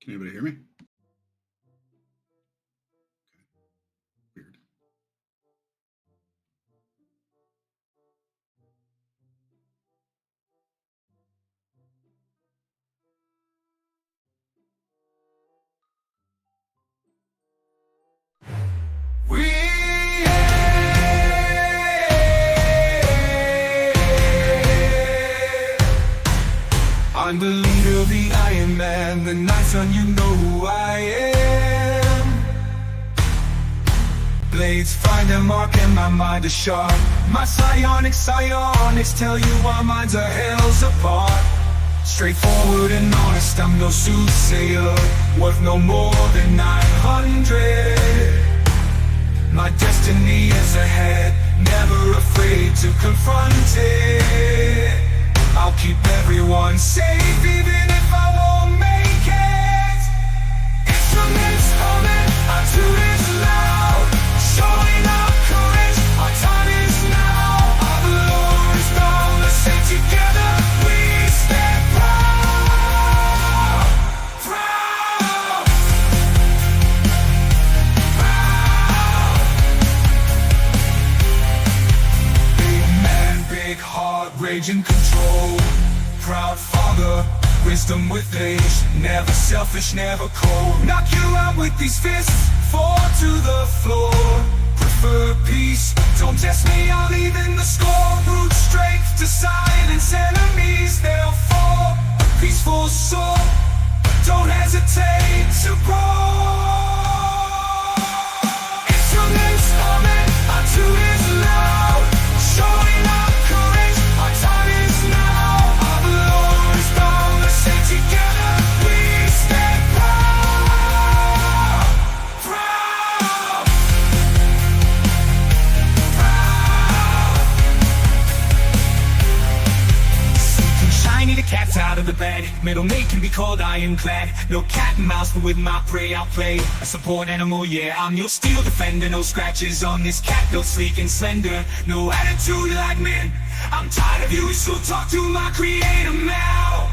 Can anybody hear me? Weird. I'm the leader of the Iron Man. The night's on, you know who I am. Blades find a mark and my mind is sharp. My psionics tell you our minds are hells apart. Straightforward and honest, I'm no soothsayer, worth no more than 900. My destiny is ahead, never afraid to confront it. I'll keep everyone safe even if I won't make it. Instruments humming, our tune is loud. Showing our courage, our time is now. Our Lord is boundless and together we stand proud. Proud. Proud. Big man, big heart, rage and control. Proud father, wisdom with age. Never selfish, never cold. Knock you out with these fists, fall to the floor. Prefer peace, don't test me, I'll leave in the score. Brute strength to silence enemies, they'll fall. A peaceful soul, don't hesitate to brawl. Instruments humming, our tune is loud. Showing our courage, our time is now. Our Lord is boundless and together we stand proud. Proud. Proud. Suit and shiny, the cat's out of the bed. Middle mate can be called ironclad. No cat and mouse, but with my prey I'll play a support animal, yeah. I'm your steel defender, no scratches on this cat, built sleek and slender. No attitude like men, I'm tired of you, so talk to my creator now.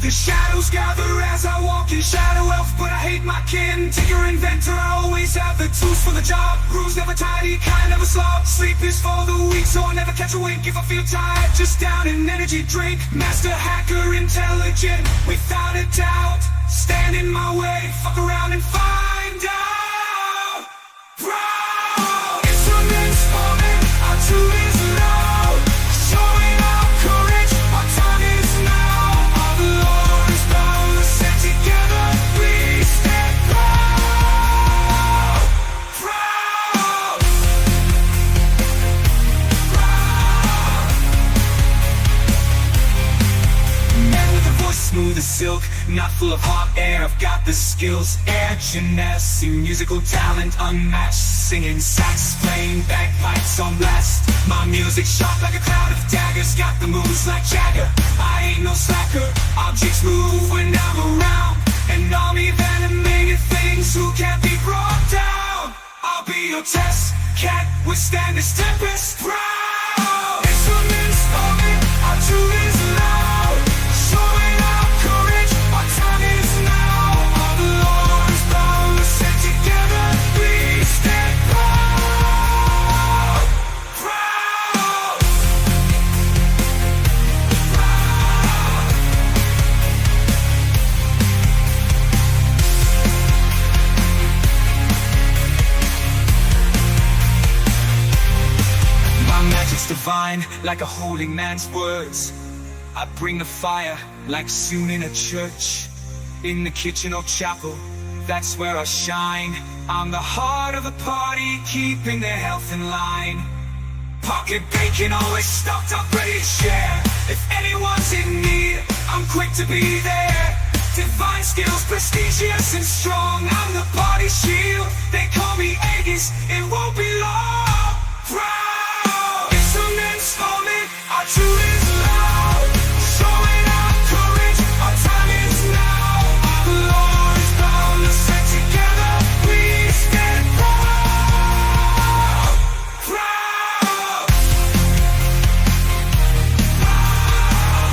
The shadows gather as I walk in shadow elf, but I hate my kin. Tinker inventor, I always have the tools for the job. Rules never tidy, kind never slob. Sleep is for the weak, so I never catch a wink. If I feel tired, just down an energy drink. Master hacker, intelligent, without a doubt. Stand in my way, fuck around and find out. Proud. Instruments humming, our tune is loud. Showing our courage, our time is now. Our Lord is boundless and together we stand proud. Proud. Proud. Man with a voice smooth as silk, not full of hot air. I've got the skills, air genesi, musical talent unmatched. Singing sax, playing bagpipes on blast. My music sharp like a cloud of daggers. Got the moves like Jagger, I ain't no slacker. Objects move when I'm around. An army of animated things who can't be brought down. I'll be your test, can't withstand this tempest. Proud. Instruments humming, our tune is loud. Showing our courage, our time is now. Our Lord is boundless and together we stand proud. Proud. Proud. My magic's divine, like a holy man's words. I bring the fire, like soon in a church. In the kitchen or chapel, that's where I shine. I'm the heart of the party, keeping their health in line. Pocket bacon always stocked up, ready to share. If anyone's in need, I'm quick to be there. Divine skills, prestigious and strong. I'm the party shield, they call me Aegis, it won't be long. Proud. Instruments humming, our tune is loud. Showing our courage, our time is now. Our Lord is boundless and together we stand proud. Proud. Proud.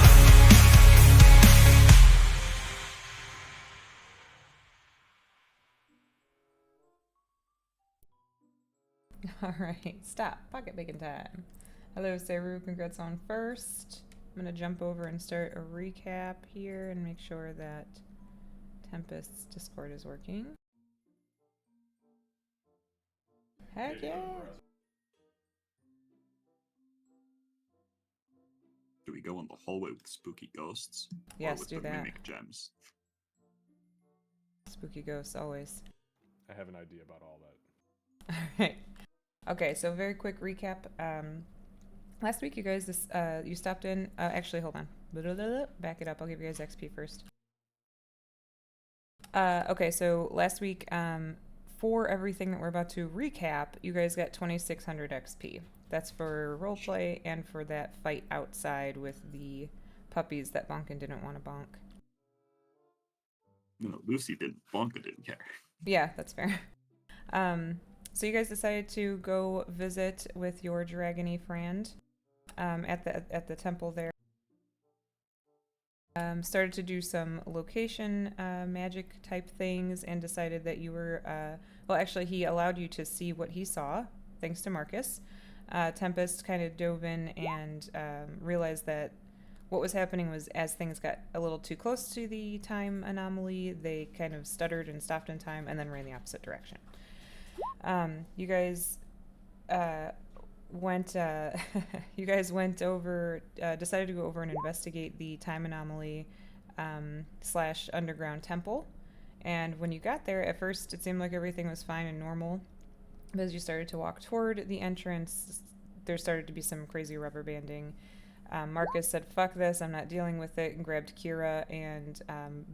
Alright, stop. Pocket bacon time. Hello, Saru. Congrats on first. I'm going to jump over and start a recap here and make sure that Tempest's Discord is working. Heck yeah! Do we go in the hallway with spooky ghosts? Yes, or with do the that. mimic gems? Spooky ghosts, always. I have an idea about all that. Alright. Okay, so very quick recap. Last week, you guys, you stopped in. Actually, hold on. Back it up. I'll give you guys XP first. Okay, so last week, for everything that we're about to recap, you guys got 2,600 XP. That's for roleplay and for that fight outside with the puppies that Bonkin didn't want to bonk. No, Lucy didn't. Blanca didn't care. Yeah, that's fair. So you guys decided to go visit with your dragony friend at the temple there. Started to do some location magic type things and decided that you were well, actually he allowed you to see what he saw thanks to Marcus. Tempest kind of dove in and realized that what was happening was as things got a little too close to the time anomaly, they kind of stuttered and stopped in time and then ran the opposite direction. You guys went you guys went over decided to go over and investigate the time anomaly / underground temple. And when you got there, at first it seemed like everything was fine and normal, but as you started to walk toward the entrance, there started to be some crazy rubber banding. Marcus said, "Fuck this, I'm not dealing with it," and grabbed Kira and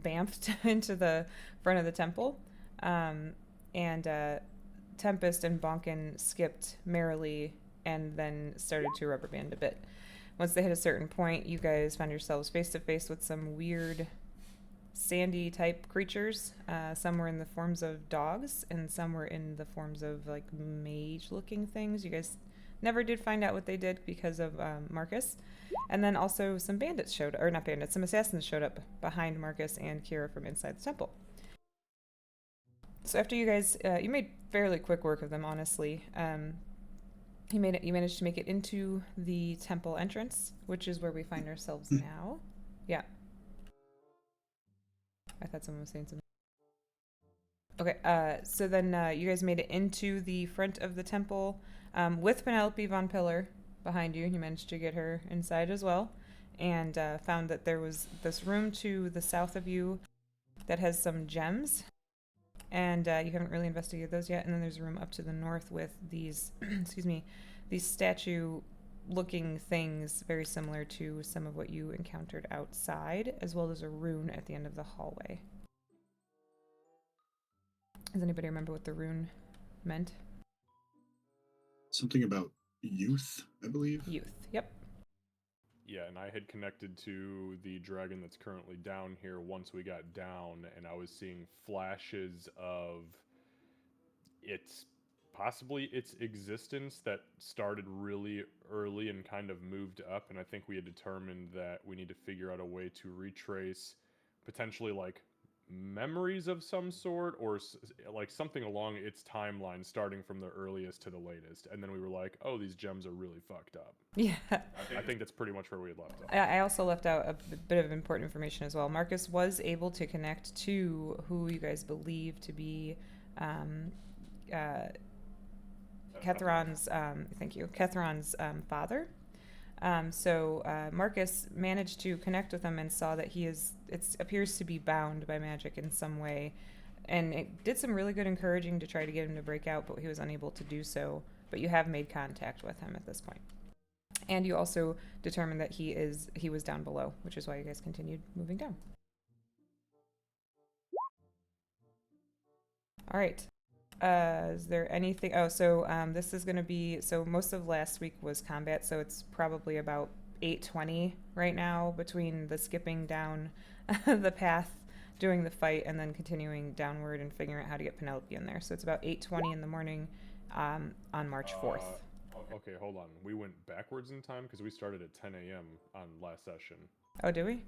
bamfed into the front of the temple. Tempest and Bonkin skipped merrily and then started to rubber band a bit. Once they hit a certain point, you guys found yourselves face to face with some weird sandy type creatures. Some were in the forms of dogs and some were in the forms of like mage looking things. You guys never did find out what they did because of Marcus. And then also some bandits showed, or not bandits, some assassins showed up behind Marcus and Kira from inside the temple. So after you guys, you made fairly quick work of them, honestly. You managed to make it into the temple entrance, which is where we find ourselves now. Yeah. I thought someone was saying something. Okay, so then you guys made it into the front of the temple with Penelope Von Pillar behind you. You managed to get her inside as well, and found that there was this room to the south of you that has some gems, and you haven't really investigated those yet. And then there's a room up to the north with these, excuse me, these statue-looking things very similar to some of what you encountered outside, as well as a rune at the end of the hallway. Does anybody remember what the rune meant? Something about youth, I believe. Youth, yep. Yeah, and I had connected to the dragon that's currently down here once we got down, and I was seeing flashes of possibly its existence that started really early and kind of moved up, and I think we had determined that we need to figure out a way to retrace potentially like memories of some sort or like something along its timeline starting from the earliest to the latest. And then we were like, oh, these gems are really fucked up. Yeah. I think that's pretty much where we had left off. I also left out a bit of important information as well. Marcus was able to connect to who you guys believe to be Kethron's Kethron's father. So Marcus managed to connect with him and saw that it appears to be bound by magic in some way, and it did some really good encouraging to try to get him to break out, but he was unable to do so. But you have made contact with him at this point, and you also determined that he was down below, which is why you guys continued moving down. All right. Is there anything? Oh, so this is going to be, so most of last week was combat, so it's probably about 8:20 right now between the skipping down the path, doing the fight, and then continuing downward and figuring out how to get Penelope in there. So it's about 8:20 in the morning on March 4th. Okay, hold on. We went backwards in time because we started at 10 a.m. on last session. Oh, do we?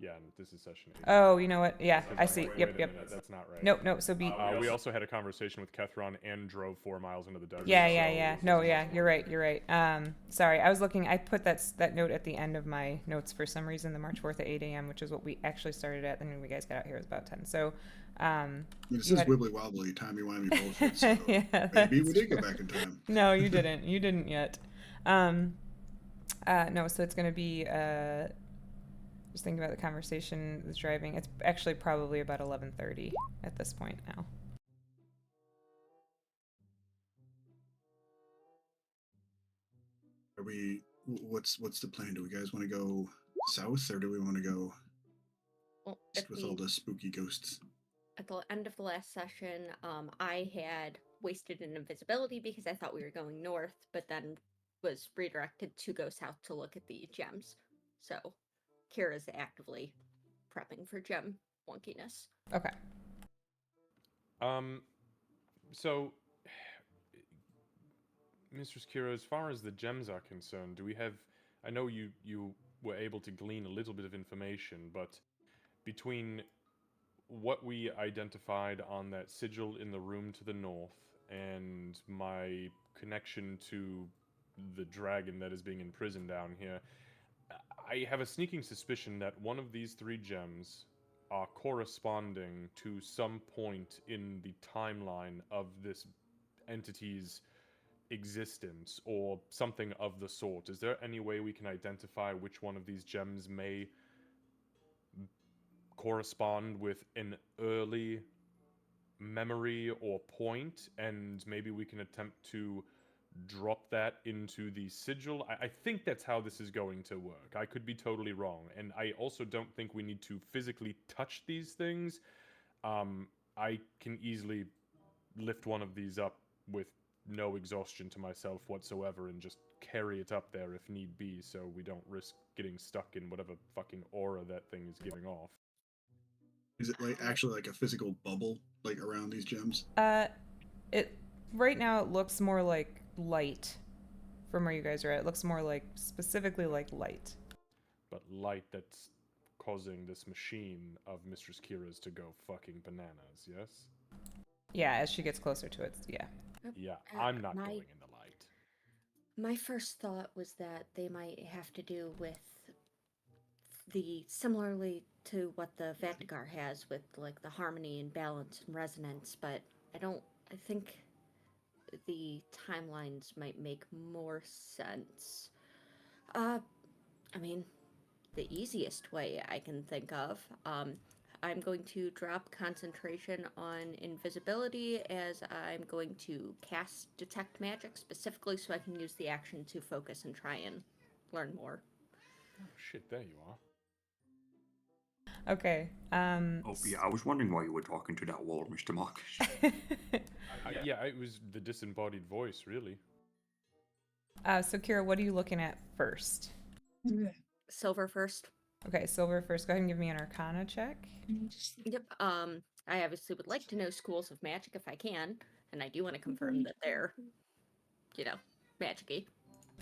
Yeah, and this is session 8. Oh, you know what? Yeah, Because I I'm see. like, Yep, wait a yep. minute, that's not right. Nope, so be. We also had a conversation with Kethron and drove 4 miles into the desert. Yeah, so yeah. this No, is yeah, much you're more- right. You're right. Sorry, I was looking. I put that note at the end of my notes for some reason. The March 4th at 8 a.m., which is what we actually started at. Then when we guys got out here, it was about 10. So, This you is had- wibbly wobbly, timey wimey bullshit. So yeah, maybe we that's did go true. back in time. No, you didn't. You didn't yet. No, so it's gonna be. Just thinking about the conversation that's driving. It's actually probably about 11:30 at this point now. Are we? What's the plan? Do we guys want to go south, or do we want to go Well, east with all the spooky ghosts? at the end of the last session, I had wasted an invisibility because I thought we were going north, but then was redirected to go south to look at the gems. So Kira's actively prepping for gem wonkiness. Okay. So, Mistress Kira, as far as the gems are concerned, do we have... I know you were able to glean a little bit of information, but between what we identified on that sigil in the room to the north and my connection to the dragon that is being imprisoned down here, I have a sneaking suspicion that one of these 3 gems are corresponding to some point in the timeline of this entity's existence or something of the sort. Is there any way we can identify which one of these gems may correspond with an early memory or point, and maybe we can attempt to drop that into the sigil? I think that's how this is going to work. I could be totally wrong, and I also don't think we need to physically touch these things. I can easily lift one of these up with no exhaustion to myself whatsoever and just carry it up there if need be, so we don't risk getting stuck in whatever fucking aura that thing is giving off. Is it like actually like a physical bubble like around these gems? It right now it looks more like light from where you guys are at. It looks more like specifically like light. But light that's causing this machine of Mistress Kira's to go fucking bananas, yes? Yeah, as she gets closer to it, yeah. Yeah, Uh, I'm not my- going in the light. My first thought was that they might have to do with the similarly to what the Vaktigar has with like the harmony and balance and resonance, but I think the timelines might make more sense. I mean, the easiest way I can think of, I'm going to drop concentration on invisibility as I'm going to cast detect magic specifically so I can use the action to focus and try and learn more. Oh shit, there you are. Okay. Oh yeah, I was wondering why you were talking to that wall, Mr. Marcus. Yeah, it was the disembodied voice, really. So Kira, what are you looking at first? Silver first. Okay, Silver first. Go ahead and give me an Arcana check. Yep. I obviously would like to know schools of magic if I can, and I do want to confirm that they're, magic-y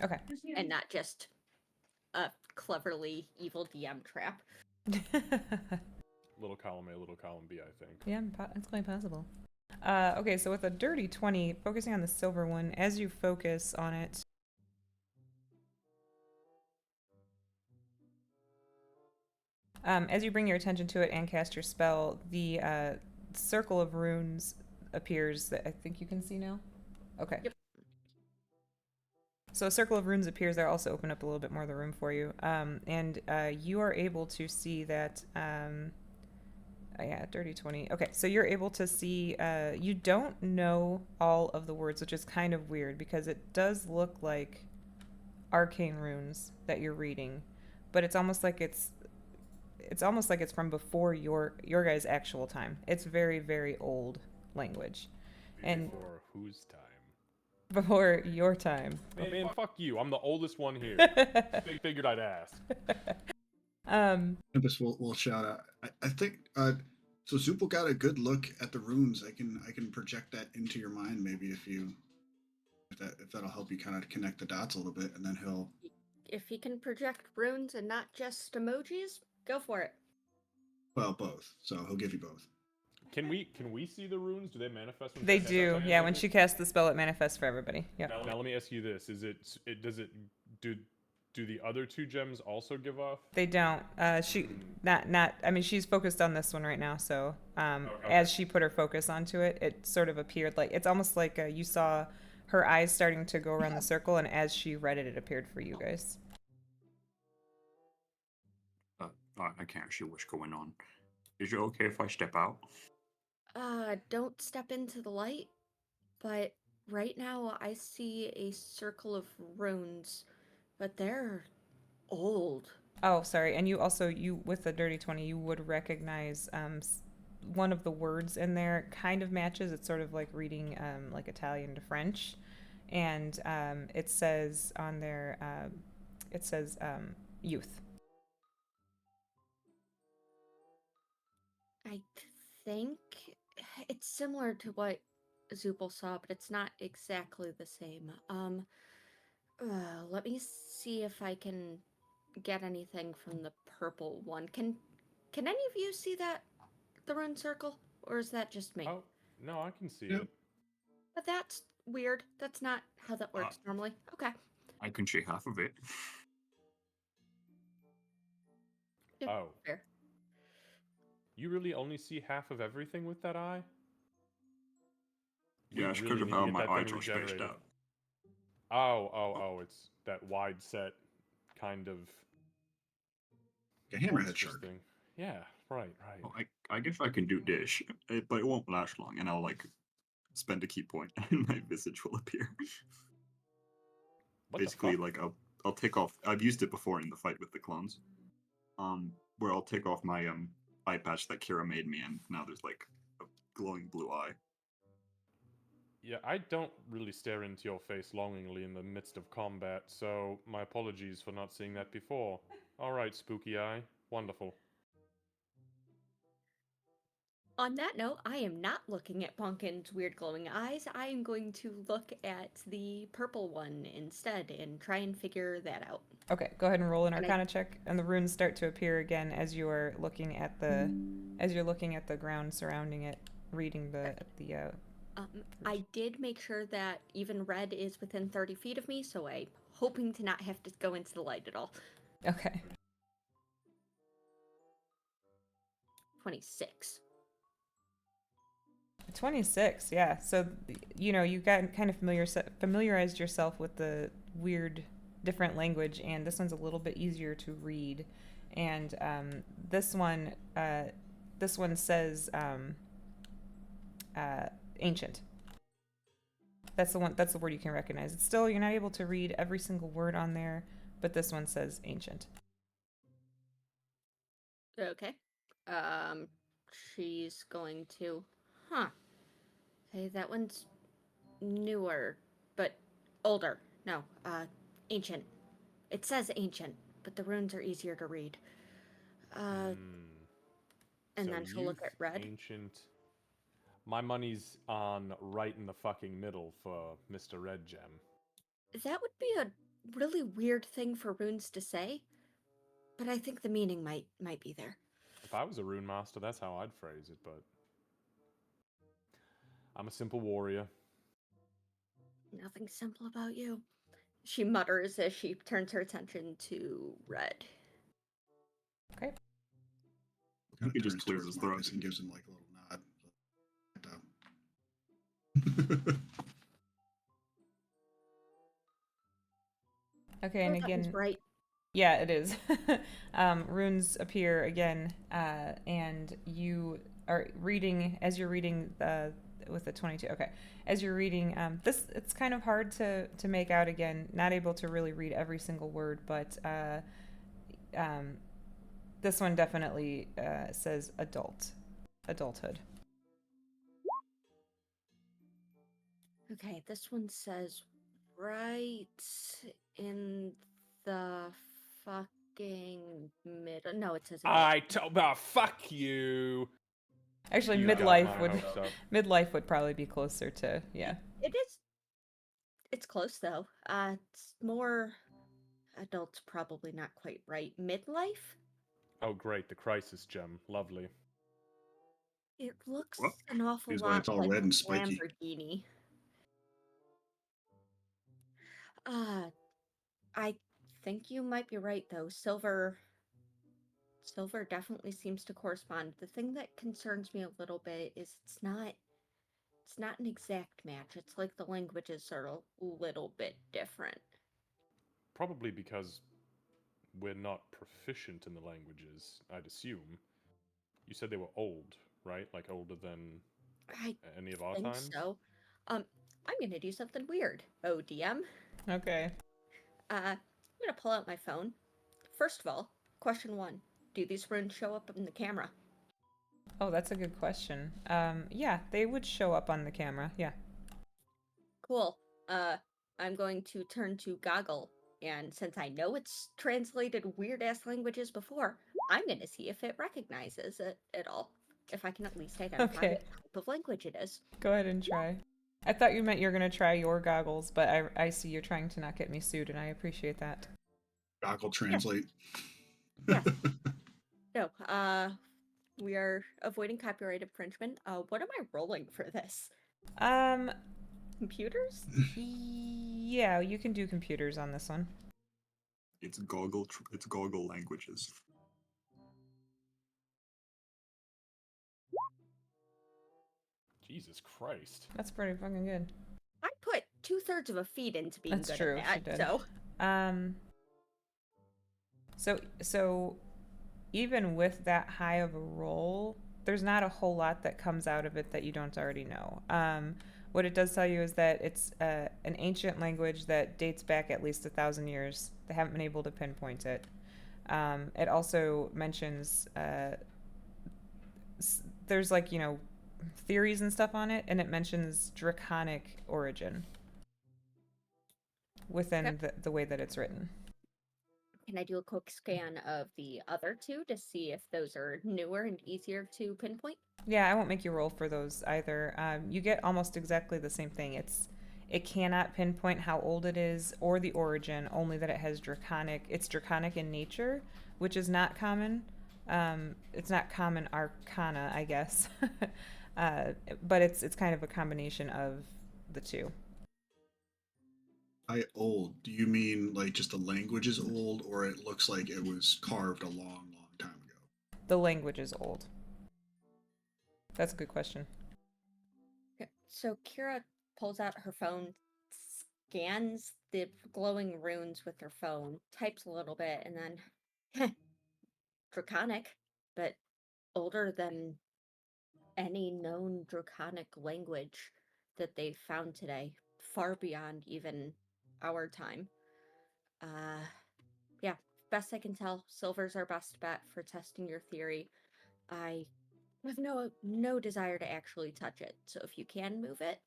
Okay. and not just a cleverly evil DM trap. Little column A, little column B, I think. Yeah, it's quite possible. Okay, so with a dirty 20, focusing on the silver one, as you focus on it, as you bring your attention to it and cast your spell, the circle of runes appears that I think you can see now. Okay. Yep. So a circle of runes appears there, also open up a little bit more of the room for you. And you are able to see that, yeah, dirty 20. Okay, so you're able to see, you don't know all of the words, which is kind of weird because it does look like arcane runes that you're reading, but it's almost like it's from before your guys' actual time. It's very, very old language. And Before whose time? before your time. Man, fuck you. I'm the oldest one here. Figured I'd ask. Tempest will shout out. I think so. Zoop got a good look at the runes. I can project that into your mind maybe if that'll help you kind of connect the dots a little bit, and then he'll. If he can project runes and not just emojis, go for it. Well, both. So he'll give you both. Can we see the runes? Do they manifest when They she casts do. them? Yeah, when she casts the spell, it manifests for everybody. Yeah. Now let me ask you this: Is it does it do the other two gems also give off? They don't. She not. I mean, she's focused on this one right now. So, Okay. as she put her focus onto it, it sort of appeared like it's almost like you saw her eyes starting to go around the circle, and as she read it, it appeared for you guys. I can't see what's going on. Is it okay if I step out? Don't step into the light, but right now I see a circle of runes, but they're old. Oh, sorry. And you also you with the dirty 20, you would recognize one of the words in there kind of matches. It's sort of like reading like Italian to French, and it says on there it says youth. I think it's similar to what Zupel saw, but it's not exactly the same. Let me see if I can get anything from the purple one. Can any of you see that the rune circle, or is that just me? Oh no, I can see Yep. it. But that's weird. That's not how that works normally. Okay. I can see half of it. Yeah, Oh, fair. you really only see half of everything with that eye? We Yeah, it's really because of need to how get my that thing eyes are spaced regenerated. out. Oh, it's that wide set kind of A hammerhead monstrous shark. thing. Yeah, right. Well, I guess I can do this, but it won't last long, and I'll like spend a key point, and my visage will appear. What Basically, the fuck? like I'll take off. I've used it before in the fight with the clones. Where I'll take off my eye patch that Kira made me, and now there's like a glowing blue eye. Yeah, I don't really stare into your face longingly in the midst of combat, so my apologies for not seeing that before. Alright, spooky eye. Wonderful. On that note, I am not looking at Pumpkin's weird glowing eyes. I am going to look at the purple one instead and try and figure that out. Okay, go ahead and roll an And I- Arcana check, and the runes start to appear again as you are looking at the ground surrounding it, reading the I did make sure that even red is within 30 feet of me, so I'm hoping to not have to go into the light at all. Okay. 26. 26, yeah. So, you know, you got kind of familiarized yourself with the weird, different language, and this one's a little bit easier to read. And this one says ancient. That's the one. That's the word you can recognize. It's still you're not able to read every single word on there, but this one says ancient. Okay. She's going to. Okay, that one's newer, but older. No, ancient. It says ancient, but the runes are easier to read. And So then she'll look at red. Ancient. My money's on right in the fucking middle for Mr. Red Gem. That would be a really weird thing for runes to say, but I think the meaning might be there. If I was a rune master, that's how I'd phrase it, but I'm a simple warrior. Nothing simple about you. She mutters as she turns her attention to red. Okay. Kind He of just turns clears towards his throat. Marcus and gives him like a little nod. Okay, and Oh, that one's again, bright. yeah, it is. Runes appear again, and you are reading as you're reading with the 22. Okay, as you're reading this, it's kind of hard to make out again. Not able to really read every single word, but this one definitely says adulthood. Okay, this one says right in the fucking middle. No, it says Fuck you. Actually, You got midlife my would hopes up. midlife would probably be closer to yeah. It is. It's close though. It's more adults, probably not quite right. Midlife. Oh, great, the crisis gem. Lovely. It looks What? an awful Here's why lot it's all like red and a spiky. Lamborghini. Uh, I think you might be right though. Silver definitely seems to correspond. The thing that concerns me a little bit is it's not an exact match. It's like the languages are a little bit different. Probably because we're not proficient in the languages, I'd assume. You said they were old, right? Like older than I any of our think times? so. I'm gonna do something weird. ODM. Okay. I'm gonna pull out my phone. First of all, question one: do these runes show up in the camera? Oh, that's a good question. Yeah, they would show up on the camera. Yeah. Cool. Uh, I'm going to turn to Goggle, and since I know it's translated weird ass languages before, I'm gonna see if it recognizes it at all. If I can at least identify Okay. what type of language it is. Go ahead and try. I thought you meant you're gonna try your goggles, but I see you're trying to not get me sued, and I appreciate that. Goggle translate. Yes. No, we are avoiding copyright infringement. What am I rolling for this? Um, Computers? yeah, you can do computers on this one. It's goggle languages. Jesus Christ. That's pretty fucking good. I put 2/3 of a feed into being That's good true, at she that, did. so Um, so even with that high of a roll, there's not a whole lot that comes out of it that you don't already know. What it does tell you is that it's an ancient language that dates back at least 1,000 years. They haven't been able to pinpoint it. It also mentions there's like theories and stuff on it, and it mentions draconic origin within Okay. the way that it's written. can I do a quick scan of the other two to see if those are newer and easier to pinpoint? Yeah, I won't make you roll for those either. You get almost exactly the same thing. It cannot pinpoint how old it is or the origin, only that it has draconic. It's draconic in nature, which is not common. It's not common arcana, I guess, uh, but it's kind of a combination of the two. By old, do you mean like just the language is old, or it looks like it was carved a long, long time ago? The language is old. That's a good question. Okay. So Kira pulls out her phone, scans the glowing runes with her phone, types a little bit, and then draconic, but older than any known draconic language that they found today, far beyond even our time. Uh, yeah, best I can tell, silver's our best bet for testing your theory. I have no desire to actually touch it, so if you can move it,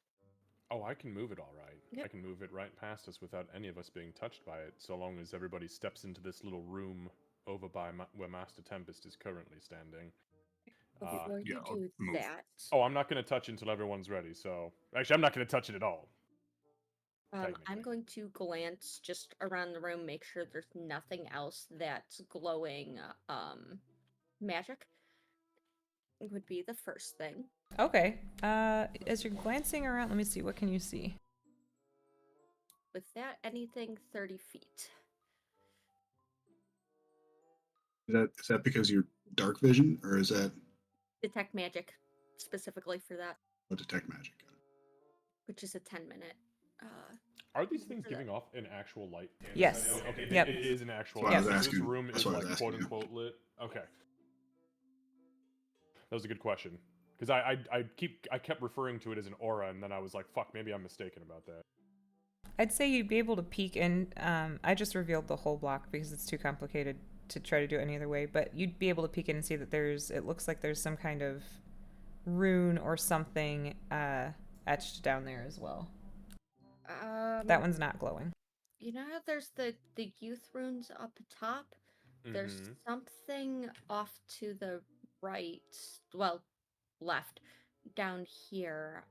Oh, I can move it all right. Yep. I can move it right past us without any of us being touched by it, so long as everybody steps into this little room over by where Master Tempest is currently standing. before Yeah, you I'll do move. that, Oh, I'm not going to touch it until everyone's ready, so... Actually, I'm not going to touch it at all. I'm technically. going to glance just around the room, make sure there's nothing else that's glowing magic. Would be the first thing. Okay. As you're glancing around, let me see. What can you see? With that, anything 30 feet. Is that because you're dark vision, or is that Detect magic, specifically for that, detect magic? which is a 10-minute. Are these things for that. giving off an actual light? Yes. Okay, Yep. it is an actual That's why I light. was So this asking. room That's is why I was like asking, quote yeah. unquote lit. Okay. That was a good question. Because I kept referring to it as an aura, and then I was like, fuck, maybe I'm mistaken about that. I'd say you'd be able to peek in. I just revealed the whole block because it's too complicated to try to do it any other way. But you'd be able to peek in and see that it looks like there's some kind of rune or something etched down there as well. That one's not glowing. You know how there's the youth runes up top? There's Mhm. something off to the right, well, left, down here.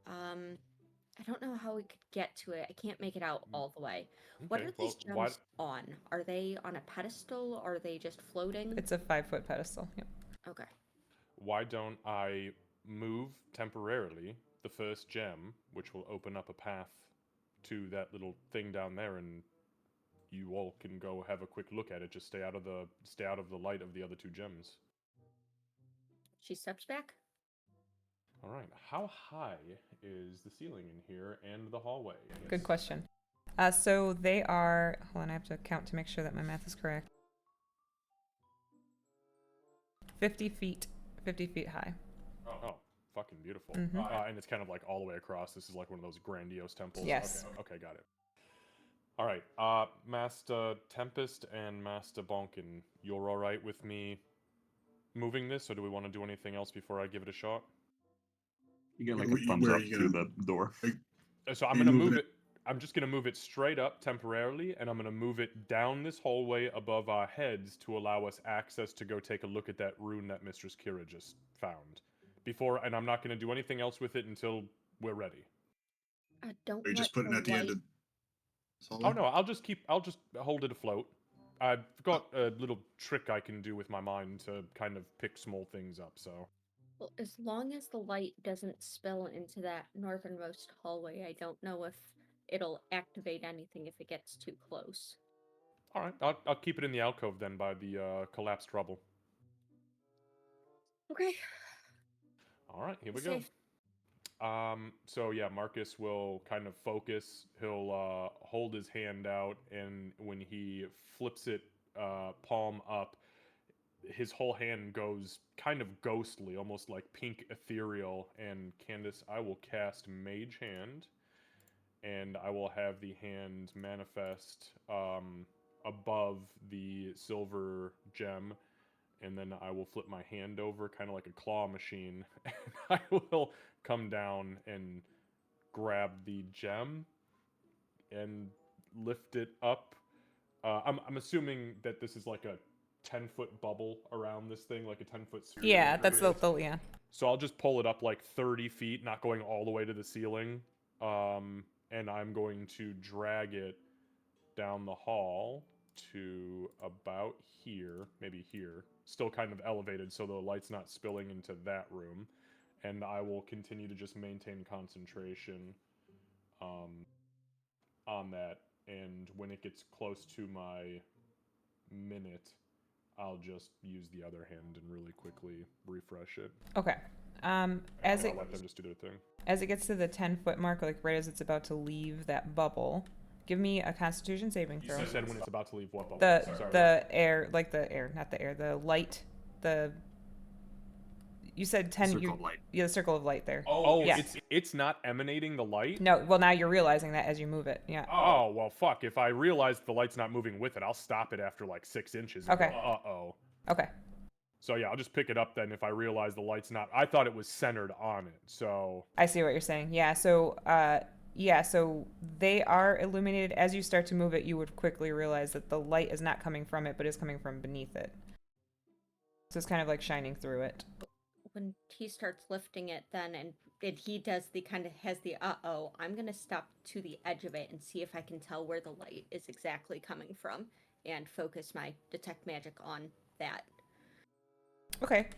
I don't know how we could get to it. I can't make it out all the way. What Okay, are well, these gems on? Are they on a pedestal? Are they just floating? It's a 5-foot pedestal. Yep. Okay. why don't I move temporarily the first gem, which will open up a path to that little thing down there, and you all can go have a quick look at it. Just stay out of the light of the other 2 gems. She steps back. All right. How high is the ceiling in here and the hallway? Good question. So they are. Hold on, I have to count to make sure that my math is correct. 50 feet. 50 feet high. Oh, fucking beautiful. Mhm. And it's kind of like all the way across. This is like one of those grandiose temples. Yes. Okay, got it. All right. Master Tempest and Master Bonkin, you're all right with me moving this, or do we want to do anything else before I give it a shot? You get like Where a thumbs are up you to gonna- the door. So I'm Are you gonna moving move it. I'm just gonna move it straight up temporarily, and I'm gonna move it down this hallway above our heads to allow us access to go take a look at that rune that Mistress Kira just found. And I'm not gonna do anything else with it until we're ready. Don't Are you let just putting the it at the end light- of this Oh hallway? no, I'll just hold it afloat. I've got a little trick I can do with my mind to kind of pick small things up, so. Well, as long as the light doesn't spill into that northernmost hallway, I don't know if it'll activate anything if it gets too close. Alright, I'll keep it in the alcove then by the collapsed rubble. Okay. Alright, here we Safe. go. So yeah, Marcus will kind of focus. He'll hold his hand out, and when he flips it palm up, his whole hand goes kind of ghostly, almost like pink ethereal. And Candace, I will cast Mage Hand, and I will have the hand manifest above the silver gem, and then I will flip my hand over, kind of like a claw machine, and I will come down and grab the gem and lift it up. I'm assuming that this is like a 10-foot bubble around this thing, like a 10-foot sphere. Yeah, that's the yeah. So I'll just pull it up like 30 feet, not going all the way to the ceiling. And I'm going to drag it down the hall to about here, maybe here. Still kind of elevated so the light's not spilling into that room. And I will continue to just maintain concentration on that. And when it gets close to my minute, I'll just use the other hand and really quickly refresh it. Okay. I'll As let them just do their thing. it gets to the 10-foot mark, like right as it's about to leave that bubble, give me a Constitution saving throw. You said when it's about to leave what bubble? Sorry. The air, like the air, not the air, the light, the. You said 10. Circle of light. Yeah, the circle of light there. Oh, yeah. it's not emanating the light? No, well now you're realizing that as you move it. Yeah. Oh, well, fuck. If I realize the light's not moving with it, I'll stop it after like 6 inches. Okay. Uh-oh. Okay. So yeah, I'll just pick it up then if I realize the light's not... I thought it was centered on it, so... I see what you're saying. Yeah. So, so they are illuminated. As you start to move it, you would quickly realize that the light is not coming from it, but is coming from beneath it. So it's kind of like shining through it. When he starts lifting it, then and he does the kind of has the I'm gonna stop to the edge of it and see if I can tell where the light is exactly coming from, and focus my detect magic on that. Okay.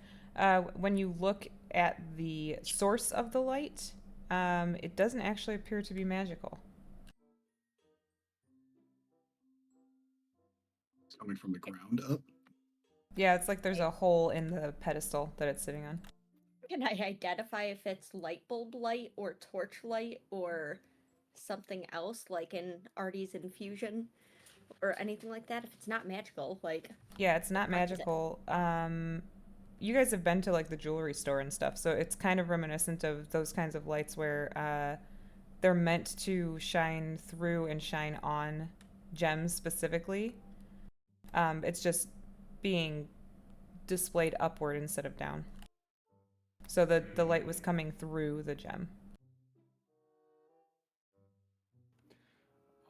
When you look at the source of the light, it doesn't actually appear to be magical. It's coming from the ground up. Yeah, it's like there's a hole in the pedestal that it's sitting on. Can I identify if it's light bulb light or torch light or something else, like in Artie's infusion or anything like that? If it's not magical, like... Yeah, it's not magical. You guys have been to like the jewelry store and stuff, so it's kind of reminiscent of those kinds of lights where they're meant to shine through and shine on gems specifically. It's just being displayed upward instead of down. So the light was coming through the gem.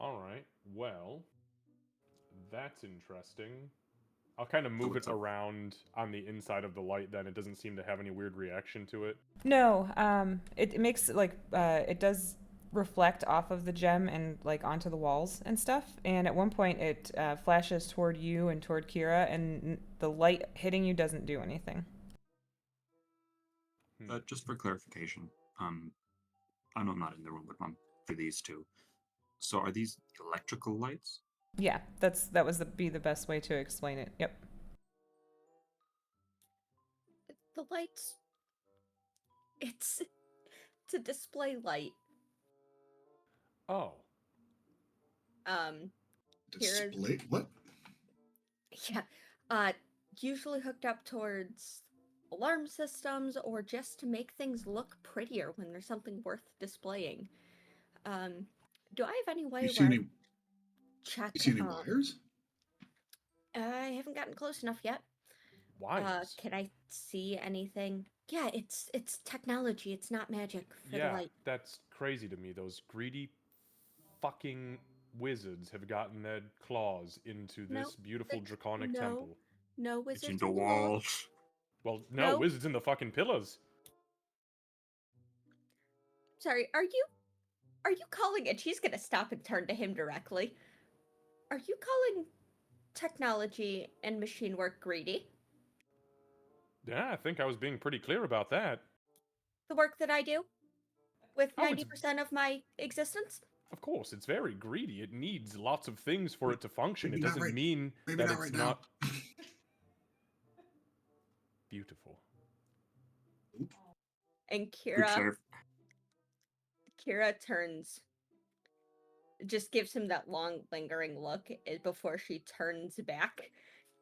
All right. Well, that's interesting. I'll kind of move it around on the inside of the light then. It doesn't seem to have any weird reaction to it. No, it makes like it does reflect off of the gem and like onto the walls and stuff. And at one point, it flashes toward you and toward Kira, and the light hitting you doesn't do anything. Just for clarification, I know I'm not in the room, but I'm for these two. So are these electrical lights? Yeah, that was be the best way to explain it. Yep. The lights. It's a display light. Oh. Kira's Display what? yeah. Usually hooked up towards alarm systems or just to make things look prettier when there's something worth displaying. Do I have any way You see where any? I check? You see any wires? I haven't gotten close enough yet. Wires. Can I see anything? Yeah, it's technology. It's not magic for the Yeah, light. that's crazy to me. Those greedy fucking wizards have gotten their claws into No, this beautiful draconic no, temple. no It's wizards in the in the wall. walls. Well, no, No. wizards in the fucking pillars. Sorry, are you calling? And she's gonna stop and turn to him directly. Are you calling technology and machine work greedy? Yeah, I think I was being pretty clear about that. The work that I do with Oh, it's- 90% of my existence? Of course, it's very greedy. It needs lots of things for it to function. Maybe It not doesn't right- mean Maybe that not it's right not now. beautiful. And Good Kira turns, just gives him that long lingering look before she turns back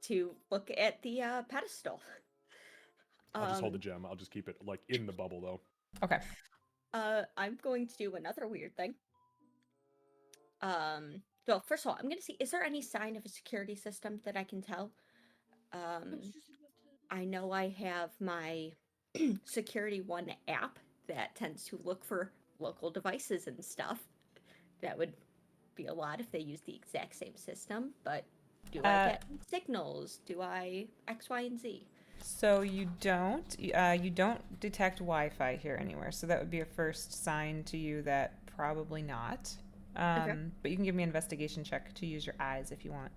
to look at the pedestal. I'll just hold the gem. I'll just keep it like in the bubble though. Okay. I'm going to do another weird thing. Well, first of all, I'm gonna see, is there any sign of a security system that I can tell? I know I have my Security One app that tends to look for local devices and stuff. That would be a lot if they use the exact same system, but do I get signals? Do I X, Y, and Z? So you don't detect Wi-Fi here anywhere. So that would be a first sign to you that probably not. Okay. But you can give me an investigation check to use your eyes if you want.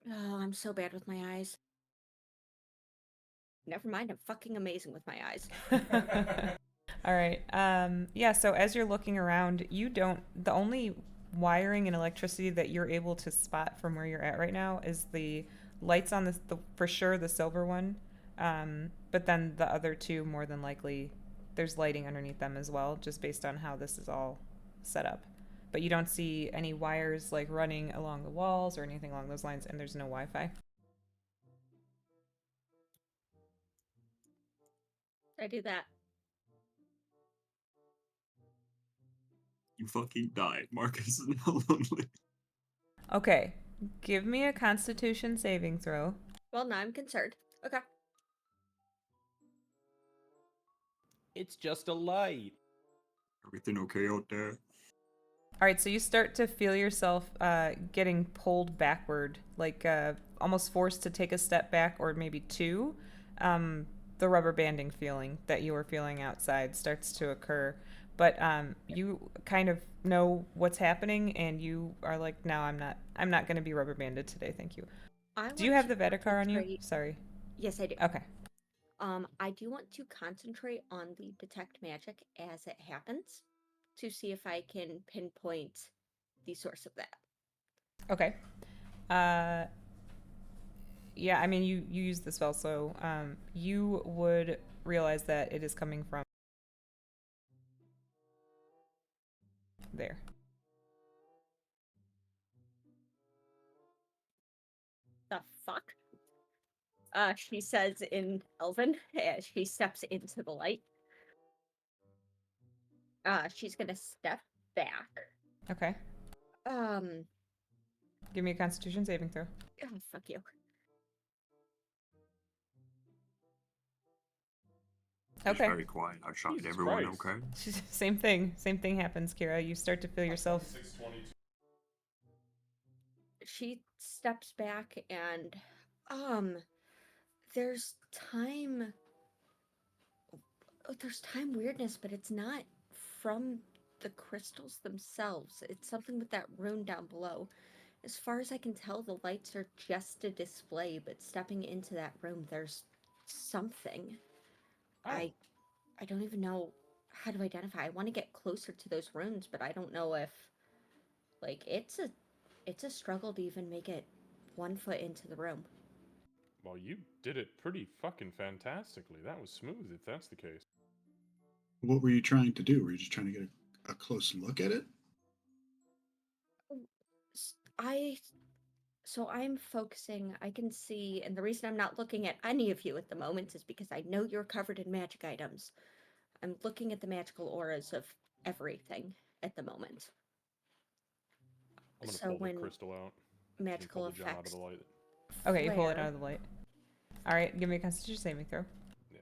Oh, I'm so bad with my eyes. Never mind, I'm fucking amazing with my eyes. All right. Yeah, so as you're looking around, the only wiring and electricity that you're able to spot from where you're at right now is the lights on for sure the silver one. But then the other two, more than likely, there's lighting underneath them as well, just based on how this is all set up. But you don't see any wires like running along the walls or anything along those lines, and there's no Wi-Fi. I do that. You fucking died. Marcus is now lonely. Okay, give me a Constitution saving throw. Well, now I'm concerned. Okay. It's just a light. Everything okay out there? All right, so you start to feel yourself getting pulled backward, like almost forced to take a step back or maybe two. The rubber banding feeling that you were feeling outside starts to occur, but you kind of know what's happening, and you are like, "No, I'm not going to be rubber banded today, thank you." Do you have the Vedicar on you? Sorry. Yes, I do. Okay. I do want to concentrate on the detect magic as it happens to see if I can pinpoint the source of that. Okay. Yeah, I mean, you use the spell, so you would realize that it is coming from there. The fuck? She says in Elven as she steps into the light. She's gonna step back. Okay. Give me a Constitution saving throw. Oh, fuck you. She's Okay. very quiet. I shot Jesus everyone Christ. okay? Same thing. Same thing happens, Kira. You start to feel yourself. 622. She steps back and there's time weirdness, but it's not from the crystals themselves. It's something with that rune down below. As far as I can tell, the lights are just a display, but stepping into that room, there's something. Oh, I don't even know how to identify. I want to get closer to those runes, but I don't know if like it's a struggle to even make it 1 foot into the room. well, you did it pretty fucking fantastically. That was smooth, if that's the case. What were you trying to do? Were you just trying to get a close look at it? I so I'm focusing. I can see, and the reason I'm not looking at any of you at the moment is because I know you're covered in magic items. I'm looking at the magical auras of everything at the moment. I'm gonna So pull the when crystal out and pull magical the gem out of effects the light. Okay, you pull it flare, out of the light. All right, give me a Constitution saving throw. Yeah.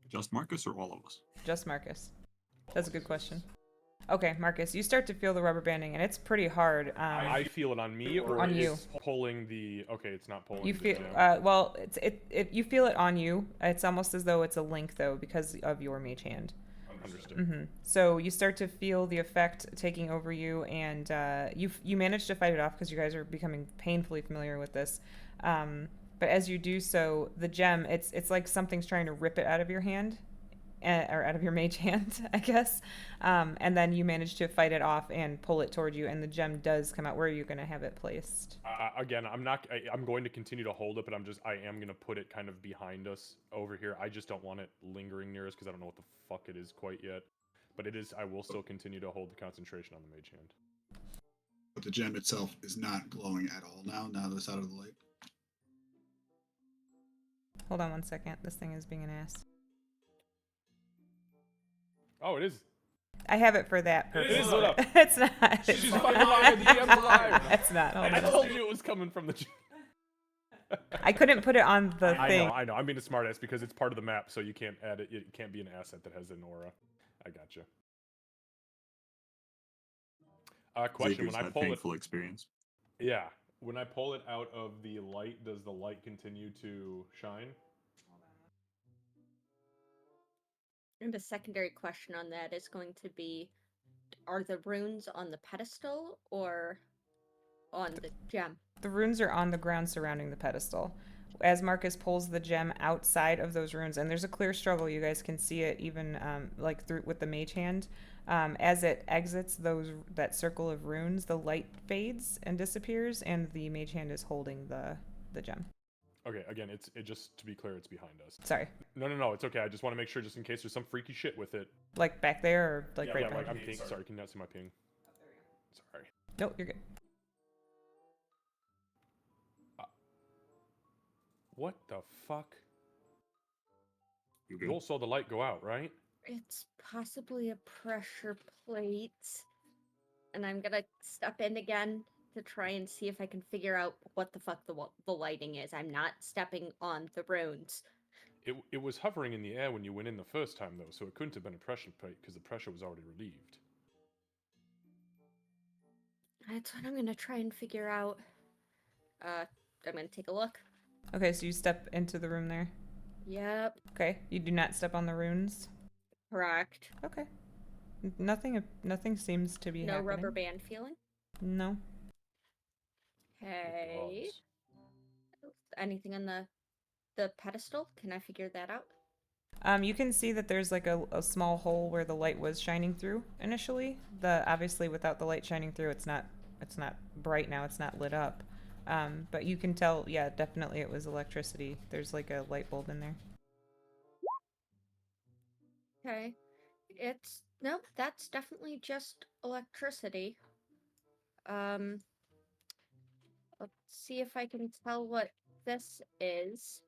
Just Marcus or all of us? Just Marcus. That's a good question. Okay, Marcus, you start to feel the rubber banding, and it's pretty hard. I feel it on me, or On you. it's pulling the. Okay, it's not pulling. You the feel gem. well. You feel it on you. It's almost as though it's a link though, because of your mage hand. Understood. So you start to feel the effect taking over you, and you manage to fight it off because you guys are becoming painfully familiar with this. But as you do so, the gem it's like something's trying to rip it out of your hand, or out of your mage hand, I guess. And then you manage to fight it off and pull it toward you, and the gem does come out. Where are you going to have it placed? Again, I'm not. I'm going to continue to hold it, but I am going to put it kind of behind us over here. I just don't want it lingering near us because I don't know what the fuck it is quite yet. But it is. I will still continue to hold the concentration on the mage hand. But the gem itself is not glowing at all now that it's out of the light. Hold on one second. This thing is being an ass. Oh, it is. I have it for that purpose. It is lit up. It's not. She's fucking lying. The gem's a liar. It's not. Hold I on. told you it was coming from the. I couldn't put it on the thing. I know. I'm being a smartass because it's part of the map, so you can't add it. It can't be an asset that has an aura. I gotcha. Question: Xavier's When I had pull it, painful experience. yeah, when I pull it out of the light, does the light continue to shine? and the secondary question on that is going to be, are the runes on the pedestal or on the gem? The runes are on the ground surrounding the pedestal. As Marcus pulls the gem outside of those runes, and there's a clear struggle, you guys can see it even like through with the mage hand. As it exits that circle of runes, the light fades and disappears, and the mage hand is holding the gem. Okay, again, it just to be clear, it's behind us. Sorry, No, it's okay. I just want to make sure, just in case there's some freaky shit with it. like back there or like Yeah, right yeah, behind like you? I'm ping. Sorry, can you not see my ping? Sorry. Nope, you're good. What the fuck? You You good? all saw the light go out, right? It's possibly a pressure plate. And I'm gonna step in again to try and see if I can figure out what the fuck the lighting is. I'm not stepping on the runes. It was hovering in the air when you went in the first time, though, so it couldn't have been a pressure plate because the pressure was already relieved. That's what I'm gonna try and figure out. I'm gonna take a look. Okay, so you step into the room there. Yep, Okay, you do not step on the runes. correct. Okay, nothing seems to be No happening. rubber band feeling. No. Okay. Gloves. Anything on the pedestal? Can I figure that out? You can see that there's like a small hole where the light was shining through initially. Obviously without the light shining through, it's not bright now. It's not lit up. But you can tell, yeah, definitely it was electricity. There's like a light bulb in there. Okay. Nope, that's definitely just electricity. Let's see if I can tell what this is.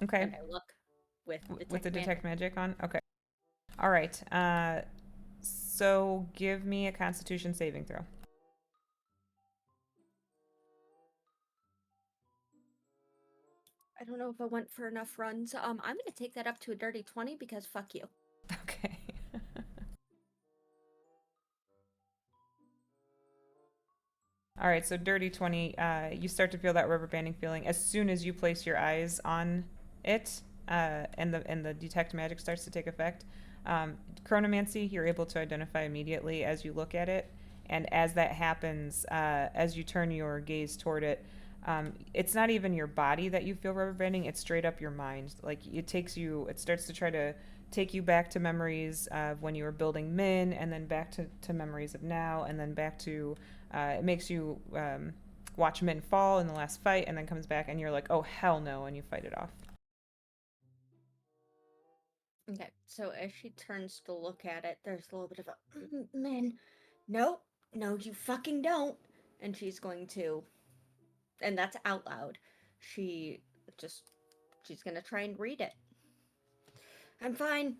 Okay. And I look with The magic. detect magic on. Okay. All right. So give me a Constitution saving throw. I don't know if I went for enough runs. I'm gonna take that up to a dirty 20 because fuck you. Okay. All right, so dirty 20, you start to feel that rubber banding feeling as soon as you place your eyes on it. and the detect magic starts to take effect, chronomancy, you're able to identify immediately as you look at it. And as that happens, as you turn your gaze toward it, it's not even your body that you feel rubber banding, it's straight up your mind. Like, it starts to try to take you back to memories of when you were building Min, and then back to memories of now, and then back to, it makes you watch Min fall in the last fight, and then comes back, and you're like, oh, hell no, and you fight it off. Okay, so as she turns to look at it, there's a little bit of a, man, nope, no, you fucking don't. And she's going to, and that's out loud. She's gonna try and read it. I'm fine.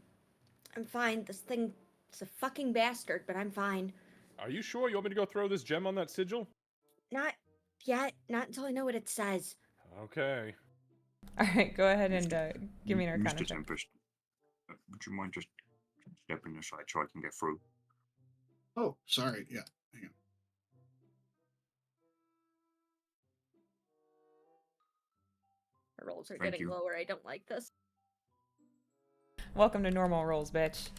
This thing is a fucking bastard, but I'm fine. Are you sure you want me to go throw this gem on that sigil? Not yet, not until I know what it says. Okay. All right, go ahead and give me an Arcana Mr. check. Tempest, would you mind just stepping aside so I can get through? Oh, sorry. Yeah. Hang on. Her rolls are Thank getting you. lower. I don't like this. Welcome to normal rolls, bitch.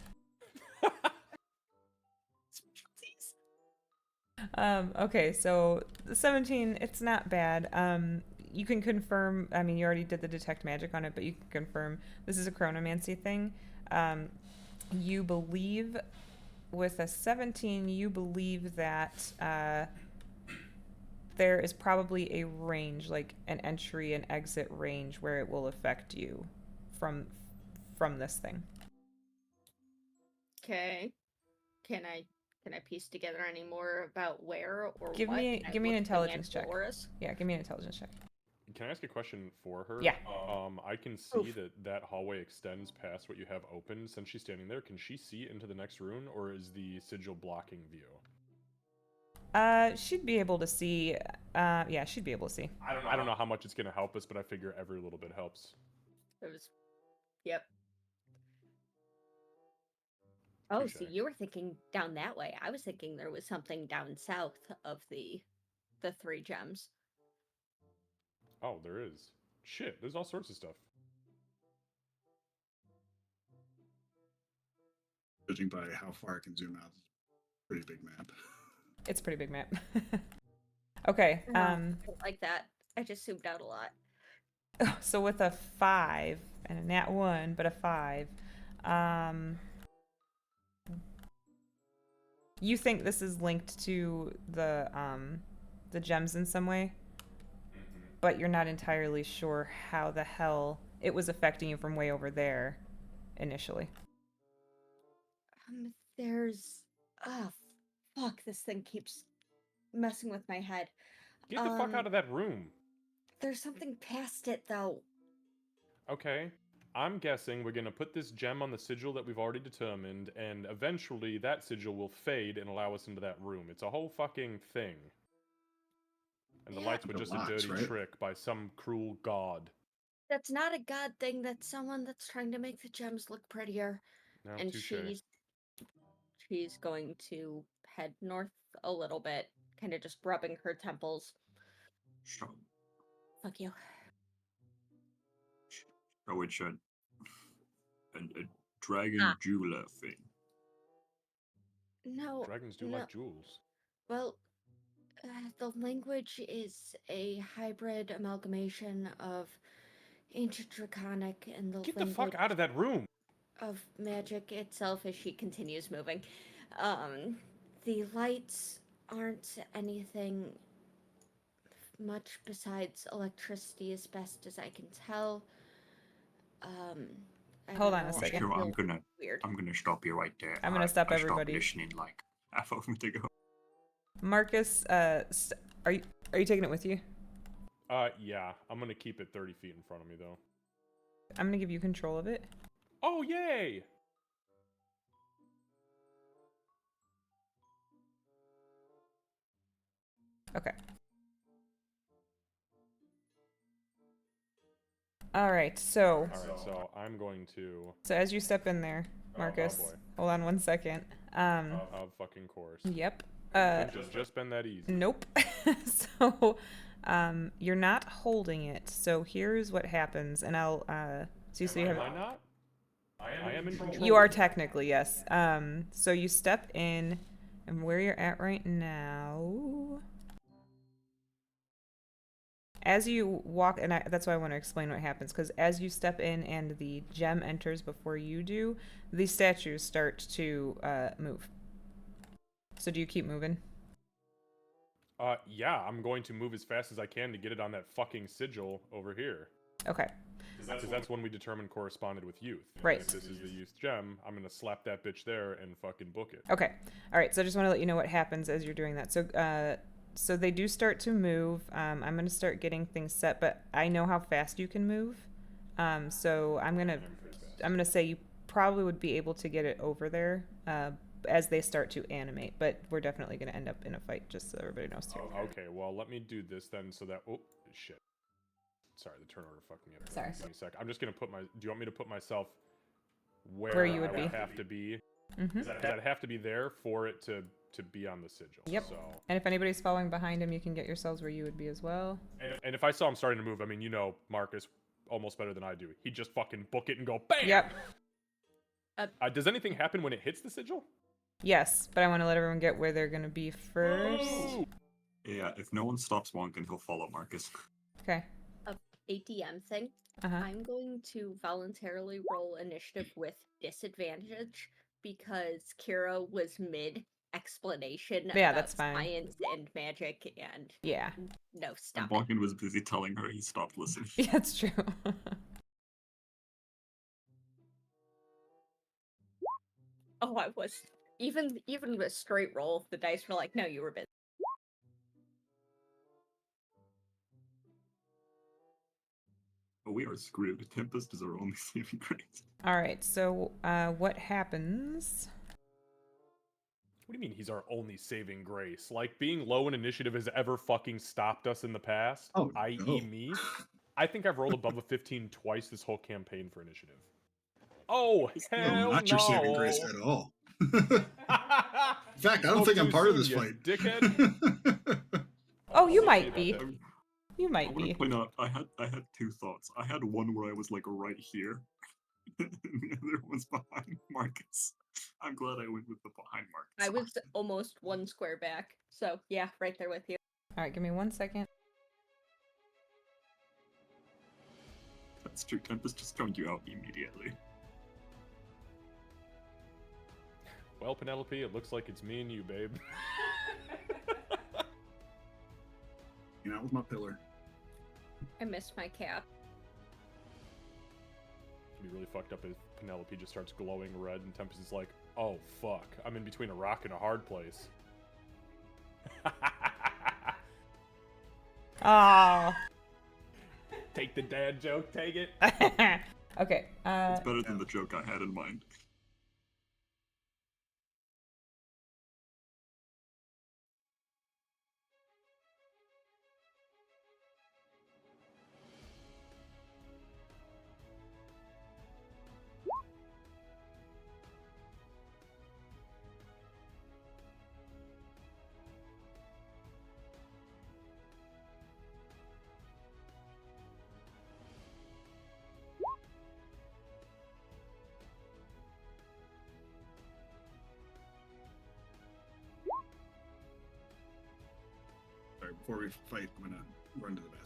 Okay, so the 17, it's not bad. You can confirm, I mean, you already did the detect magic on it, but you can confirm this is a chronomancy thing. You believe, with a 17, you believe that there is probably a range, like an entry and exit range, where it will affect you from this thing. Okay. Can I piece together any more about where or Give what? me I an look for the intelligence check. Antiloras. Yeah, give me an intelligence check. Can I ask a question for her? Yeah. I can see Oof. that hallway extends past what you have open. Since she's standing there, can she see into the next room, or is the sigil blocking view? She'd be able to see. Yeah, she'd be able to see. I don't know how much it's gonna help us, but I figure every little bit helps. It was. Yep. Oh, so Touche. you were thinking down that way. I was thinking there was something down south of the 3 gems. Oh, there is. Shit, there's all sorts of stuff. Judging by how far I can zoom out, it's a pretty big map. It's a pretty big map. Okay. I don't like that. I just zoomed out a lot. So with a 5 and a nat 1, but a 5, you think this is linked to the gems in some way, but you're not entirely sure how the hell it was affecting you from way over there initially. There's. Oh, fuck. This thing keeps messing with my head. Get the fuck out of that room. There's something past it, though. Okay. I'm guessing we're gonna put this gem on the sigil that we've already determined, and eventually that sigil will fade and allow us into that room. It's a whole fucking thing. And the Yeah. lights were The just locks, a dirty right? trick by some cruel god. That's not a god thing. That's someone that's trying to make the gems look prettier. No, And touche. she's going to head north a little bit, kind of just rubbing her temples. So, Fuck you. so it's a dragon Ah. jeweler thing. No. Dragons do no. like jewels. Well, the language is a hybrid amalgamation of ancient draconic and the Get the language fuck out of that room! of magic itself as she continues moving. The lights aren't anything much besides electricity, as best as I can tell. I Hold don't on a know, I second. Sure, feel I'm gonna weird. stop you right there. I'm gonna stop I everybody. stopped listening like half of them to go. Marcus, are you taking it with you? Yeah. I'm gonna keep it 30 feet in front of me, though. I'm gonna give you control of it. Oh, yay! Okay. All right. So Alright, so I'm going to... as you step in there, Marcus, boy. hold on one second. Of fucking course. Yep. It's just been that easy. Nope. So, you're not holding it. So here's what happens, and So you see you Am have. I not? I am in control. You are technically, yes. So you step in, and where you're at right now. As you walk, and that's why I want to explain what happens, because as you step in and the gem enters before you do, these statues start to move. So do you keep moving? Yeah, I'm going to move as fast as I can to get it on that fucking sigil over here. Okay. Because that's when we determined corresponded with youth. Right. If this is the youth gem, I'm gonna slap that bitch there and fucking book it. Okay. All right. So I just want to let you know what happens as you're doing that. So they do start to move. I'm going to start getting things set, but I know how fast you can move. So I'm gonna say you probably would be able to get it over there as they start to animate, but we're definitely going to end up in a fight, just so everybody knows too. Okay, well let me do this then, so that shit. Sorry, the turn order fucked me up. Sorry. Give me a sec. I'm just gonna put my. Do you want me to put myself Where you would I be. have to be? Mm-hmm. Because I'd have to be there for it to be on the sigil. Yep. So. And if anybody's following behind him, you can get yourselves where you would be as well. And if I saw him starting to move, I mean, you know, Marcus almost better than I do. He'd just fucking book it and go bam. Yep. Does anything happen when it hits the sigil? Yes, but I want to let everyone get where they're going to be first. Oh! Yeah, if no one stops Wonkin, he'll follow Marcus. Okay. ATM thing. Uh-huh. I'm going to voluntarily roll initiative with disadvantage because Kira was mid explanation Yeah, about that's fine. science and magic and Yeah. no, And stop it. Wonkin was busy telling her he stopped listening. Yeah, that's true. Oh, I was even with a straight roll, the dice were like, no, you were busy. But we are screwed. Tempest is our only saving grace. All right, so what happens? What do you mean he's our only saving grace? Like, being low in initiative has ever fucking stopped us in the past? Oh, i.e. no. me? I think I've rolled above a 15 twice this whole campaign for initiative. Oh, hell Not your saving grace at all. In fact, I don't think I'm part of this fight. Dickhead. Oh, you I'll might see about be. that. You I might want to be. point out, I had two thoughts. I had one where I was like right here, and the other was behind Marcus. I'm glad I went with the behind Marcus. I was almost one square back, so yeah, right there with you. All right, give me 1 second. That's true. Tempest just found you out immediately. Well, Penelope, it looks like it's me and you, babe. You know, with my pillar. I missed my cap. It'd be really fucked up if Penelope just starts glowing red and Tempest is like, oh fuck, I'm in between a rock and a hard place. Oh. Take the dad joke, take it. Okay. It's better than the joke I had in mind. Sorry, before we fight, I'm gonna run to the bathroom.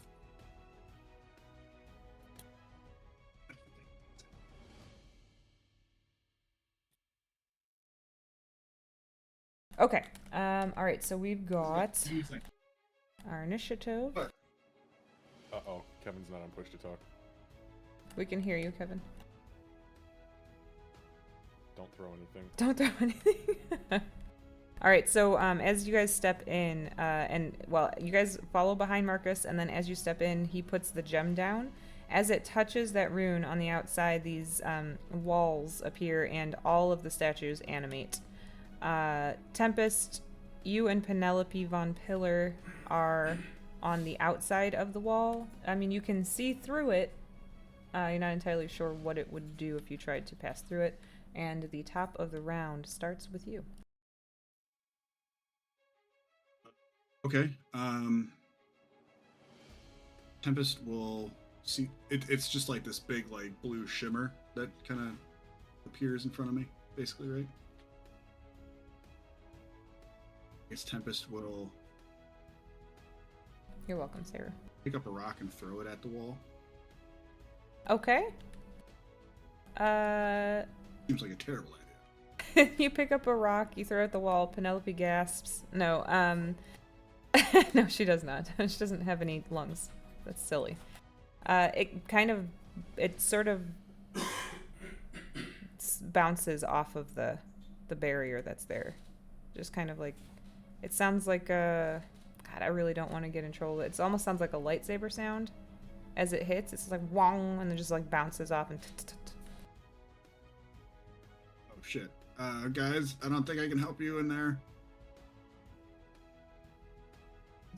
Okay. All right, so we've got our initiative. Uh-oh, Kevin's not on push to talk. We can hear you, Kevin. Don't throw anything. Don't throw anything. All right, so as you guys step in, you guys follow behind Marcus, and then as you step in, he puts the gem down. As it touches that rune on the outside, these walls appear, and all of the statues animate. Tempest, you and Penelope Von Pillar are on the outside of the wall. I mean, you can see through it. You're not entirely sure what it would do if you tried to pass through it. And the top of the round starts with you. Okay. Tempest will see it's just like this big like blue shimmer that kind of appears in front of me, basically, right? I guess Tempest will You're welcome, Sarah. pick up a rock and throw it at the wall. Okay. Seems like a terrible idea. You pick up a rock, you throw it at the wall. Penelope gasps. No, no, she does not. She doesn't have any lungs. That's silly. It sort of bounces off of the barrier that's there. Just kind of like, it sounds like a, God, I really don't want to get in trouble. It almost sounds like a lightsaber sound as it hits. It's like wong, and then just like bounces off and Oh shit. Guys, I don't think I can help you in there.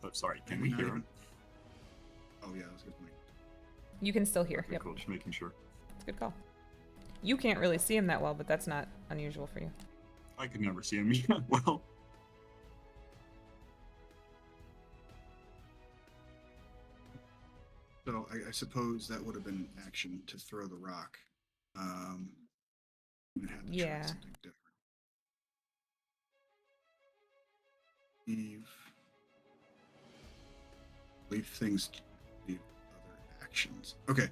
Oh, sorry, can we Not hear even- him? Oh yeah, that's a good point. you can still hear. Okay, Yep, cool, just making sure. it's a good call. You can't really see him that well, but that's not unusual for you. I could never see him well. So I suppose that would have been action to throw the rock. We'd have to try Yeah. something different. Leave things to the other actions. Okay.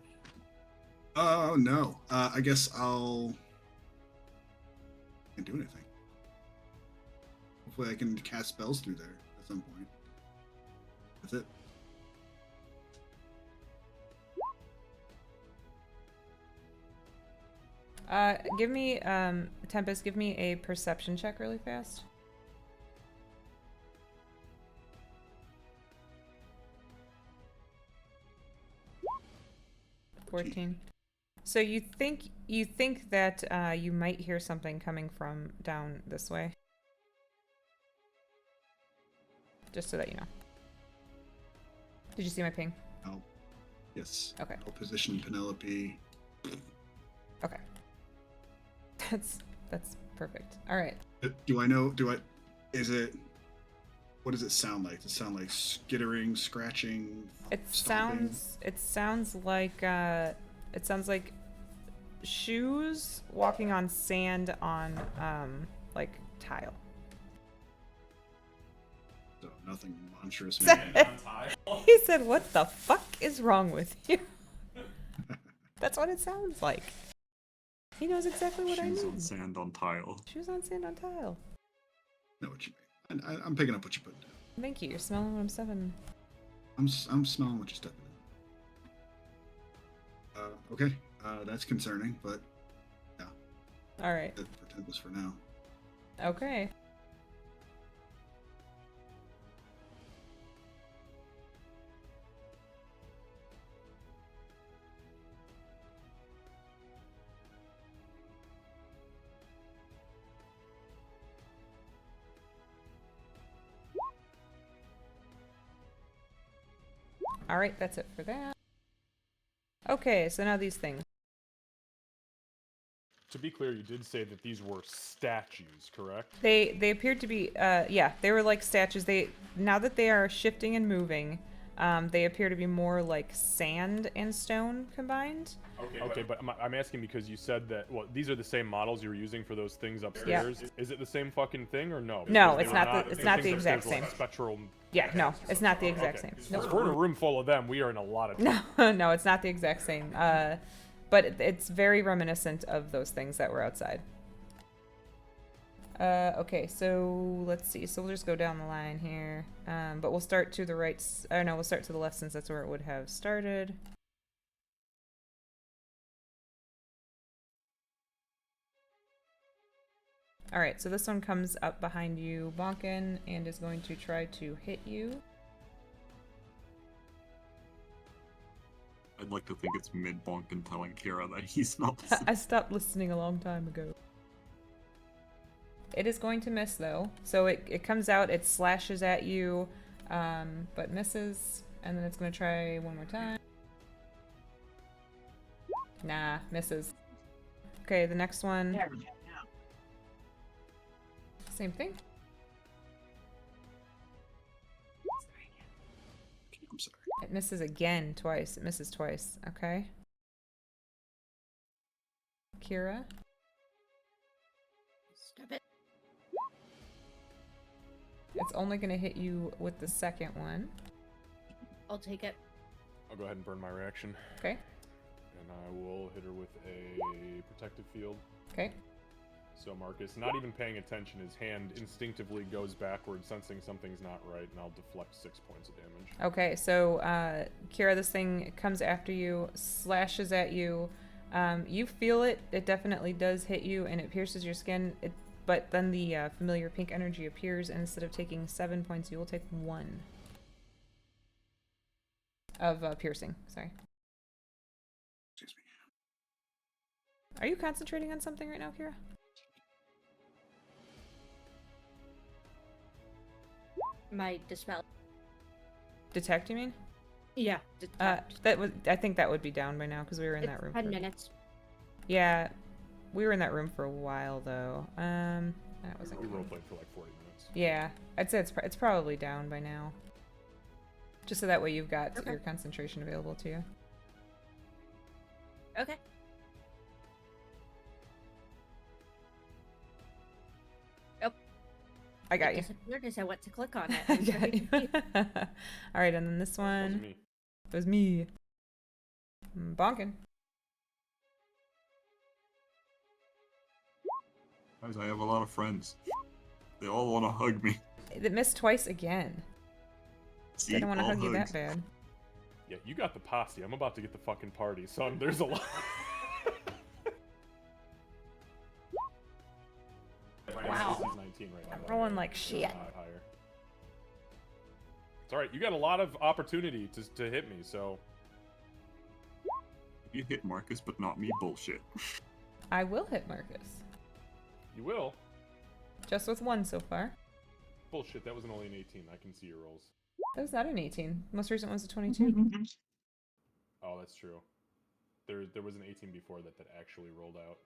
Oh no. I guess I'll can't do anything. Hopefully I can cast spells through there at some point. That's it. Give me, Tempest, give me a perception check really fast. $14. So you think that you might hear something coming from down this way? Just so that you know. Did you see my ping? I'll yes. Okay. I'll position Penelope. Okay. That's perfect. All right. Do I know? Is it? What does it sound like? Does it sound like skittering, scratching? It stomping? sounds like shoes walking on sand on like tile. So nothing monstrous. maybe. He said, "What the fuck is wrong with you?" That's what it sounds like. He knows exactly what I Shoes mean. on sand on tile. Shoes on sand on tile. Know what you mean? I'm picking up what you put down. Thank you. You're smelling what I'm stepping. I'm smelling what you're stepping in. Okay. That's concerning, but All right. that for Tempest for now. Okay. All right, that's it for that. Okay, so now these things. To be clear, you did say that these were statues, correct? They appeared to be yeah, they were like statues. Now that they are shifting and moving, they appear to be more like sand and stone combined. Okay, but I'm asking because you said that, well, these are the same models you were using for those things upstairs. Is it the same fucking thing or no? No, Because it's they were not the- it's these not the things exact upstairs were, like, same. spectral. Yeah, no, it's not the exact Okay. same. If we're in a room full of them, we are in a lot of trouble. No, no, it's not the exact same. But it's very reminiscent of those things that were outside. Okay, so let's see. So we'll just go down the line here. But we'll start to the right. No, we'll start to the left since that's where it would have started. All right, so this one comes up behind you, Bonkin, and is going to try to hit you. I'd like to think it's mid-bonk telling Kira that he's not listening. I stopped listening a long time ago. It is going to miss though. So it comes out, it slashes at you, but misses, and then it's going to try one more time. Nah, misses. Okay, the next one. Same thing. I'm sorry. It misses again twice. It misses twice. Okay. Kira. Stop it. It's only going to hit you with the second one. I'll take it. I'll go ahead and burn my reaction. Okay. And I will hit her with a protective field. Okay. So Marcus, not even paying attention, his hand instinctively goes backward, sensing something's not right, and I'll deflect 6 points of damage. Okay, so Kira, this thing comes after you, slashes at you. You feel it. It definitely does hit you, and it pierces your skin. But then the familiar pink energy appears, and instead of taking 7 points, you will take 1 of piercing. Sorry. Excuse me. Are you concentrating on something right now, Kira? My dispel. Detect, you mean? Yeah. Detect. I think that would be down by now because we were in It's that room. 10 minutes. Yeah, we were in that room for a while though. That wasn't. We roleplayed for like 40 minutes. Yeah, I'd say it's probably down by now. Just so that way you've got Okay. your concentration available to you. Okay. I got It you. disappeared as I went to click on it. I I'm got very you. confused. All right, and then this Wasn't one. me. It was me. Bonkin. Guys, I have a lot of friends. They all want to hug me. It missed twice again. See, Didn't want to all hug you that hugs. bad. Yeah, you got the posse. I'm about to get the fucking party, son. There's a lot. Wow. He's 19 right now. I'm rolling like shit. Higher. It's alright. You got a lot of opportunity to hit me, so. You hit Marcus, but not me. Bullshit. I will hit Marcus. You will. Just with 1 so far. Bullshit, that wasn't only an 18. I can see your rolls. That was not an 18. Most recent one's a 22. Oh, that's true. There was an 18 before that actually rolled out.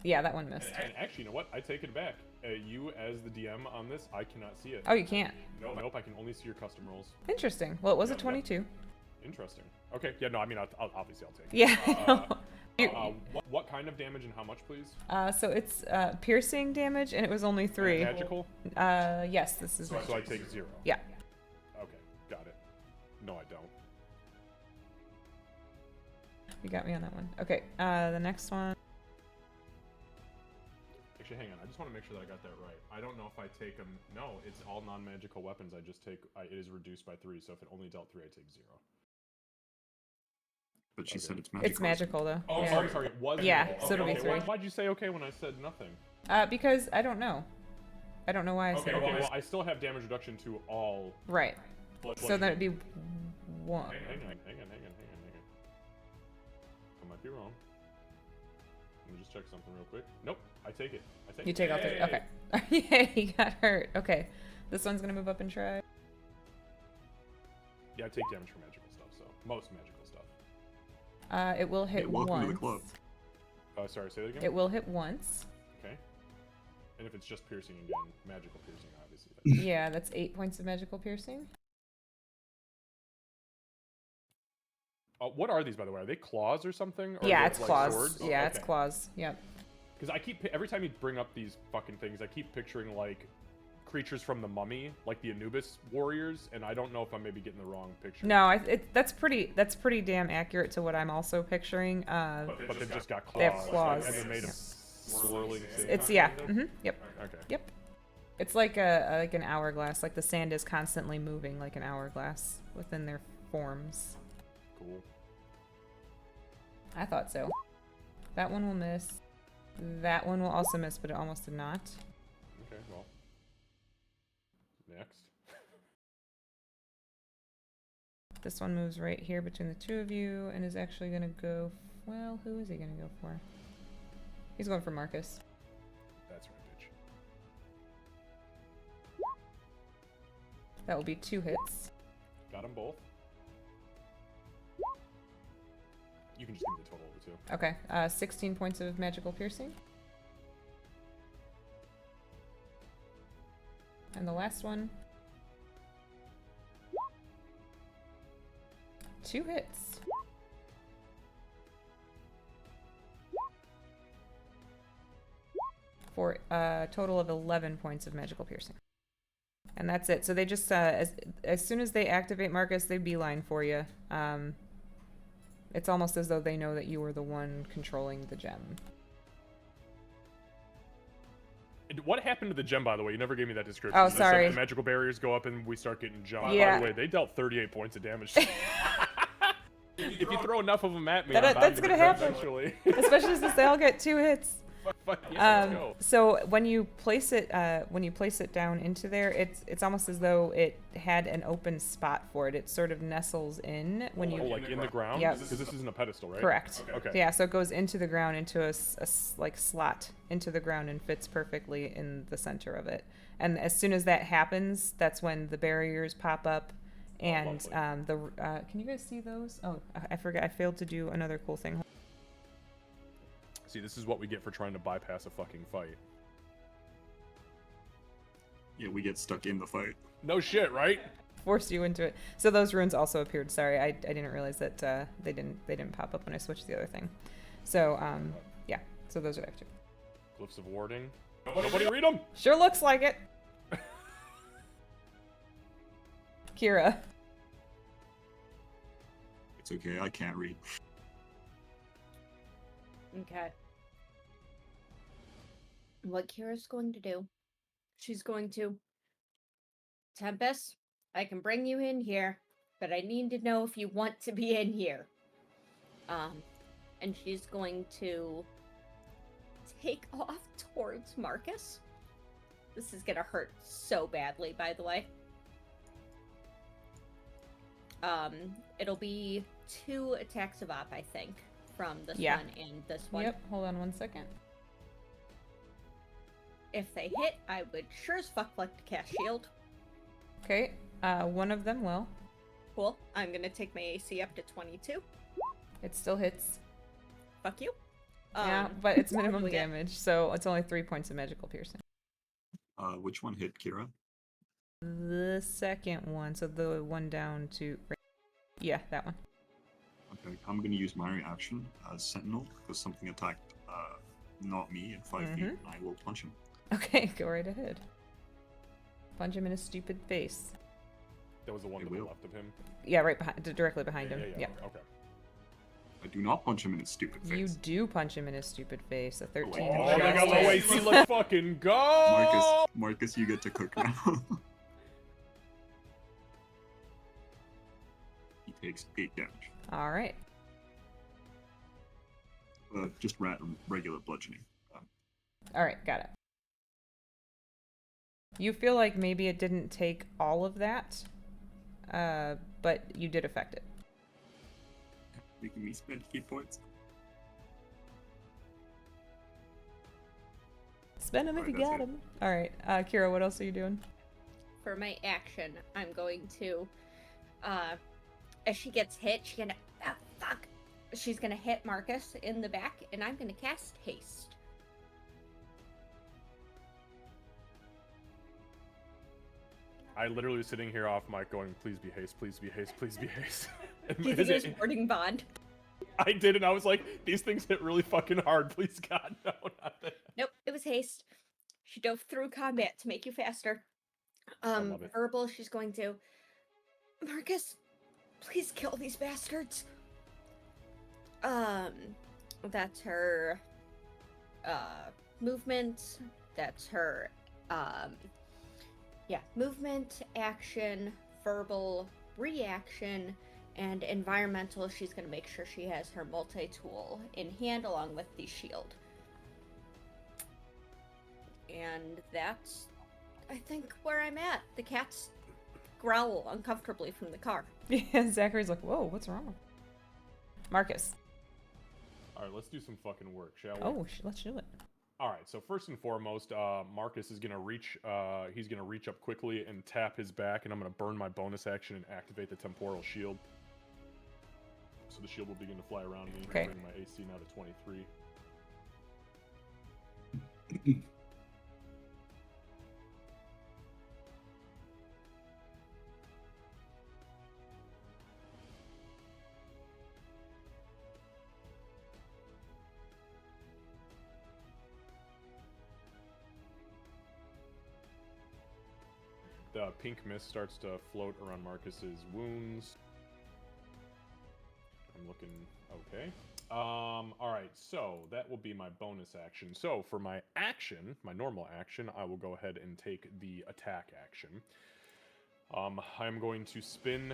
Yeah, that one missed. And actually, you know what? I take it back. You, as the DM on this, I cannot see it. Oh, you can't. Nope, I can only see your custom rolls. Interesting. Well, it was a Yep, yep. 22. Interesting. Okay, yeah, no, I mean, obviously I'll take it. Yeah. What kind of damage and how much, please? So it's piercing damage, and it was only 3. Magical? Yes, this is. So I take 0. Yeah. Okay, got it. No, I don't. You got me on that one. Okay. The next one. Actually, hang on. I just want to make sure that I got that right. I don't know if I take them. No, it's all non-magical weapons. I just take. It is reduced by 3. So if it only dealt 3, I take 0. But she Okay. said it's magical. It's magical though. Oh, yeah. sorry. It was. Yeah, magical. so it'll be Okay, 3. Why'd you say okay when I said nothing? Because I don't know. I don't know why I said Okay, it. well, I still have damage reduction to all. Right. So then it'd be 1. Hang on. I might be wrong. Let me just check something real quick. Nope, I take it. You take all 3. Hey! Okay. Yeah, he got hurt. Okay. This one's gonna move up and try. Yeah, I take damage for magical stuff, so most magical stuff. It will hit Hey, welcome to the once. club. Sorry, say that again? It will hit once. Okay. And if it's just piercing again, magical piercing, obviously. Yeah, that's 8 points of magical piercing. What are these, by the way? Are they claws or something? Or Yeah, are it's they, claws. Swords? Yeah, it's claws. Yep. Because I keep every time you bring up these fucking things, I keep picturing like creatures from the Mummy, like the Anubis warriors, and I don't know if I'm maybe getting the wrong picture. No, that's pretty damn accurate to what I'm also picturing. But they've just got claws. They have claws. And they're made of Yeah. swirling. It's sand yeah. kind of? Yep. Okay. Yep. It's like an hourglass. Like the sand is constantly moving, like an hourglass within their forms. Cool. I thought so. That one will miss. That one will also miss, but it almost did not. Okay, well. Next. This one moves right here between the two of you and is actually going to go... Well, who is he going to go for? He's going for Marcus. That's right, bitch. That will be 2 hits. Got them both. You can just give me the total of the 2. Okay, 16 points of magical piercing. And the last one 2 hits. For a total of 11 points of magical piercing. And that's it. So they just, as soon as they activate Marcus, they beeline for you. It's almost as though they know that you were the one controlling the gem. What happened to the gem, by the way? You never gave me that description. Oh, You said sorry. the magical barriers go up and we start getting jumped. Yeah. By the way, they dealt 38 points of damage. If you throw enough of them at me, That's gonna happen. Eventually. Especially since they all get 2 hits. Fuck yeah, let's go. So when you place it down into there, it's almost as though it had an open spot for it. It sort of nestles in when you. Oh, like in the ground? Yep. Because this isn't a pedestal, right? Correct. Okay. Yeah, so it goes into the ground, into a like slot into the ground, and fits perfectly in the center of it. And as soon as that happens, that's when the barriers pop up, and can you guys see those? Oh, I forgot. I failed to do another cool thing. See, this is what we get for trying to bypass a fucking fight. Yeah, we get stuck in the fight. No shit, right? Force you into it. So those runes also appeared. Sorry, I didn't realize that they didn't pop up when I switched the other thing. So yeah. So those are active. Glyphs of warding. Nobody read them. Sure looks like it. Kira. It's okay, I can't read. Okay. What Kira's going to do, she's going to... Tempest, I can bring you in here, but I need to know if you want to be in here. And she's going to take off towards Marcus. This is gonna hurt so badly, by the way. It'll be 2 attacks of op, I think, from this Yeah. one and this one. Yep. Hold on 1 second. If they hit, I would sure as fuck like to cast shield. Okay. One of them will. Cool. I'm gonna take my AC up to 22. It still hits. Fuck you. Yeah, but it's minimum we get- damage, so it's only 3 points of magical piercing. Which one hit Kira? The second one, so the one down to... Yeah, that one. Okay, I'm gonna use my reaction as Sentinel because something attacked not me in 5 feet. I will punch him. Okay, go right ahead. Punch him in his stupid face. That was the one I to the will. left of him. Yeah, right behind, directly behind him. Yeah. Okay. I do not punch him in his stupid face. You do punch him in his stupid face. A 13. Oh, to they got low justice. AC. Let's fucking go! Marcus, you get to cook now. He takes 8 damage. All right. Just regular bludgeoning. All right, got it. You feel like maybe it didn't take all of that, but you did affect it. Making me spend key points. Spend them if you Alright, got that's them. All right, Kira, what else are you doing? For my action, I'm going to, as she gets hit, she's gonna hit Marcus in the back, and I'm gonna cast haste. I literally was sitting here off mic going, please be haste, please be haste, please be haste. And Do you think there's warding bond? I did, and I was like, these things hit really fucking hard. Please, God, no, not that. Nope, it was haste. She dove through combat to make you faster. love it. Verbal, she's going to... Marcus, please kill these bastards. That's her, movement. That's her, movement, action, verbal, reaction, and environmental. She's going to make sure she has her multi-tool in hand along with the shield. And that's, I think, where I'm at. The cats growl uncomfortably from the car. Yeah, Zachary's like, whoa, what's wrong? Marcus. All right, let's do some fucking work, shall we? Oh, let's do it. All right, so first and foremost, Marcus is gonna reach. He's gonna reach up quickly and tap his back, and I'm gonna burn my bonus action and activate the temporal shield. So the shield will begin to fly around me. Okay. Bring my AC now to 23. The pink mist starts to float around Marcus's wounds. I'm looking okay. Alright, so that will be my bonus action. So for my action, my normal action, I will go ahead and take the attack action. I'm going to spin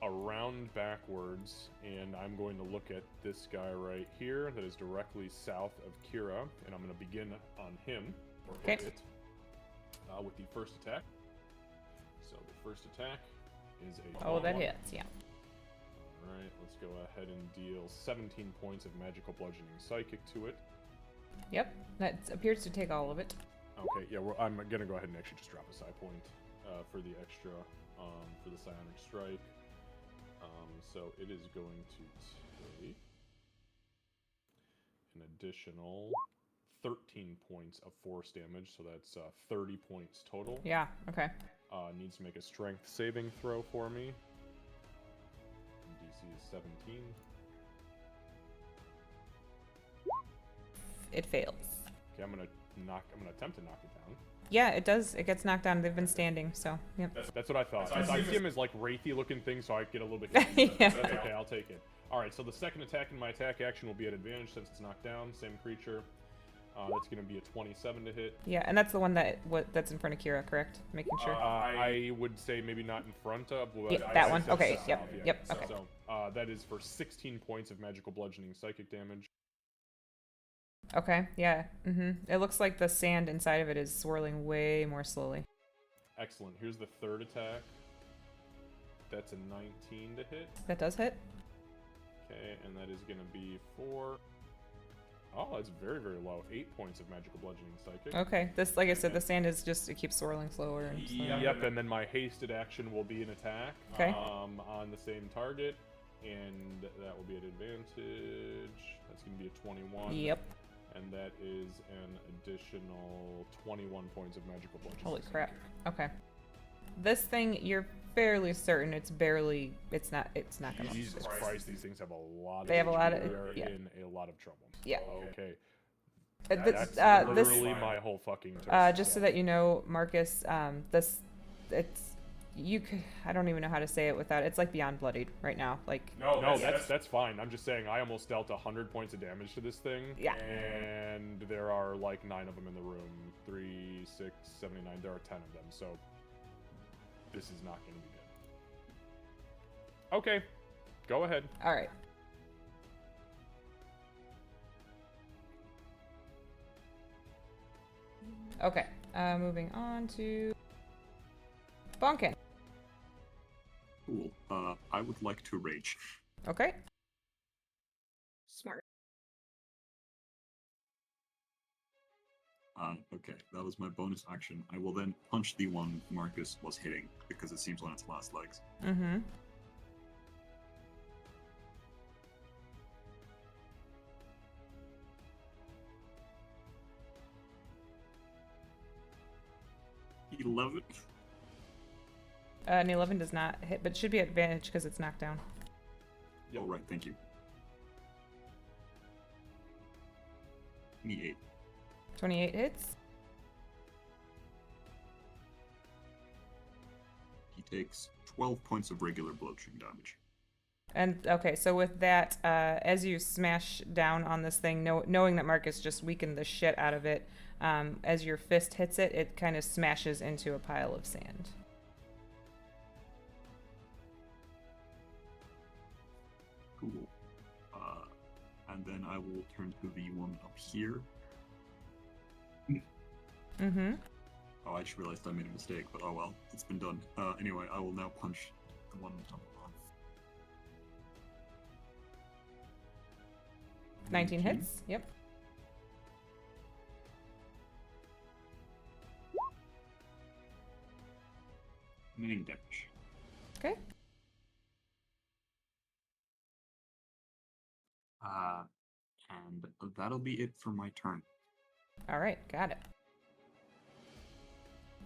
around backwards, and I'm going to look at this guy right here that is directly south of Kira, and I'm going to begin on him, or hit it, with the first attack. So the first attack is a... Oh, that hits, yeah. Alright, let's go ahead and deal 17 points of magical bludgeoning psychic to it. Yep, that appears to take all of it. Okay, yeah, I'm going to go ahead and actually just drop a psi point for the extra, for the psionic strike. So it is going to take an additional 13 points of force damage, so that's 30 points total. Yeah, okay. Needs to make a strength saving throw for me. DC is 17. It fails. Okay, I'm gonna attempt to knock it down. Yeah, it does. It gets knocked down. They've been standing, so yep. That's what I thought. I see him as like wraithy looking thing, so I get a little bit confused. Yeah. That's okay, I'll take it. Alright, so the second attack in my attack action will be at advantage since it's knocked down. Same creature. That's going to be a 27 to hit. Yeah, and that's the one that's in front of Kira, correct? Making sure. I would say maybe not in front of. Yeah, that one. Okay. Yep. Yeah. Yep. Okay. So that is for 16 points of magical bludgeoning psychic damage. Okay. Yeah. It looks like the sand inside of it is swirling way more slowly. Excellent. Here's the third attack. That's a 19 to hit. That does hit. Okay, and that is going to be for... Oh, that's very, very low. 8 points of magical bludgeoning psychic. Okay. This, like I said, the sand is just, it keeps swirling slower and slower. Yep, and then my hasted action will be an attack. Okay. On the same target, and that will be at advantage. That's going to be a 21. Yep. And that is an additional 21 points of magical bludgeoning. Holy crap. Okay. This thing, you're fairly certain it's not gonna. Jesus Christ, these things have a lot of... They have a lot of... We are yeah. in a lot of trouble. Yeah. Okay. That's literally my whole fucking turn. just so that you know, Marcus, I don't even know how to say it without, it's like beyond bloodied right now. Like, No, that's fine. I'm just saying I almost dealt 100 points of damage to this thing. Yeah. And there are like 9 of them in the room. 3, 6, 79. There are 10 of them, so this is not going to be good. Okay. Go ahead. all right. Okay, moving on to Bonkin. Cool. I would like to rage. Okay. Smart. Okay, that was my bonus action. I will then punch the one Marcus was hitting, because it seems on its last legs. Mm-hmm. An 11 does not hit, but should be at advantage because it's knocked down. Yep. Oh, right, thank you. 28. 28 hits. He takes 12 points of regular bludgeoning damage. And okay, so with that, as you smash down on this thing, knowing that Marcus just weakened the shit out of it, as your fist hits it, it kind of smashes into a pile of sand. Cool. And then I will turn to the one up here. Mm-hmm. Oh, I just realized I made a mistake, but oh well, it's been done. Anyway, I will now punch the one up on. 19 hits, yep. Main damage. Okay. And that'll be it for my turn. All right, got it.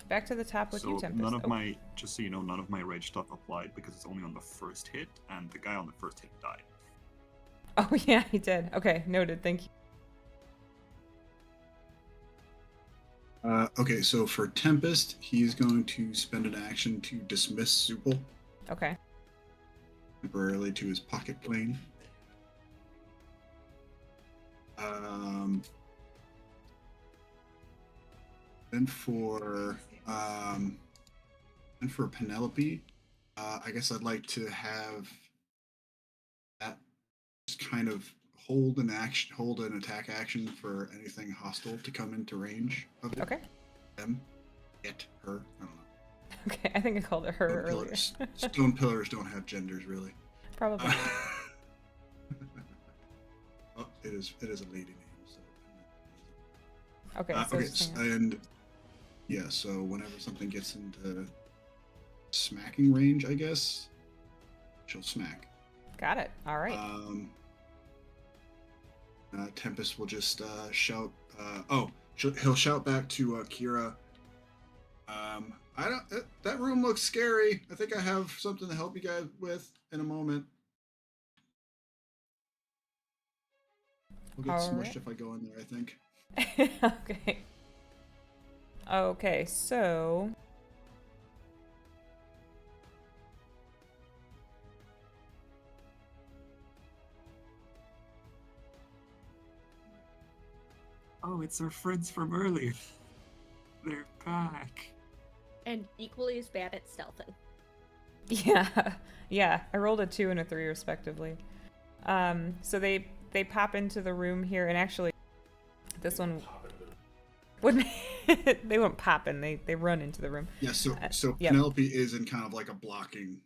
Back to the top with you, Tempest. None of my, just so you know, none of my rage stuff applied because it's only on the first hit, and the guy on the first hit died. Oh yeah, he did. Okay, noted. Thank you. Okay, so for Tempest, he's going to spend an action to dismiss Supal Okay. temporarily to his pocket plane. Then for Penelope, I guess I'd like to have that just kind of hold an attack action for anything hostile to come into range of it. Okay. Them, it, her, I don't know. Okay, I think I called it her Stone earlier. pillars, stone pillars don't have genders, really. Probably. Oh, it is a lady name. So. Okay, so Okay, just hang on. and yeah, so whenever something gets into smacking range, I guess she'll smack. Got it. All right. Tempest will just shout. He'll shout back to Kira. I don't. That room looks scary. I think I have something to help you guys with in a moment. We'll get All smushed right. if I go in there, I think. Okay. Okay, so Oh, it's our friends from earlier. They're back. And equally as bad at stealthing. yeah, I rolled a 2 and a 3 respectively. So they pop into the room here, and actually, this one wouldn't. They won't pop in. They run into the room. Yeah. So Yep. Penelope is in kind of like a blocking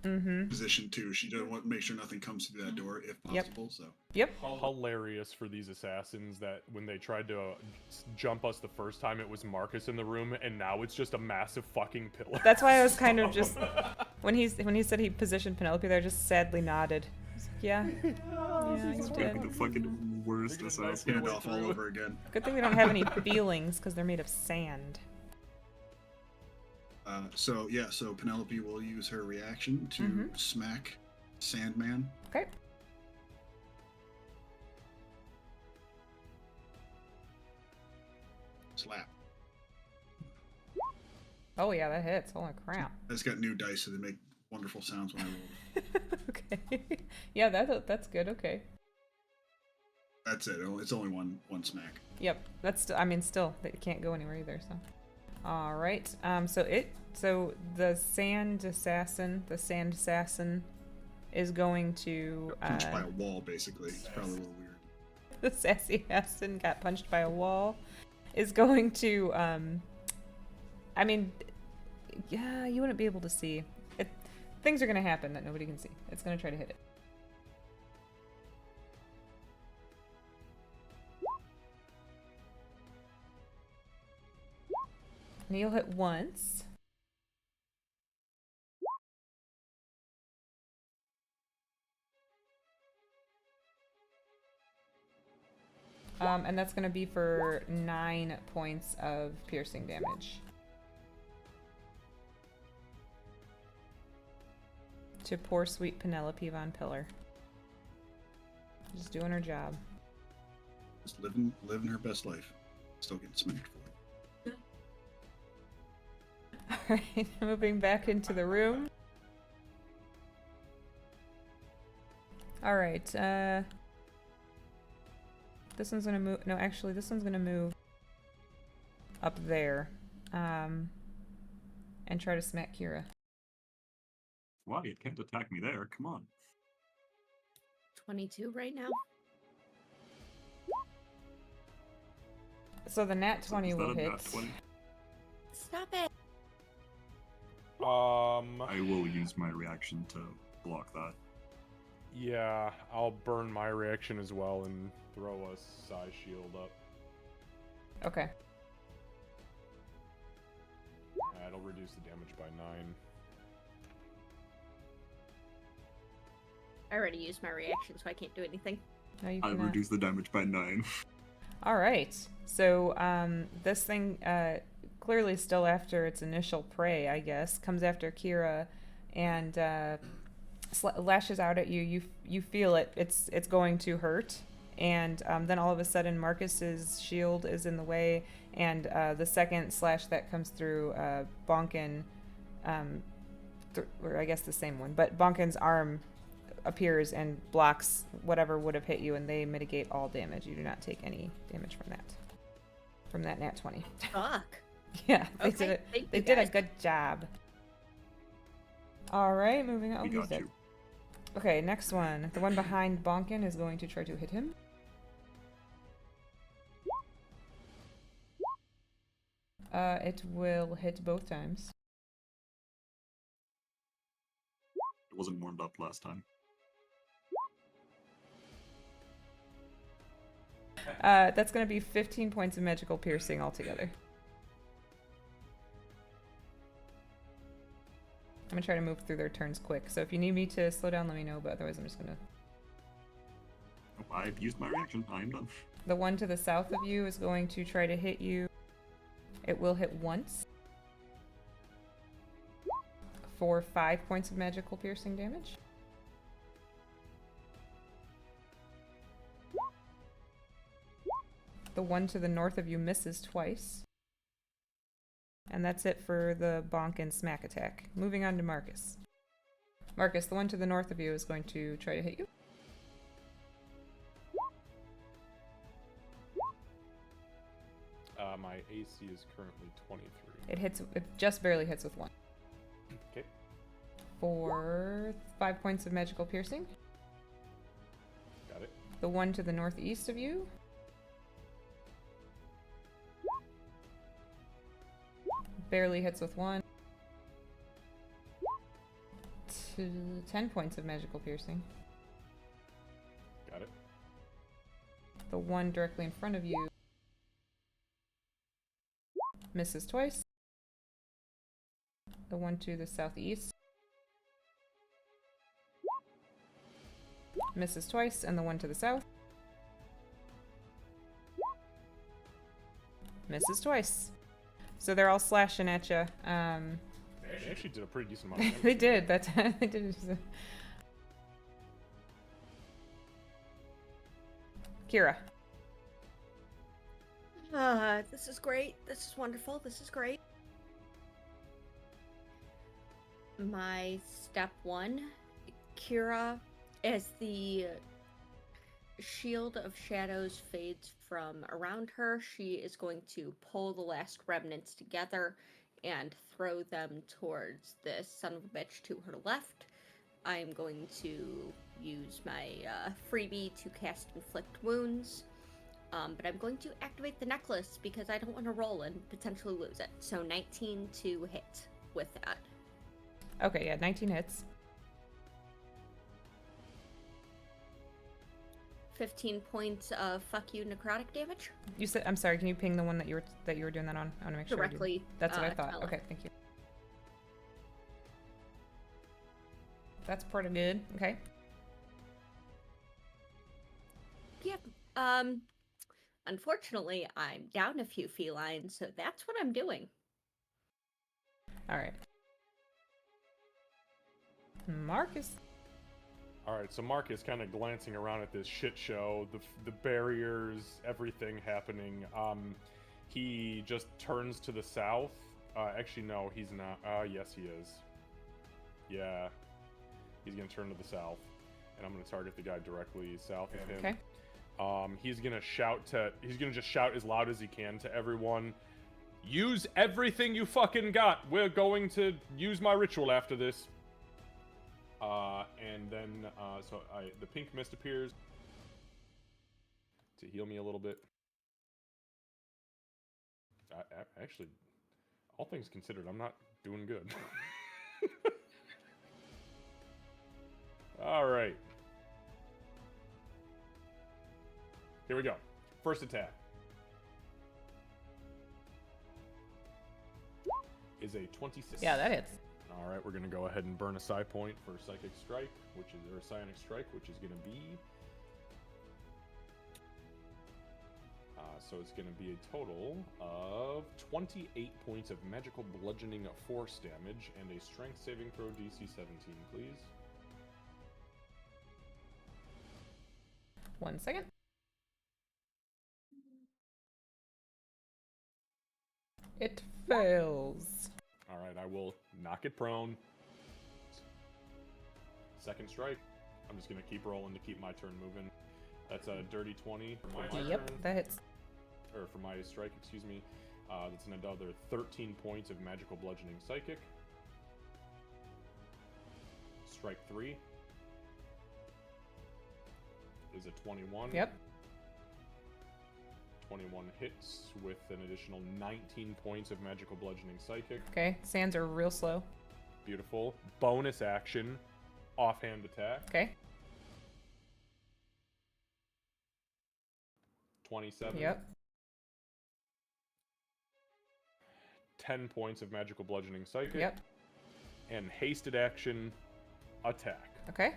Mm-hmm. position too. She doesn't want to make sure nothing comes through that door if Yep. possible. So. Yep. Hilarious for these assassins that when they tried to jump us the first time, it was Marcus in the room, and now it's just a massive fucking pillar. That's why I was kind of just when he said he positioned Penelope there, I just sadly nodded. I was like, yeah, he's It's gonna be dead. the fucking worst assassin. Gandalf all over again. Good thing we don't have any feelings because they're made of sand. So Penelope will use her reaction to smack Sandman. Okay. Slap. Oh yeah, that hits. Holy crap. I just got new dice, so they make wonderful sounds when I roll. Okay. Yeah, that's good. Okay. That's it. It's only one smack. Yep. That's still they can't go anywhere either. So. All right. So the sand assassin is going to Punched by a wall, basically. It's probably a little weird. the sassy assassin got punched by a wall. Is going to yeah, you wouldn't be able to see it. Things are going to happen that nobody can see. It's going to try to hit it. And you'll hit once. And that's going to be for 9 points of piercing damage. To poor sweet Penelope Von Pillar. Just doing her job. Just living her best life. Still getting smacked for it. Alright, moving back into the room. Alright, this one's gonna move. No, actually, this one's gonna move up there. And try to smack Kira. Why? It can't attack me there. Come on. 22 right now. So the nat So 20 is that will a hit. nat 20? Stop it. I will use my reaction to block that. Yeah, I'll burn my reaction as well and throw a psi shield up. Okay. That'll reduce the damage by 9. I already used my reaction, so I can't do anything. Now you I can. reduce the damage by 9. All right. So this thing clearly still after its initial prey, I guess, comes after Kira and lashes out at you. You feel it. It's going to hurt, and then all of a sudden Marcus's shield is in the way, and the second slash that comes through Bonkin, or I guess the same one, but Bonkin's arm appears and blocks whatever would have hit you, and they mitigate all damage. You do not take any damage from that nat 20. Fuck. Yeah, they Okay, did it. thank They you, did a guys. good job. All right, moving on. We Who's got dead? you. Okay, next one. The one behind Bonkin is going to try to hit him. It will hit both times. It wasn't warmed up last time. That's going to be 15 points of magical piercing altogether. I'm going to try to move through their turns quick. So if you need me to slow down, let me know, but otherwise I'm just going to... Oh, I've used my reaction. I am done. The one to the south of you is going to try to hit you. It will hit once. For 5 points of magical piercing damage. The one to the north of you misses twice. And that's it for the bonk and smack attack. Moving on to Marcus. Marcus, the one to the north of you is going to try to hit you. My AC is currently 23. It just barely hits with one. Okay. For 5 points of magical piercing. Got it. The one to the northeast of you. Barely hits with one. 10 points of magical piercing. Got it. The one directly in front of you misses twice. The one to the southeast misses twice, and the one to the south misses twice. So they're all slashing at you. They actually did a pretty decent amount of damage. They did. They did. Kira. This is great. This is wonderful. This is great. My step one, Kira, as the shield of shadows fades from around her, she is going to pull the last remnants together and throw them towards this son of a bitch to her left. I am going to use my freebie to cast Inflict Wounds. But I'm going to activate the necklace because I don't want to roll and potentially lose it. So 19 to hit with that. Okay, yeah, 19 hits. 15 points of fuck you necrotic damage. You said, I'm sorry, can you ping the one that you were doing that on? I want to make sure I do. Directly. That's what I thought. Tala. Okay, thank you. That's pretty good. Okay. Yep. Unfortunately, I'm down a few felines, so that's what I'm doing. All right. Marcus. All right, so Marcus kind of glancing around at this shit show, the barriers, everything happening. He just turns to the south. Actually, no, he's not. Yes, he is. Yeah, he's gonna turn to the south, and I'm gonna target the guy directly south of him. Okay. He's gonna just shout as loud as he can to everyone. Use everything you fucking got. We're going to use my ritual after this. And then, the pink mist appears to heal me a little bit. Actually, all things considered, I'm not doing good. All right. Here we go. First attack is a 26. Yeah, that hits. All right, we're gonna go ahead and burn a psi point for psychic strike, or psionic strike, which is gonna be. So it's gonna be a total of 28 points of magical bludgeoning force damage and a strength saving throw DC 17, please. 1 second. It fails. All right, I will knock it prone. Second strike. I'm just gonna keep rolling to keep my turn moving. That's a dirty 20 for my Yep, turn, that hits. or for my strike, excuse me. That's another 13 points of magical bludgeoning psychic. Strike 3 is a 21. Yep. 21 hits with an additional 19 points of magical bludgeoning psychic. Okay, sands are real slow. Beautiful. Bonus action, offhand attack. Okay. 27. Yep. 10 points of magical bludgeoning psychic. Yep. And hasted action, attack. Okay.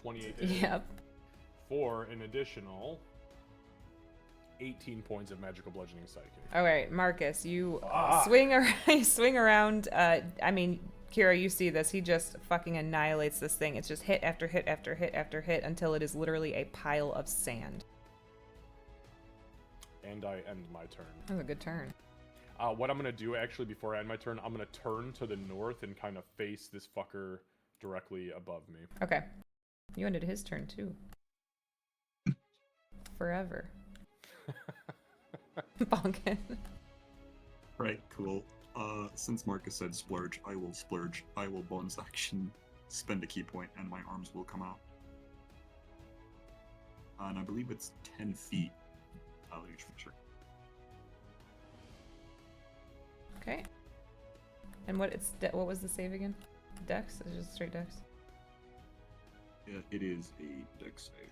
28 hits. Yep. for an additional 18 points of magical bludgeoning psychic. All right, Marcus, you swing around. I mean, Kira, you see this. He just fucking annihilates this thing. It's just hit after hit after hit after hit until it is literally a pile of sand. And I end my turn. That was a good turn. What I'm going to do, actually, before I end my turn, I'm going to turn to the north and kind of face this fucker directly above me. Okay. You ended his turn, too. Forever. Bonkin. Right, cool. Since Marcus said splurge, I will splurge. I will bonus action, spend a key point, and my arms will come out. And I believe it's 10 feet. Let me just make sure. Okay. And what was the save again? Dex? It's just straight Dex. Yeah, it is a dex save.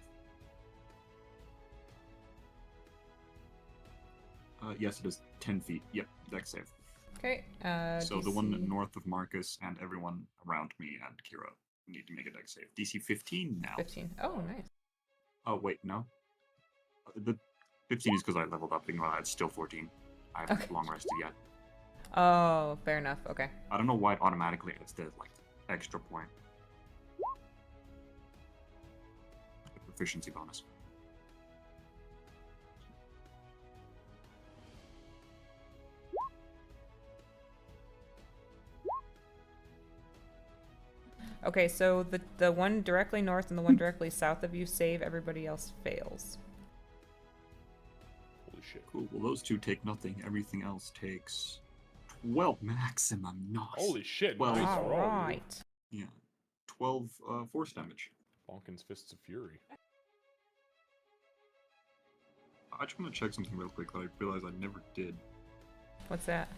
Yes, it is 10 feet. Yep, dex save. Okay. So DC. the one north of Marcus and everyone around me and Kira need to make a dex save. DC 15 now. 15. Oh, nice. Oh, wait, no. The 15 is because I leveled up. Meanwhile, it's still 14. I haven't Okay. long rested yet. Oh, fair enough. Okay. I don't know why it automatically adds the extra point. The proficiency bonus. Okay, so the one directly north and the one directly south of you save, everybody else fails. Holy shit. Cool. Well, those two take nothing. Everything else takes 12 maximum. Nice. Holy shit. Well, Nice All roll, dude. right. Yeah. 12 force damage. Bonkin's Fists of Fury. I just want to check something real quick that I realized I never did. What's that?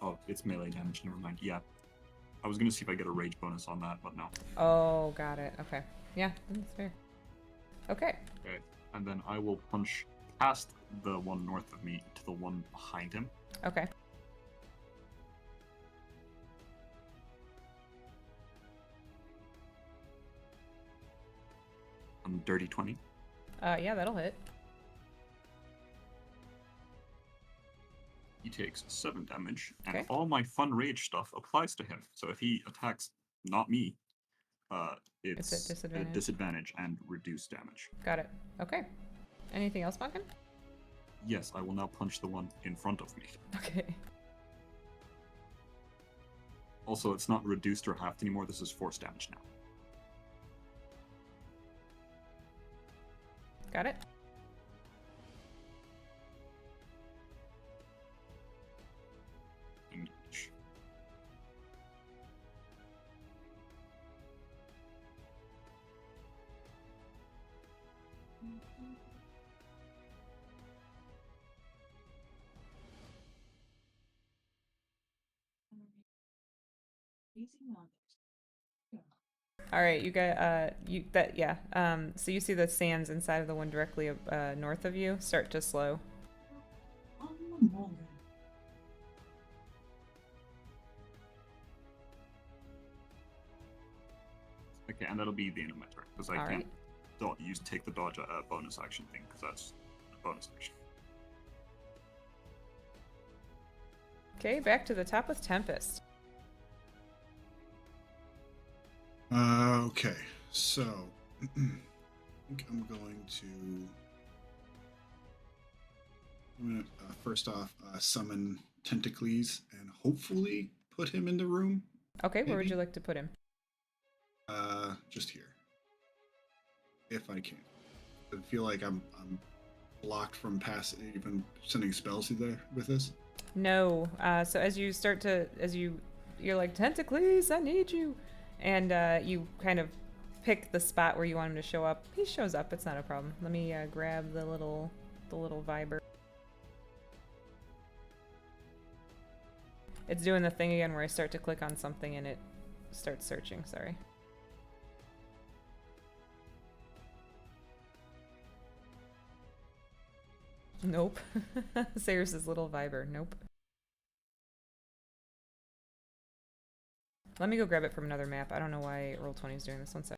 Oh, it's melee damage. Never mind. Yeah. I was going to see if I get a rage bonus on that, but no. Oh, got it. Okay. Yeah, that's fair. Okay. Okay. And then I will punch past the one north of me to the one behind him. Okay. On dirty 20. Yeah, that'll hit. He takes 7 damage, and Okay. all my fun rage stuff applies to him. So if he attacks not me, It's it's at disadvantage. a disadvantage and reduced damage. Got it. Okay. Anything else, Bonkin? Yes, I will now punch the one in front of me. Okay. Also, it's not reduced or halved anymore. This is force damage now. Got it. Engage. All right, you got so you see the sands inside of the one directly north of you start to slow. Okay, and that'll be the end of my turn because I All can't right. take the dodge bonus action thing because that's a bonus action. Okay, back to the top with Tempest. Okay, so I think I'm going to I'm gonna first off summon Tentacles and hopefully put him in the room. Okay, where would Maybe? you like to put him? Just here, if I can. I feel like I'm blocked from even sending spells through there with this. No. So as you start to, you're like, Tentacles, I need you. And you kind of pick the spot where you want him to show up. He shows up, it's not a problem. Let me grab the little viber. It's doing the thing again where I start to click on something and it starts searching, sorry. Nope. Cyrus's little viber, nope. Let me go grab it from another map. I don't know why Roll20 is doing this. One sec.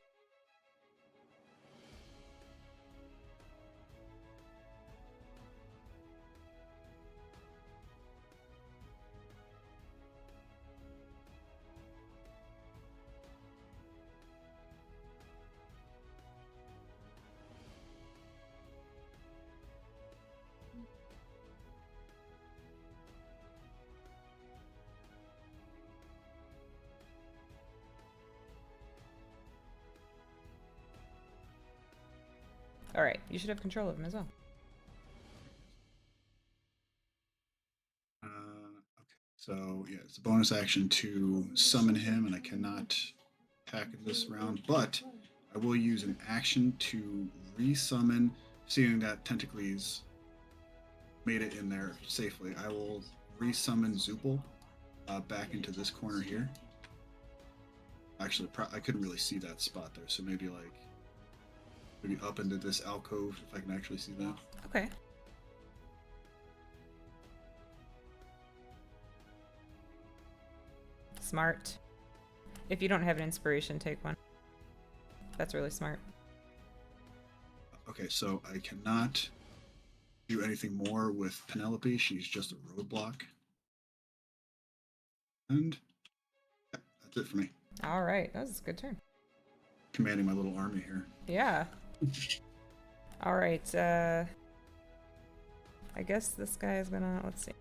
Alright, you should have control of him as well. Okay, so yeah, it's a bonus action to summon him, and I cannot attack this round, but I will use an action to resummon, seeing that Tentacles made it in there safely. I will resummon Zoopal back into this corner here. Actually, I couldn't really see that spot there, so maybe up into this alcove if I can actually see that. Okay. Smart. If you don't have an inspiration, take one. That's really smart. Okay, so I cannot do anything more with Penelope. She's just a roadblock. And yeah, that's it for me. All right, that was a good turn. Commanding my little army here. Yeah. All right. I guess this guy is gonna. Let's see.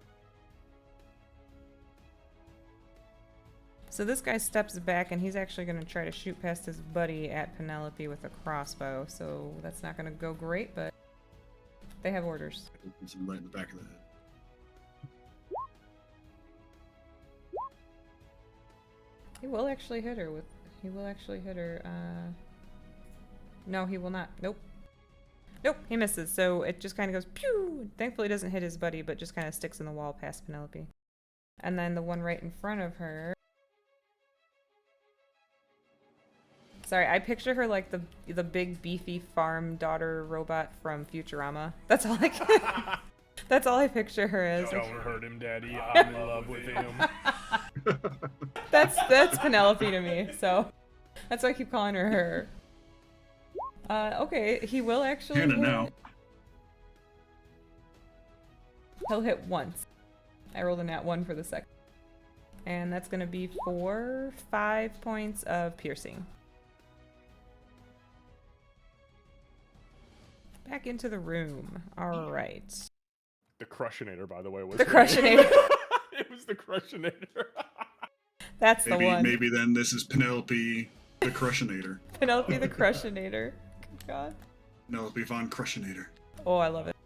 So this guy steps back, and he's actually gonna try to shoot past his buddy at Penelope with a crossbow. So that's not gonna go great, but they have orders. It's right in the back of the head. He will actually hit her with. He will actually hit her. No, he will not. Nope. Nope, he misses. So it just kind of goes pew. Thankfully, it doesn't hit his buddy, but just kind of sticks in the wall past Penelope. And then the one right in front of her. Sorry, I picture her like the big beefy farm daughter robot from Futurama. That's all that's all I picture her as. Don't hurt him, Daddy. I'm in love with him. That's Penelope to me. So that's why I keep calling her her. Okay, he will actually Hannah hit. now. He'll hit once. I rolled a nat 1 for the second. And that's gonna be for 5 points of piercing. Back into the room. Alright. The Crushinator, by the way, was The Crushinator. It was the Crushinator. That's the one. Maybe then this is Penelope the Crushinator. Penelope the Crushinator. Good God. Penelope von Crushinator. Oh, I love it.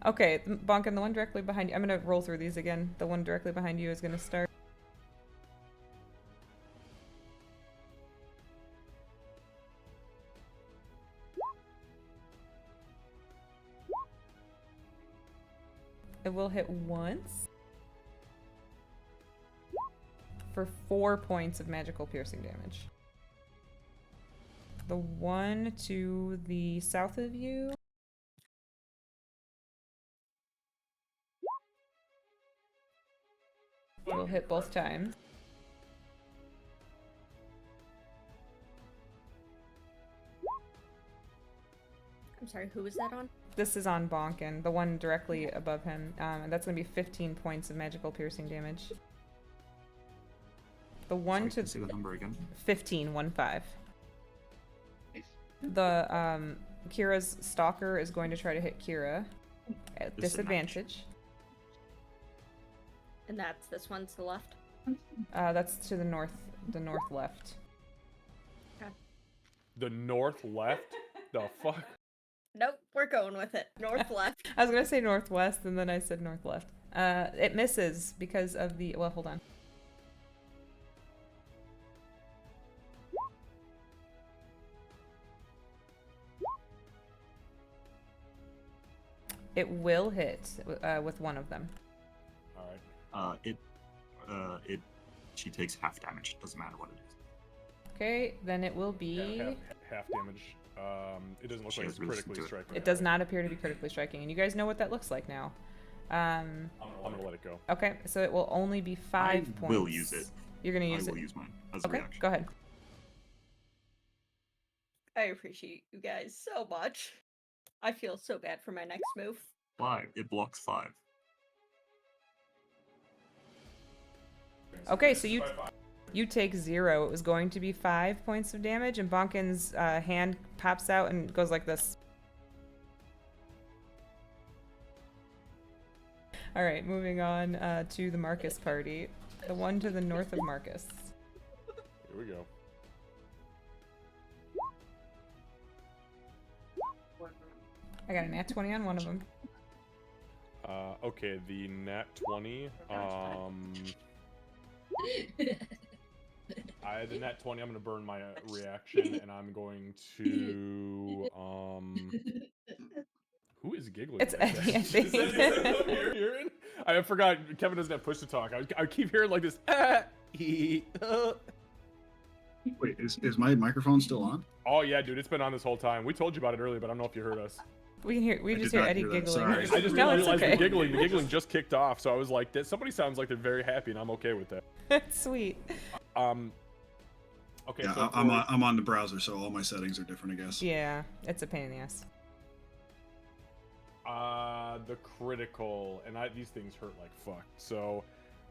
Okay, Bonkin, the one directly behind you. I'm gonna roll through these again. The one directly behind you is gonna start. It will hit once for 4 points of magical piercing damage. The one to the south of you will hit both times. I'm sorry, who was that on? This is on Bonkin, the one directly above him, and that's going to be 15 points of magical piercing damage. The one Sorry, say the number again. 15, 1-5. The Kira's stalker is going to try to hit Kira at disadvantage. And that's this one to the left. That's to the north left. Okay. The north left? The fuck? Nope, we're going with it. North left. I was gonna say northwest, and then I said north left. It misses because of the. Well, hold on. It will hit with one of them. All right. She takes half damage. Doesn't matter what it is. Okay, then it will be. Yeah, half damage. It doesn't look She like has it's resist critically to it. striking. It does not appear to be critically striking, and you guys know what that looks like now. I'm gonna let it go. Okay, so it will only be 5 points. I will use it. You're gonna use I it. will use mine as a Okay, reaction. go ahead. I appreciate you guys so much. I feel so bad for my next move. 5. It blocks 5. Okay, so you take 0. It was going to be 5 points of damage, and Bonkin's hand pops out and goes like this. All right, moving on to the Marcus party. The one to the north of Marcus. Here we go. I got a nat 20 on one of them. Okay, the nat 20. I had the nat 20. I'm gonna burn my reaction, and I'm going to Who is giggling? It's like Eddie, I that? think. Is that what you're hearing? I forgot. Kevin doesn't have push to talk. I keep hearing like this. Wait, is my microphone still on? Oh yeah, dude, it's been on this whole time. We told you about it earlier, but I don't know if you heard us. We can hear. We I just did hear not Eddie hear that, giggling. sorry. I just No, didn't it's realize okay. the giggling just kicked off, so I was like, somebody sounds like they're very happy, and I'm okay with that. Sweet. Okay. Yeah, so I'm on the browser, so all my settings are different, I guess. Yeah, it's a pain in the ass. The critical, and these things hurt like fuck. So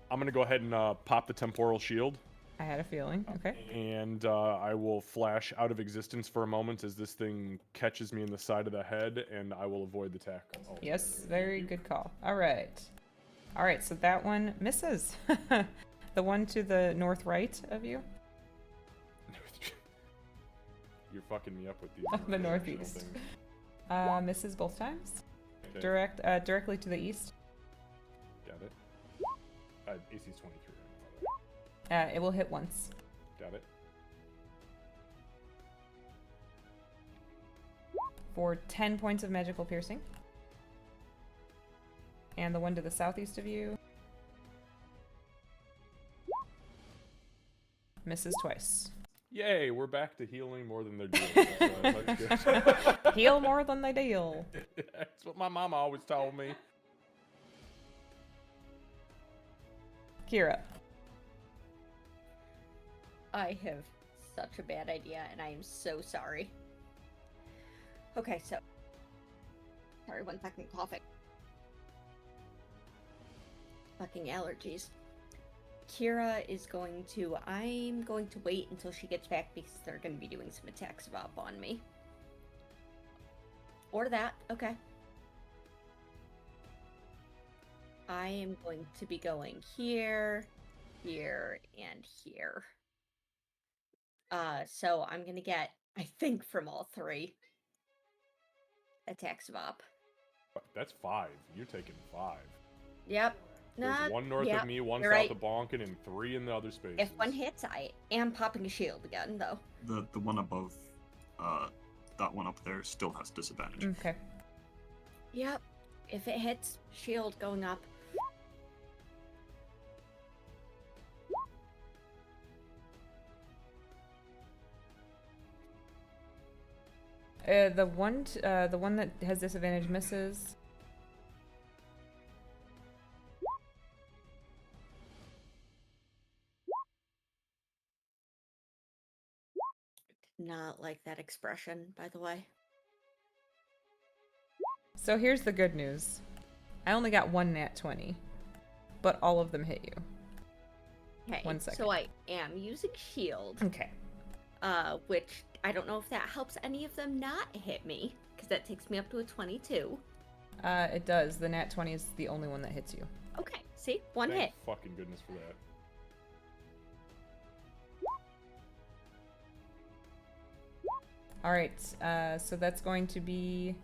I'm gonna go ahead and pop the temporal shield, I had a feeling. Okay. and I will flash out of existence for a moment as this thing catches me in the side of the head, and I will avoid the attack. Yes, very good call. All right. All right, so that one misses. The one to the north right of you? You're fucking me up with these. The directional northeast. things. Misses both times. Okay, Directly to the east. got it. AC's 23 right now. It will hit once. Got it. For 10 points of magical piercing. And the one to the southeast of you misses twice. Yay, we're back to healing more than they're doing. That's good. Heal more than they deal. That's what my mama always told me. Kira. I have such a bad idea, and I am so sorry. Okay, so. Sorry, 1 second, coughing. Fucking allergies. Kira is going to. I'm going to wait until she gets back because they're going to be doing some attacks up on me. Or that, okay. I am going to be going here, here, and here. So I'm gonna get, I think, from all 3 attacks of op. That's 5. You're taking 5. Yep. There's 1 north yep, of me, 1 you're south right. of Bonkin, and 3 in the other spaces. If 1 hits, I am popping a shield again, though. The one above, that one up there still has disadvantage. Okay. Yep. If it hits, shield going up. The one that has disadvantage misses. Not like that expression, by the way. So here's the good news. I only got 1 nat 20, but all of them hit you. Okay, 1 second. so I am using shield. Okay. which I don't know if that helps any of them not hit me, because that takes me up to a 22. It does. The nat 20 is the only one that hits you. Okay, see? One Thank hit. fucking goodness for that. All right. So that's going to be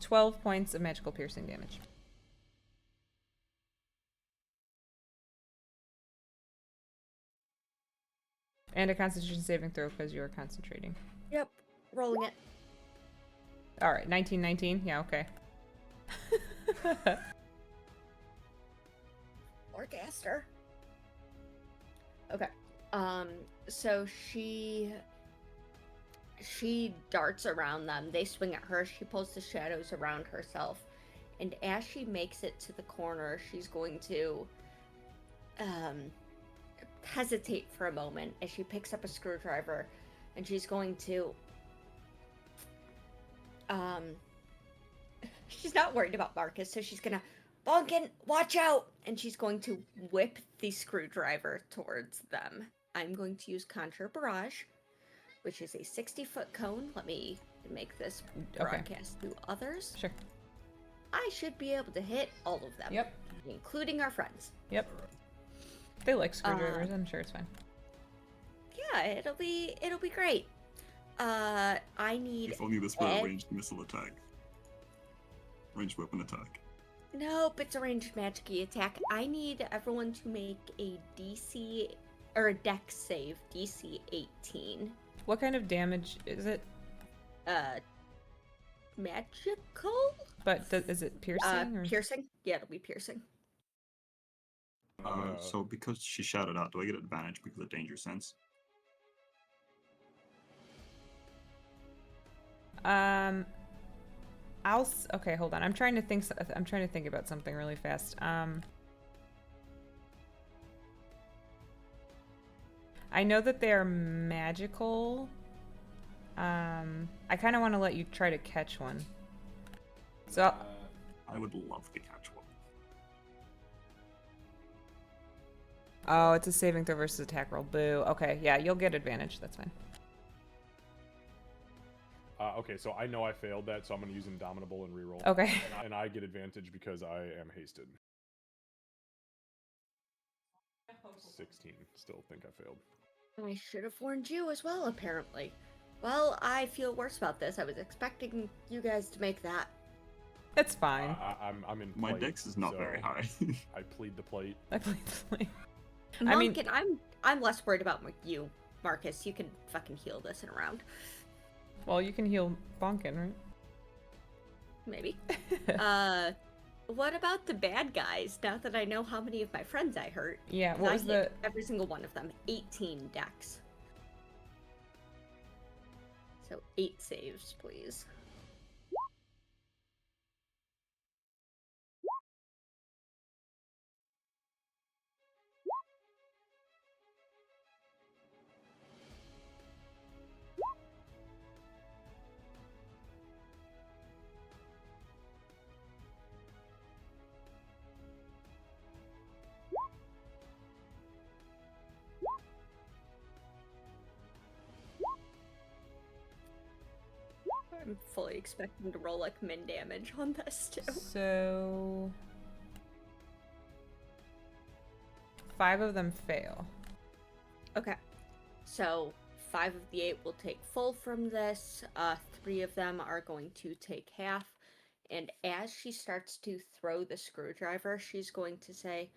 12 points of magical piercing damage. And a Constitution saving throw because you are concentrating. Yep, rolling it. All right, 19. Yeah, okay. Or Gaster. Okay. So she darts around them. They swing at her. She pulls the shadows around herself. And as she makes it to the corner, she's going to hesitate for a moment as she picks up a screwdriver, and she's going to she's not worried about Marcus, so she's gonna, Bonkin, watch out, and she's going to whip the screwdriver towards them. I'm going to use Conjure Barrage, which is a 60-foot cone. Let me make this broadcast to others. Sure. I should be able to hit all of them. Yep. Including our friends. Yep. They like screwdrivers. I'm sure it's fine. Yeah, it'll be great. I need. If only this were a ranged missile attack. Ranged weapon attack. Nope, it's a ranged magic-y attack. I need everyone to make a DC or a Dex save, DC 18. What kind of damage is it? Magical? But is it piercing? Or? Piercing? Yeah, it'll be piercing. So because she shouted out, do I get advantage because of danger sense? Okay, hold on. I'm trying to think about something really fast. I know that they are magical. I kind of want to let you try to catch one. So I would love to catch one. Oh, it's a saving throw versus attack roll. Boo. Okay, yeah, you'll get advantage. That's fine. Okay, so I know I failed that, so I'm going to use Indomitable and reroll. Okay. And I get advantage because I am hasted. 16. Still think I failed. I should have warned you as well, apparently. Well, I feel worse about this. I was expecting you guys to make that. It's fine. I'm in My plate, dex is not very high. I plead the plate. I played the play. Monk, I'm less worried about you, Marcus. You can fucking heal this in a round. Well, you can heal Bonkin, right? Maybe. What about the bad guys? Now that I know how many of my friends I hurt. Yeah, what was the... Every single one of them. 18 dex. So 8 saves, please. I'm fully expecting to roll like min damage on this too. So 5 of them fail. Okay. So 5 of the 8 will take full from this. 3 of them are going to take half. And as she starts to throw the screwdriver, she's going to say,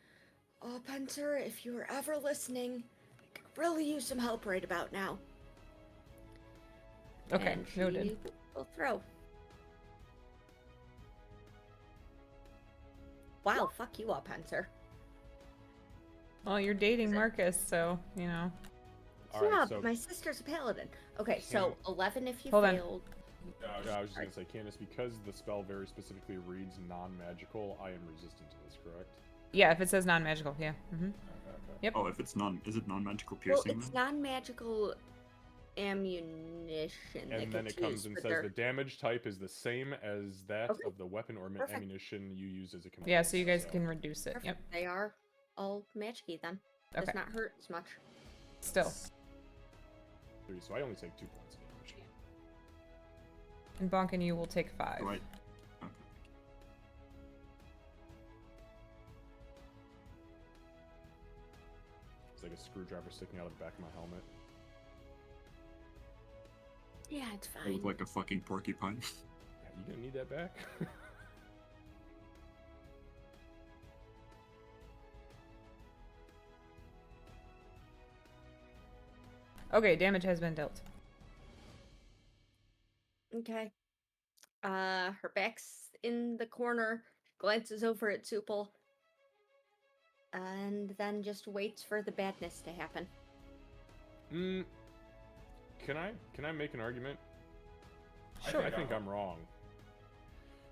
"Oh, Pencer, if you were ever listening, I could really use some help right about now." Okay, and noted. Will throw. Wow, fuck you up, Pencer. Well, you're dating Marcus, so, you know. All right, Yeah, so but my sister's a paladin. Okay, so 11 if you Hold on. failed. I was just going to say, Candace, because the spell very specifically reads non-magical, I am resistant to this, correct? Yeah, if it says non-magical, yeah. Mm-hmm. Okay. Yep. Oh, if it's is it non-magical Well, piercing it's then? non-magical ammunition. And then it comes and says the damage type is the same as that Okay. of the weapon or Perfect. ammunition you use as a command. Yeah, so you guys can reduce it. Perfect. Yep. They are all magic-y then. Does Okay. not hurt as much. Still. 3, so I only take 2 points of damage. And Bonk and you will take 5. Do I? Okay. It's like a screwdriver sticking out of the back of my helmet. Yeah, it's I fine. look like a fucking porcupine. Yeah, you gonna need that back? Okay, damage has been dealt. Okay. Her back's in the corner, glances over at Supal, and then just waits for the badness to happen. Can I make an argument? Sure. I think I'm wrong.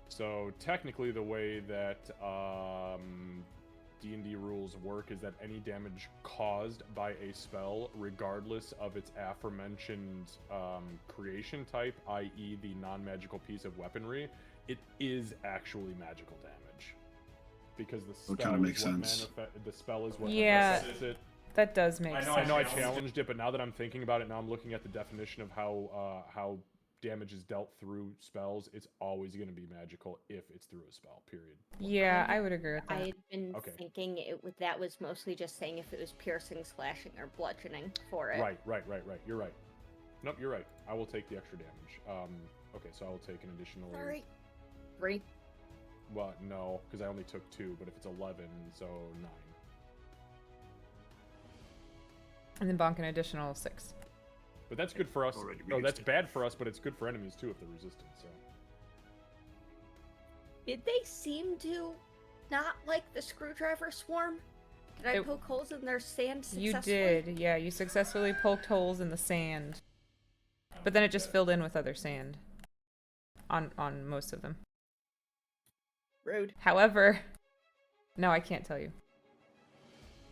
So technically, the way that D&D rules work is that any damage caused by a spell, regardless of its aforementioned creation type, i.e. the non-magical piece of weaponry, it is actually magical damage. Because the spell kinda makes is what sense. the spell is what Yeah. manifests it. That does make sense. I know I challenged it, but now that I'm thinking about it, now I'm looking at the definition of how damage is dealt through spells. It's always going to be magical if it's through a spell. Period. Yeah, I would agree with I that. had been Okay. thinking that was mostly just saying if it was piercing, slashing, or bludgeoning for it. Right. You're right. Nope, you're right. I will take the extra damage. Okay, so I will take an additional. Sorry. 3. Well, no, because I only took 2. But if it's 11, so 9. And then Bonk an additional 6. But that's good for us. Already No, that's reduced it. bad for us, but it's good for enemies too if they're resistant. So. Did they seem to not like the screwdriver swarm? Did I It- poke holes in their sand You successfully? did, yeah. You successfully poked holes in the sand. But then it just filled in with other sand. On most of them. Rude. However, no, I can't tell you.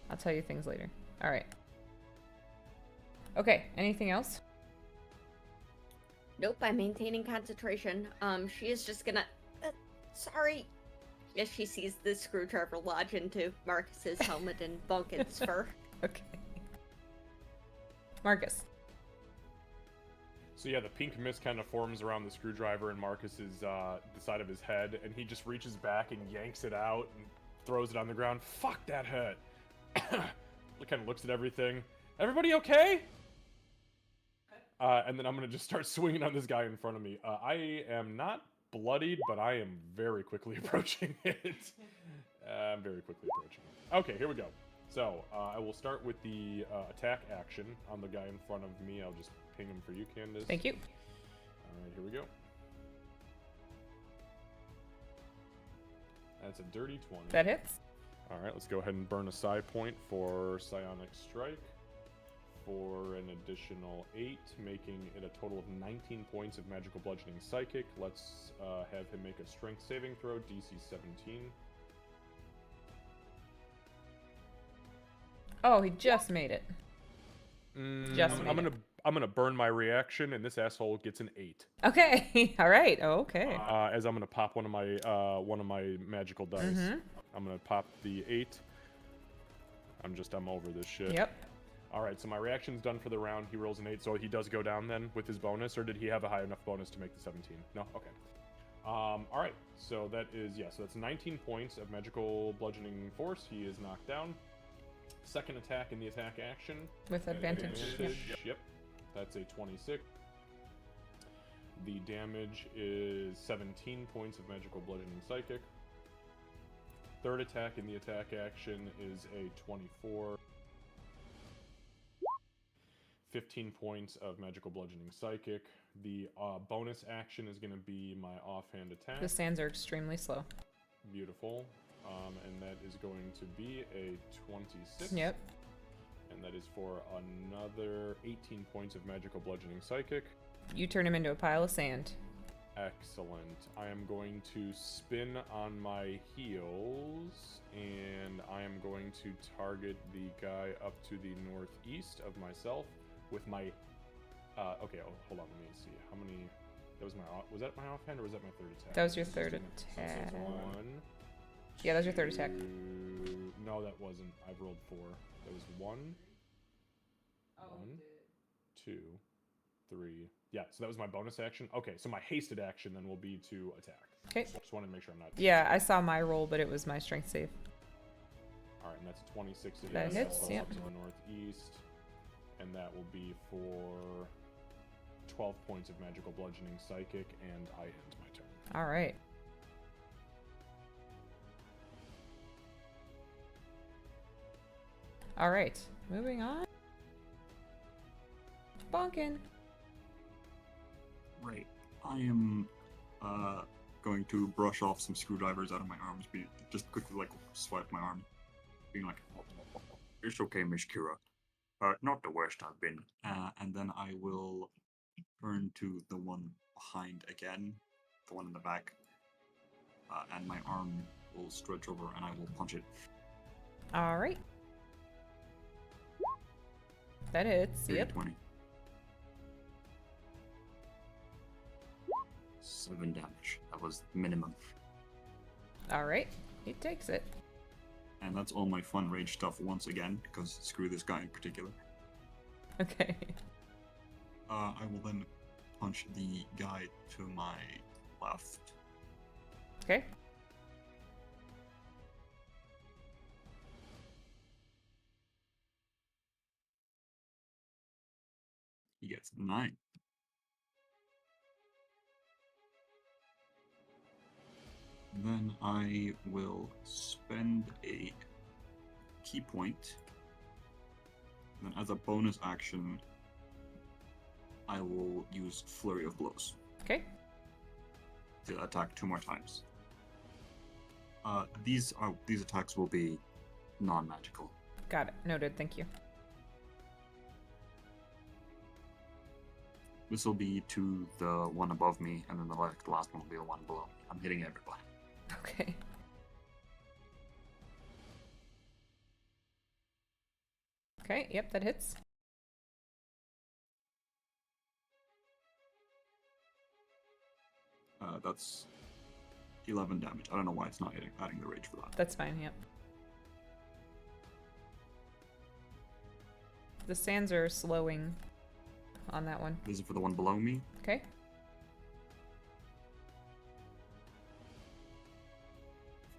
I'll tell you things later. Alright. Okay, anything else? Nope, I'm maintaining concentration. She is just gonna... sorry. As she sees the screwdriver lodge into Marcus's helmet and Bunkin's fur. Okay. Marcus. So yeah, the pink mist kind of forms around the screwdriver and Marcus's the side of his head, and he just reaches back and yanks it out and throws it on the ground. Fuck that hurt. Kind of looks at everything. Everybody okay? And then I'm gonna just start swinging on this guy in front of me. I am not bloodied, but I am very quickly approaching it. I'm very quickly approaching it. Okay, here we go. So I will start with the attack action on the guy in front of me. I'll just ping him for you, Candace. Thank you. All right, here we go. That's a dirty 20. That hits. All right, let's go ahead and burn a psi point for Psionic Strike for an additional 8, making it a total of 19 points of magical bludgeoning psychic. Let's have him make a strength saving throw, DC 17. Oh, he just made it. Just I'm made gonna burn my reaction, and this asshole gets an 8. Okay. All right. Oh, okay. As I'm gonna pop one of my magical dice. Mhm. I'm gonna pop the 8. I'm over this shit. Yep. All right, so my reaction's done for the round. He rolls an 8, so he does go down then with his bonus, or did he have a high enough bonus to make the 17? No? Okay. All right, so that is, so that's 19 points of magical bludgeoning force. He is knocked down. Second attack in the attack action. With advantage. Yep. Yep. That's a 26. The damage is 17 points of magical bludgeoning psychic. Third attack in the attack action is a 24. 15 points of magical bludgeoning psychic. The bonus action is going to be my offhand attack. The sands are extremely slow. Beautiful. And that is going to be a 26. Yep. And that is for another 18 points of magical bludgeoning psychic. You turn him into a pile of sand. Excellent. I am going to spin on my heels, and I am going to target the guy up to the northeast of myself with my... okay, hold on, let me see. How many... Was that my offhand, or was that my third attack? That was your third So attack. it's 1... Yeah, that was your third attack. No, that wasn't. I've rolled 4. That was 1, 2, 3. Yeah, so that was my bonus action. Okay, so my hasted action then will be to attack. Okay. Just wanted to make sure I'm not. Yeah, I saw my roll, but it was my strength save. All right, and that's 26 to hit. That hits, That'll yep. up to the northeast, and that will be for 12 points of magical bludgeoning psychic, and I end my turn. All right. All right, moving on. Bonkin. Right. I am going to brush off some screwdrivers out of my arms, just quickly like swipe my arm, being like, "It's okay, Miss Kira. Not the worst I've been." And then I will turn to the one behind again, the one in the back, and my arm will stretch over and I will punch it. All right. That hits. Yep. 20. 7 damage. That was minimum. All right. He takes it. And that's all my fun rage stuff once again, because screw this guy in particular. Okay. I will then punch the guy to my left. Okay. He gets 9. Then I will spend a key point. And then as a bonus action, I will use Flurry of Blows Okay. to attack 2 more times. These attacks will be non-magical. Got it. Noted. Thank you. This will be to the one above me, and then the last one will be the one below me. I'm hitting everybody. Okay. Okay. Yep, that hits. That's 11 damage. I don't know why it's not adding the rage for that. That's fine. Yep. The sands are slowing on that one. This is for the one below me. Okay.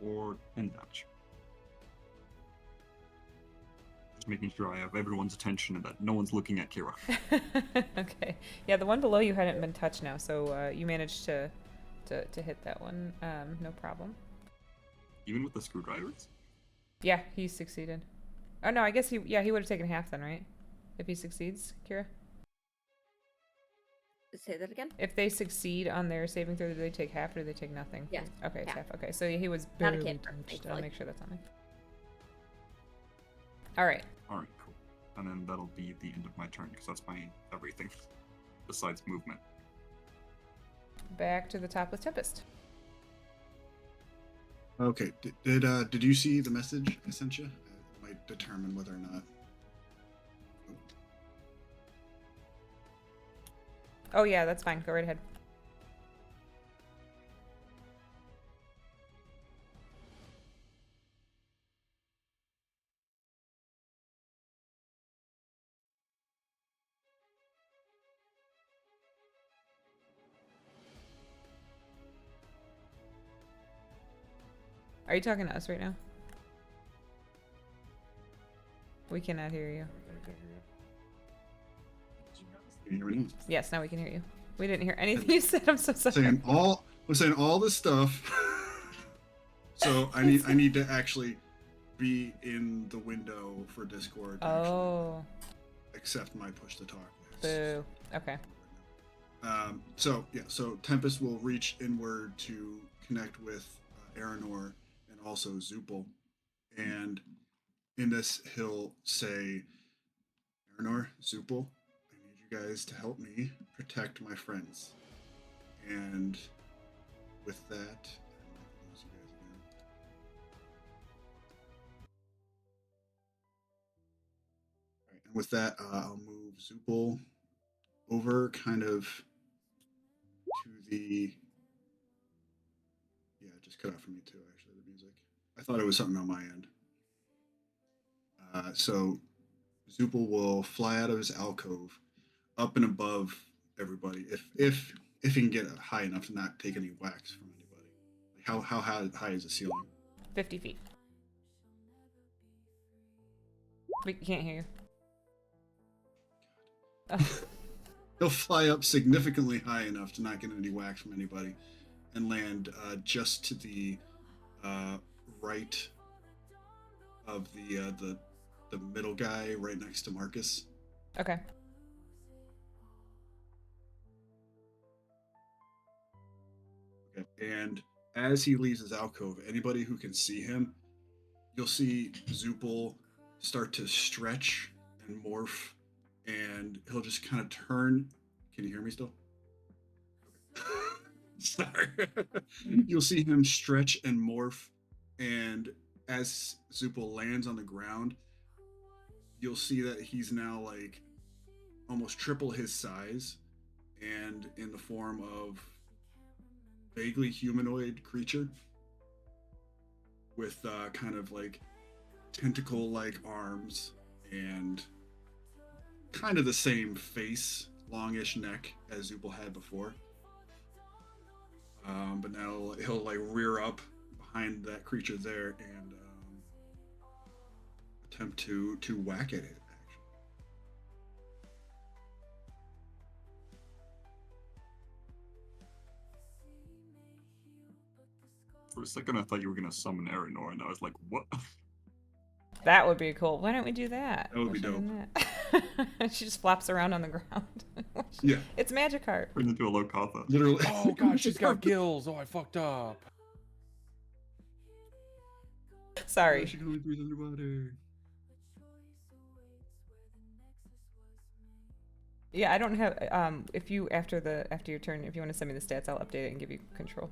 For 10 damage. Just making sure I have everyone's attention and that no one's looking at Kira. Okay. Yeah, the one below you hadn't been touched now, so you managed to hit that one. No problem. Even with the screwdrivers? Yeah, he succeeded. Oh no, I guess he would have taken half then, right? If he succeeds, Kira? Say that again? If they succeed on their saving throw, do they take half or do they take nothing? Yes. Okay, it's half. half. Okay, so he was Not a barely cantrip, touched. I'll thankfully. make sure that's on me. Alright. Alright, cool. And then that'll be the end of my turn, because that's my everything. Besides movement. Back to the top with Tempest. Okay. Did you see the message I sent you? It might determine whether or not. Oh yeah, that's fine. Go right ahead. Are you talking to us right now? We cannot hear you. I can't hear you. Can you hear me? Yes, now we can hear you. We didn't hear anything you said. I'm so sorry. I'm saying all this stuff. So I need to actually be in the window for Discord to Oh, actually accept my push to talk. boo. Okay. So Tempest will reach inward to connect with Aranor and also Zupal, and in this he'll say, Aranor, Zupal, I need you guys to help me protect my friends. And with that, I might lose you guys again. All right, and with that, I'll move Zupal over kind of to the. Yeah, it just cut out for me too, actually, the music. I thought it was something on my end. So Zoopal will fly out of his alcove, up and above everybody, if he can get high enough to not take any whacks from anybody. Like how high is the ceiling? 50 feet. We can't hear you. Oh, He'll fly up significantly high enough to not get any whacks from anybody, and land just to the right of the middle guy, right next to Marcus. okay. Okay. And as he leaves his alcove, anybody who can see him, you'll see Zoopal start to stretch and morph, and he'll just kind of turn. Can you hear me still? Sorry. You'll see him stretch and morph, and as Zoopal lands on the ground, you'll see that he's now like almost triple his size, and in the form of vaguely humanoid creature with kind of like tentacle-like arms and kind of the same face, longish neck as Zoopal had before. But now he'll like rear up behind that creature there and attempt to whack at it. For a second, I thought you were gonna summon Aranor, and I was like, what? That would be cool. Why don't we do that? That would be Wish I dope. did that. She just flops around on the ground. Yeah, It's Magikarp. Turned into a Lokatha. literally. Oh god, she's got gills. Oh, I fucked up. Sorry. She can only breathe underwater. Yeah, I don't have. If you after your turn, if you want to send me the stats, I'll update it and give you control.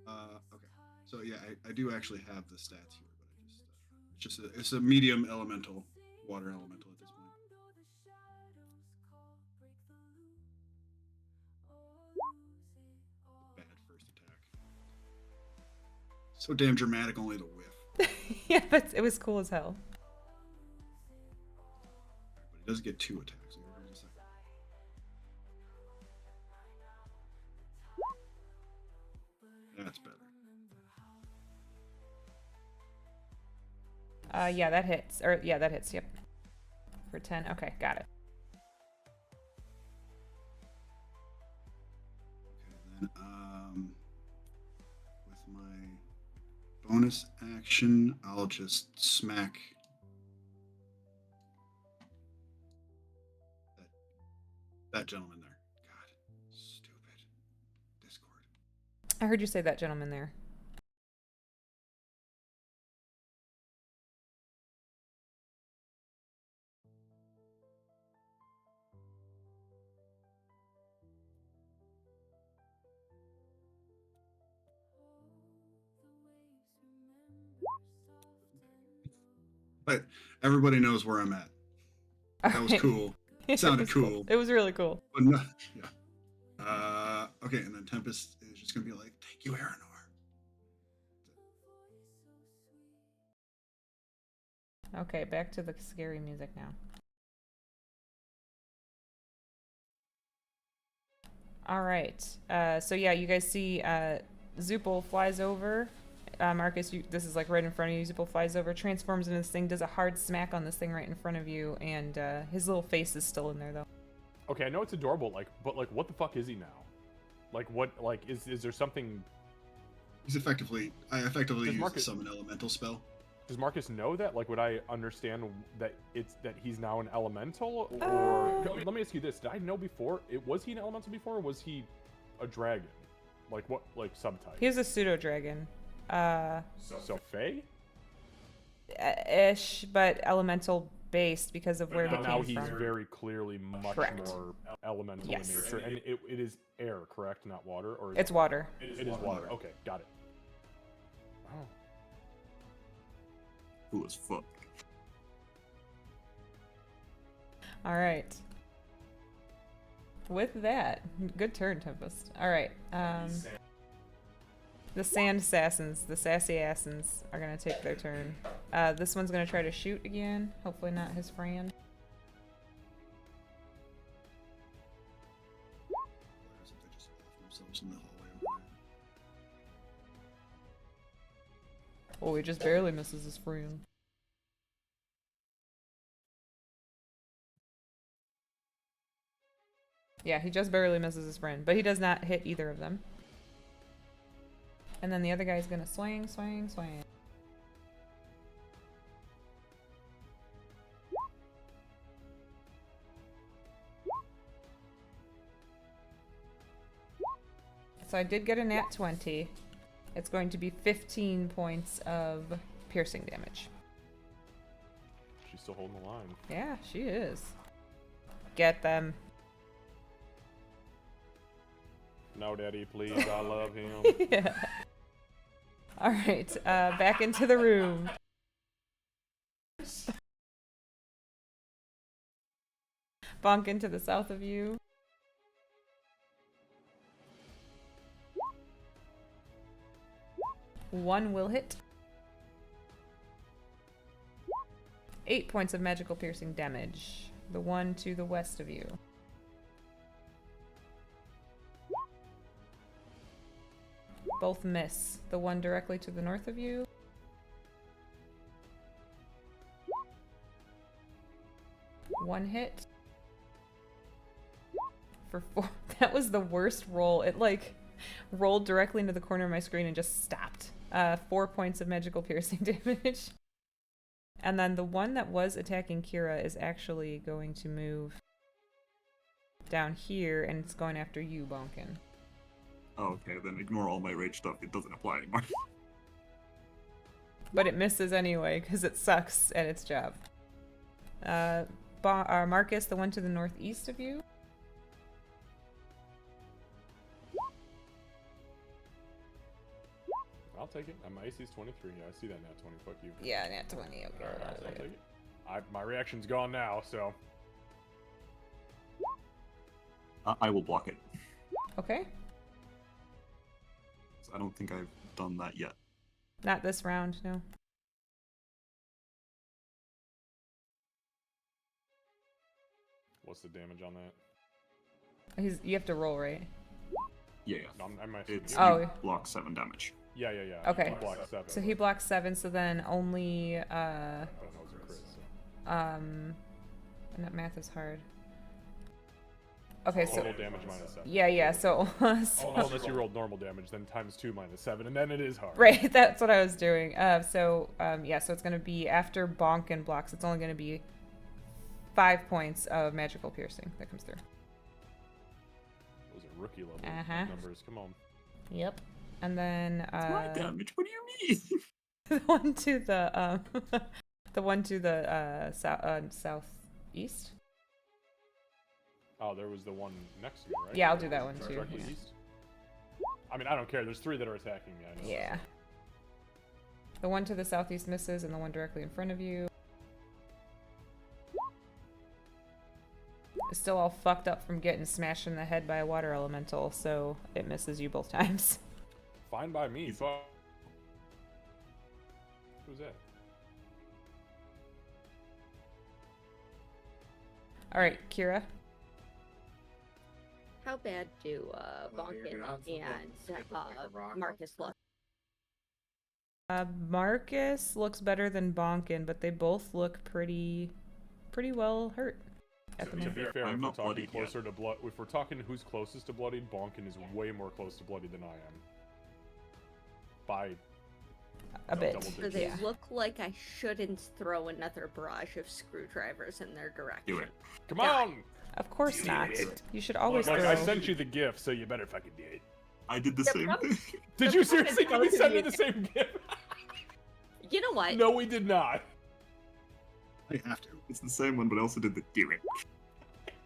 Okay. So yeah, I do actually have the stats here, but it's a medium elemental, water elemental at this point. Bad first attack. So damn dramatic, only the whiff. Yeah, but it was cool as hell. But it does get 2 attacks. So here comes a second. That's better. Yeah, that hits. Or yeah, that hits. Yep. For 10. Okay, got it. Okay, then with my bonus action, I'll just smack that gentleman there. God, stupid Discord. I heard you say that gentleman there. But everybody knows where I'm at. That was Okay. cool. It Sounded was cool. It was really cool. But no, yeah. Okay, and then Tempest is just gonna be like, "Thank you, Aranor." Okay, back to the scary music now. All right. So yeah, you guys see Zoopal flies over. Marcus, this is like right in front of you. Zoopal flies over, transforms into this thing, does a hard smack on this thing right in front of you, and his little face is still in there though. Okay, I know it's adorable, but what the fuck is he now? Is there something? I effectively Does use Marcus- the summon elemental spell. Does Marcus know that? Like, would I understand that he's now an elemental? Or let me ask you this: did I know before? Was he an elemental before, or was he a dragon? Like what? Like subtype? He was a pseudo dragon. So Fae? Ish, but elemental based because of where he But now came he's from. very clearly much Correct. more elemental Yes. in nature, and it is air, correct? Not water, or It's water. it is water. Okay, got it. Oh. Cool as fuck. All right. With that, good turn, Tempest. All right. The sand assassins, the sassy assassins, are gonna take their turn. This one's gonna try to shoot again. Hopefully not his friend. They just off themselves in the hallway over there. Oh, he just barely misses his friend. Yeah, he just barely misses his friend, but he does not hit either of them. And then the other guy's gonna swing, swing, swing. So I did get a nat 20. It's going to be 15 points of piercing damage. She's still holding the line. Yeah, she is. Get them. No, Daddy, please. I love him. Yeah. All right, back into the room. Bonk into the south of you. One will hit. 8 points of magical piercing damage. The one to the west of you. Both miss. The one directly to the north of you. One hit. For 4. That was the worst roll. It like rolled directly into the corner of my screen and just stopped. 4 points of magical piercing damage. And then the one that was attacking Kira is actually going to move down here, and it's going after you, Bonkin. Oh, okay, then ignore all my rage stuff. It doesn't apply anymore. But it misses anyway, because it sucks at its job. Marcus, the one to the northeast of you. I'll take it. My AC is 23. Yeah, I see that nat 20. Fuck you. Yeah, nat 20. Okay. Alright, I'll take it. My reaction's gone now, so. I will block it. Okay. So I don't think I've done that yet. Not this round, no. What's the damage on that? You have to roll, right? Yeah, it's Oh. you block 7 damage. Yeah. Okay. He blocked 7. So he blocks 7, so then only, I don't know, it was a crit, so. and that math is hard. Okay, so Total damage minus 7. yeah, so Unless you rolled normal damage, then times 2 minus 7, and then it is hard. right, that's what I was doing. So it's gonna be after Bonkin blocks, it's only gonna be 5 points of magical piercing that comes through. Those are rookie level numbers. Come on. Yep. And then It's my damage. What do you mean? the one to the the one to the southeast. Oh, there was the one next to me, right? Yeah, I'll do that one too. Directly Yeah. east. I mean, I don't care. There's 3 that are attacking me. I know. Yeah. The one to the southeast misses, and the one directly in front of you is still all fucked up from getting smashed in the head by a water elemental, so it misses you both times. Fine by me. Fuck. Who's that? All right, Kira. How bad do Bonkin and Marcus look? Marcus looks better than Bonkin, but they both look pretty well hurt at the To moment. be fair, I'm if we're not talking bloodied closer to blood, if we're talking who's closest to bloodied, Bonkin is way more close to bloodied than I am. By A bit. double So digits. they Yeah. look like I shouldn't throw another barrage of screwdrivers in their direction. Do it. Come on! Of course not. You should always Look, throw. I sent you the gift, so you better fucking do it. I did the They're same prob- thing. Did The you fucking seriously? Did we both of send you her the same gift? You know what? No, we did not. I have to. It's the same one, but I also did the do it.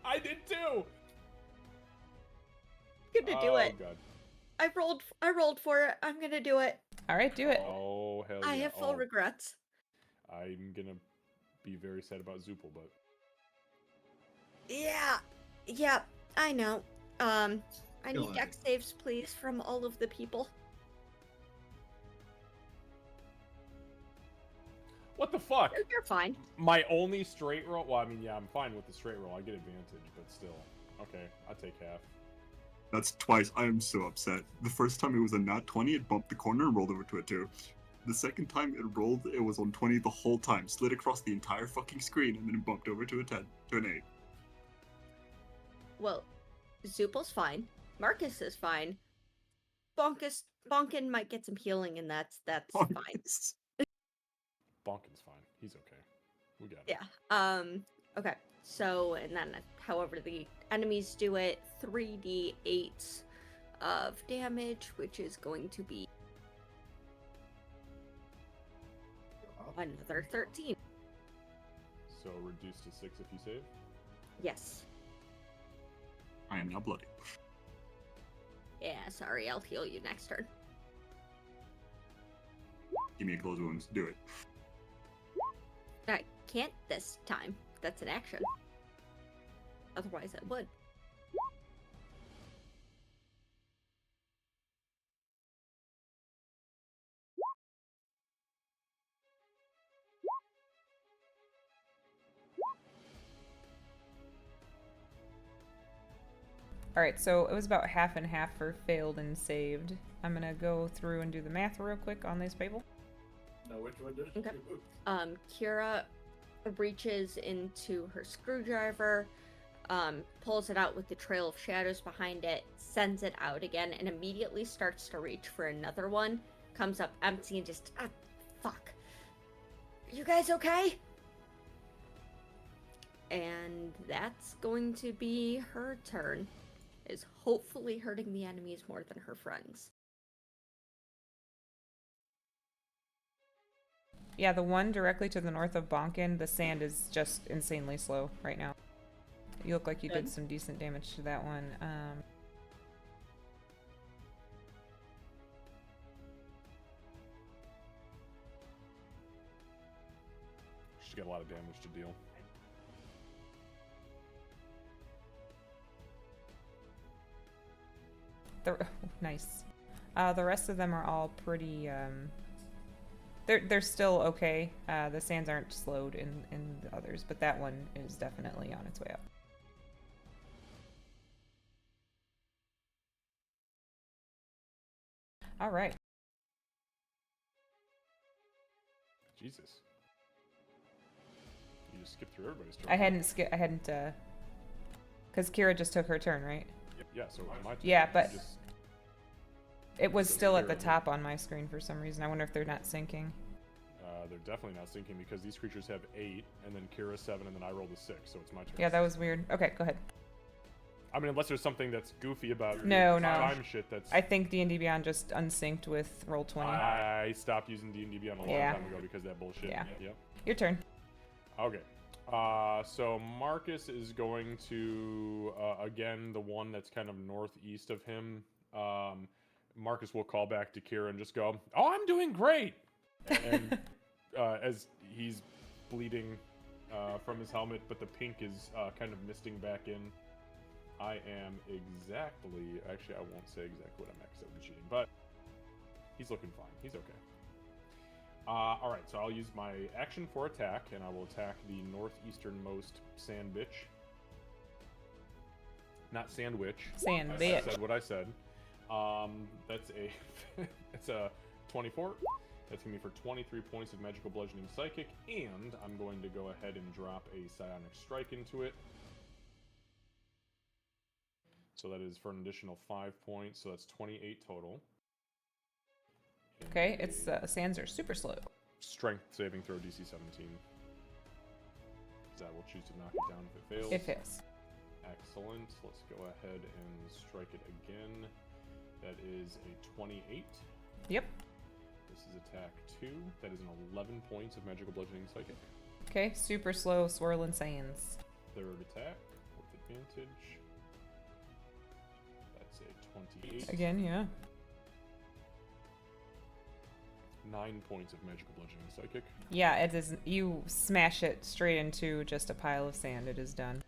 I did too. Gonna do it. God. I rolled for it. I'm gonna do it. All right, do it. Oh hell I yeah. have full regrets. I'm gonna be very sad about Zoopal, but Yeah, I know. I Go need deck ahead. saves, please, from all of the people. What the fuck? You're fine. My only straight roll. Well, I mean, yeah, I'm fine with the straight roll. I get advantage, but still. Okay, I'll take half. That's twice. I am so upset. The first time it was a nat 20, it bumped the corner and rolled over to a 2. The second time it rolled, it was on 20 the whole time, slid across the entire fucking screen, and then it bumped over to a 10, to an 8. Well, Zoopal's fine. Marcus is fine. Bonkin might get some healing, and that's fine. Bonkin's fine. He's okay. We got it. Yeah. Okay. So, and then, however, the enemies do it, 3d8 of damage, which is going to be another 13. So reduced to 6 if you save. Yes. I am now bloody. Yeah, sorry, I'll heal you next turn. Give me a close wounds. Do it. I can't this time. That's an action. Otherwise, I would. Alright, so it was about half and half for failed and saved. I'm gonna go through and do the math real quick on these people. No, which one did Okay. Kira reaches into her screwdriver, pulls it out with the trail of shadows behind it, sends it out again, and immediately starts to reach for another one. Comes up empty and just, fuck. You guys okay? And that's going to be her turn. Is hopefully hurting the enemies more than her friends. Yeah, the one directly to the north of Bonkin, the sand is just insanely slow right now. You look like you did Good. some decent damage to that one. She's got a lot of damage to deal. Nice. The rest of them are all pretty. They're still okay. The sands aren't slowed in the others, but that one is definitely on its way up. All right. Jesus. You just skipped through everybody's turn. I hadn't. Because Kira just took her turn, right? Yeah, so it was my turn. Yeah, You but just- it was So still at the Kira- top on my screen for some reason. I wonder if they're not syncing. they're definitely not syncing because these creatures have 8, and then Kira 7, and then I rolled a 6, so it's my turn. Yeah, that was weird. Okay, go ahead. I mean, unless there's something that's goofy about No, the no. time shit that's... I think D&D Beyond just unsynced with Roll20. I stopped using D&D Beyond a long Yeah. time ago because of that bullshit. Yeah. Yep. Your turn. Okay. So Marcus is going to, again, the one that's kind of northeast of him. Marcus will call back to Kira and just go, "Oh, I'm doing great!" And as he's bleeding from his helmet, but the pink is kind of misting back in. I am exactly... Actually, I won't say exactly what I'm at because that would be cheating, but he's looking fine. He's okay. Alright, so I'll use my action for attack, and I will attack the northeasternmost sand bitch. Not sandwich. Sand I bitch. said what I said. That's a... It's a 24. That's going to be for 23 points of magical bludgeoning psychic, and I'm going to go ahead and drop a psionic strike into it. So that is for an additional 5 points, so that's 28 total. Okay, it's sands are super slow. Strength saving throw DC 17. That will choose to knock it down if it fails. It fails. Excellent. Let's go ahead and strike it again. That is a 28. Yep. This is attack 2. That is an 11 points of magical bludgeoning psychic. Okay, super slow swirling sands. Third attack with advantage. That's a 28. Again, yeah. 9 points of magical bludgeoning psychic. Yeah, it is. You smash it straight into just a pile of sand. It is done.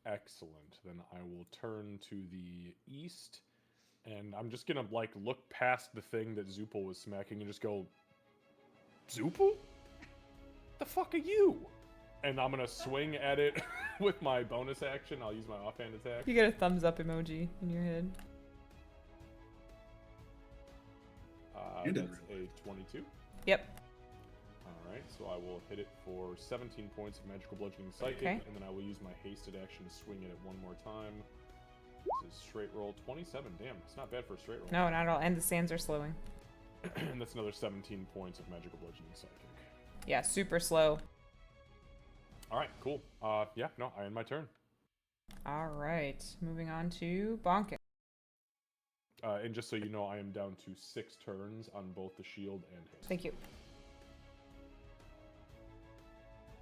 Excellent. Then I will turn to the east, and I'm just gonna like look past the thing that Zoopal was smacking and just go, Zoopal? The fuck are you? And I'm gonna swing at it with my bonus action. I'll use my offhand attack. You get a thumbs up emoji in your head. You did That's a 22. Yep. Alright, so I will hit it for 17 points of magical bludgeoning psychic, Okay. and then I will use my hasted action to swing at it one more time. This is straight roll 27. Damn, it's not bad for a straight roll. No, not at all. And the sands are slowing. And that's another 17 points of magical bludgeoning psychic. Yeah, super slow. Alright, cool. Yeah, no, I end my turn. All right. Moving on to Bonkin. And just so you know, I am down to 6 turns on both the shield and haste. Thank you.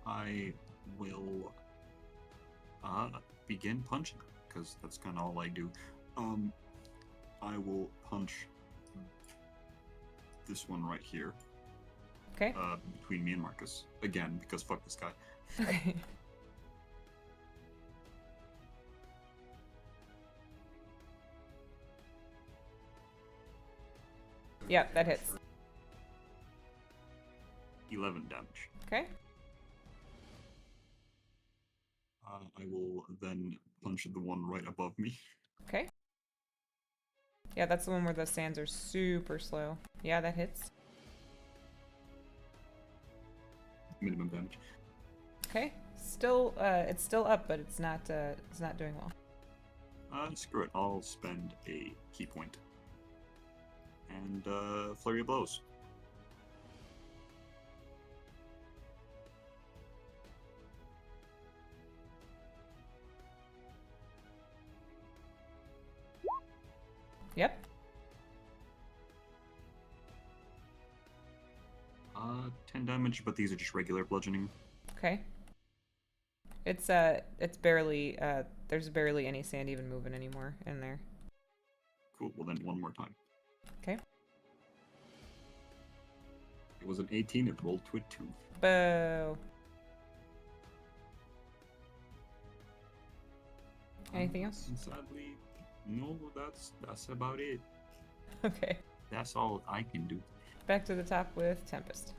I will begin punching, because that's kind of all I do. I will punch this one right here, Okay. between me and Marcus. Again, because fuck this guy. Okay. Yep, that hits. 11 damage. Okay. I will then punch the one right above me. Okay. Yeah, that's the one where the sands are super slow. Yeah, that hits. Minimum damage. Okay. Still, it's still up, but it's not doing well. Screw it. I'll spend a key point. And flurry of blows. Yep. 10 damage, but these are just regular bludgeoning. Okay. It's barely, there's barely any sand even moving anymore in there. Cool. Well, then one more time. Okay. It was an 18. It rolled to a 2. Boo. Anything else? And sadly, no. That's about it. Okay. That's all I can do. Back to the top with Tempest.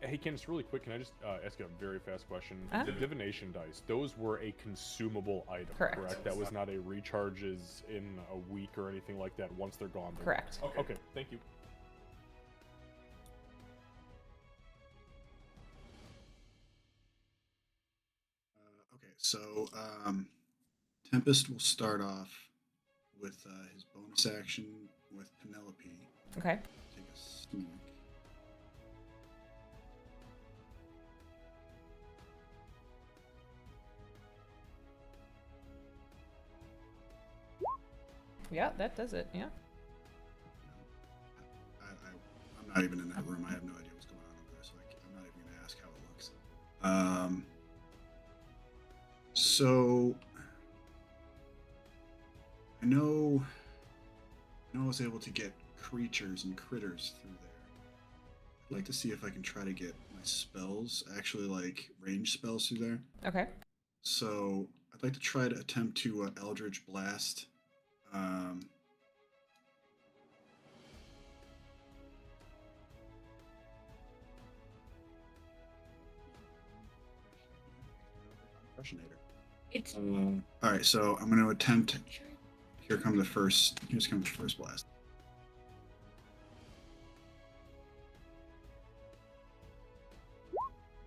Hey, Candace, really quick, can I just ask you a very fast question? Uh-huh. The divination dice, those were a consumable item, Correct. That was not a recharges in a week or anything like that. Once they're gone, they're Correct. gone. Okay, thank you. Okay, so Tempest will start off with his bonus action with Penelope. Okay. Take a sneak. Yeah, that does it. Yeah. I'm not even in that room. I have no idea what's going on over there, so I'm not even going to ask how it looks. So I know I was able to get creatures and critters through there. I'd like to see if I can try to get my spells, actually like range spells through there. Okay. So I'd like to try to attempt to Eldritch Blast. Impressionator. It's All right, so I'm going to attempt. Here's comes the first blast.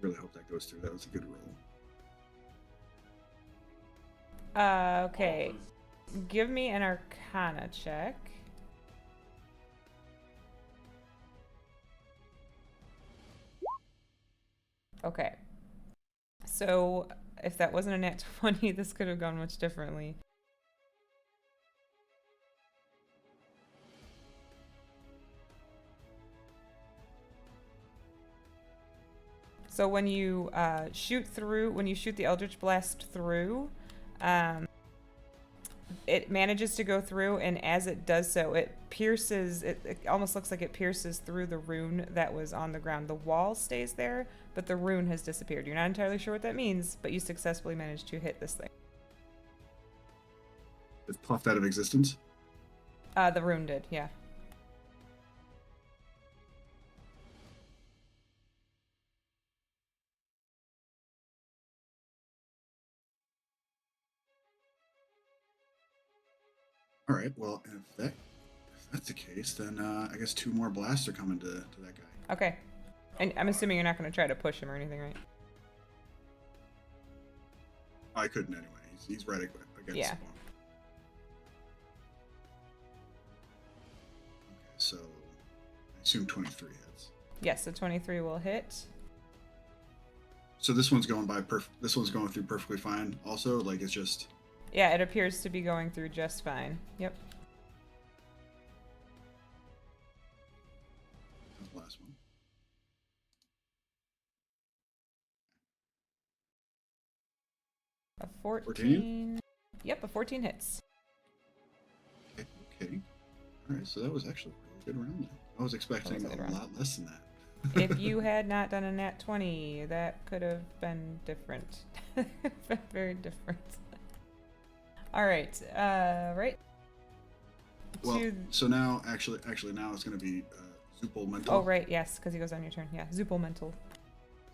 Really hope that goes through. That was a good roll. Okay. Give me an Arcana check. Okay. So, if that wasn't a nat 20, this could have gone much differently. So when you shoot the Eldritch Blast through, it manages to go through, and as it does so, it pierces, it almost looks like it pierces through the rune that was on the ground. The wall stays there, but the rune has disappeared. You're not entirely sure what that means, but you successfully managed to hit this thing. It's puffed out of existence. The rune did, yeah. All right. Well, if that's the case, then I guess 2 more blasts are coming to that guy. Okay. And I'm assuming you're not going to try to push him or anything, right? I couldn't anyway. He's right against Yeah. the wall. Okay, so I assume 23 hits. Yes, so 23 will hit. So this one's going this one's going through perfectly fine. Also, like it's just. Yeah, it appears to be going through just fine. Yep. That's the last one. A 14. 14? Yep, a 14 hits. Okay. All right. So that was actually a really good round. Then. I was expecting That was a a good lot less than that. If you had not done a nat 20, that could have been different. Very different. All right. Right. Well, To- so now actually now it's going to be Zupal Mental. Oh, right. Yes, because he goes on your turn. Yeah, Zupal Mental.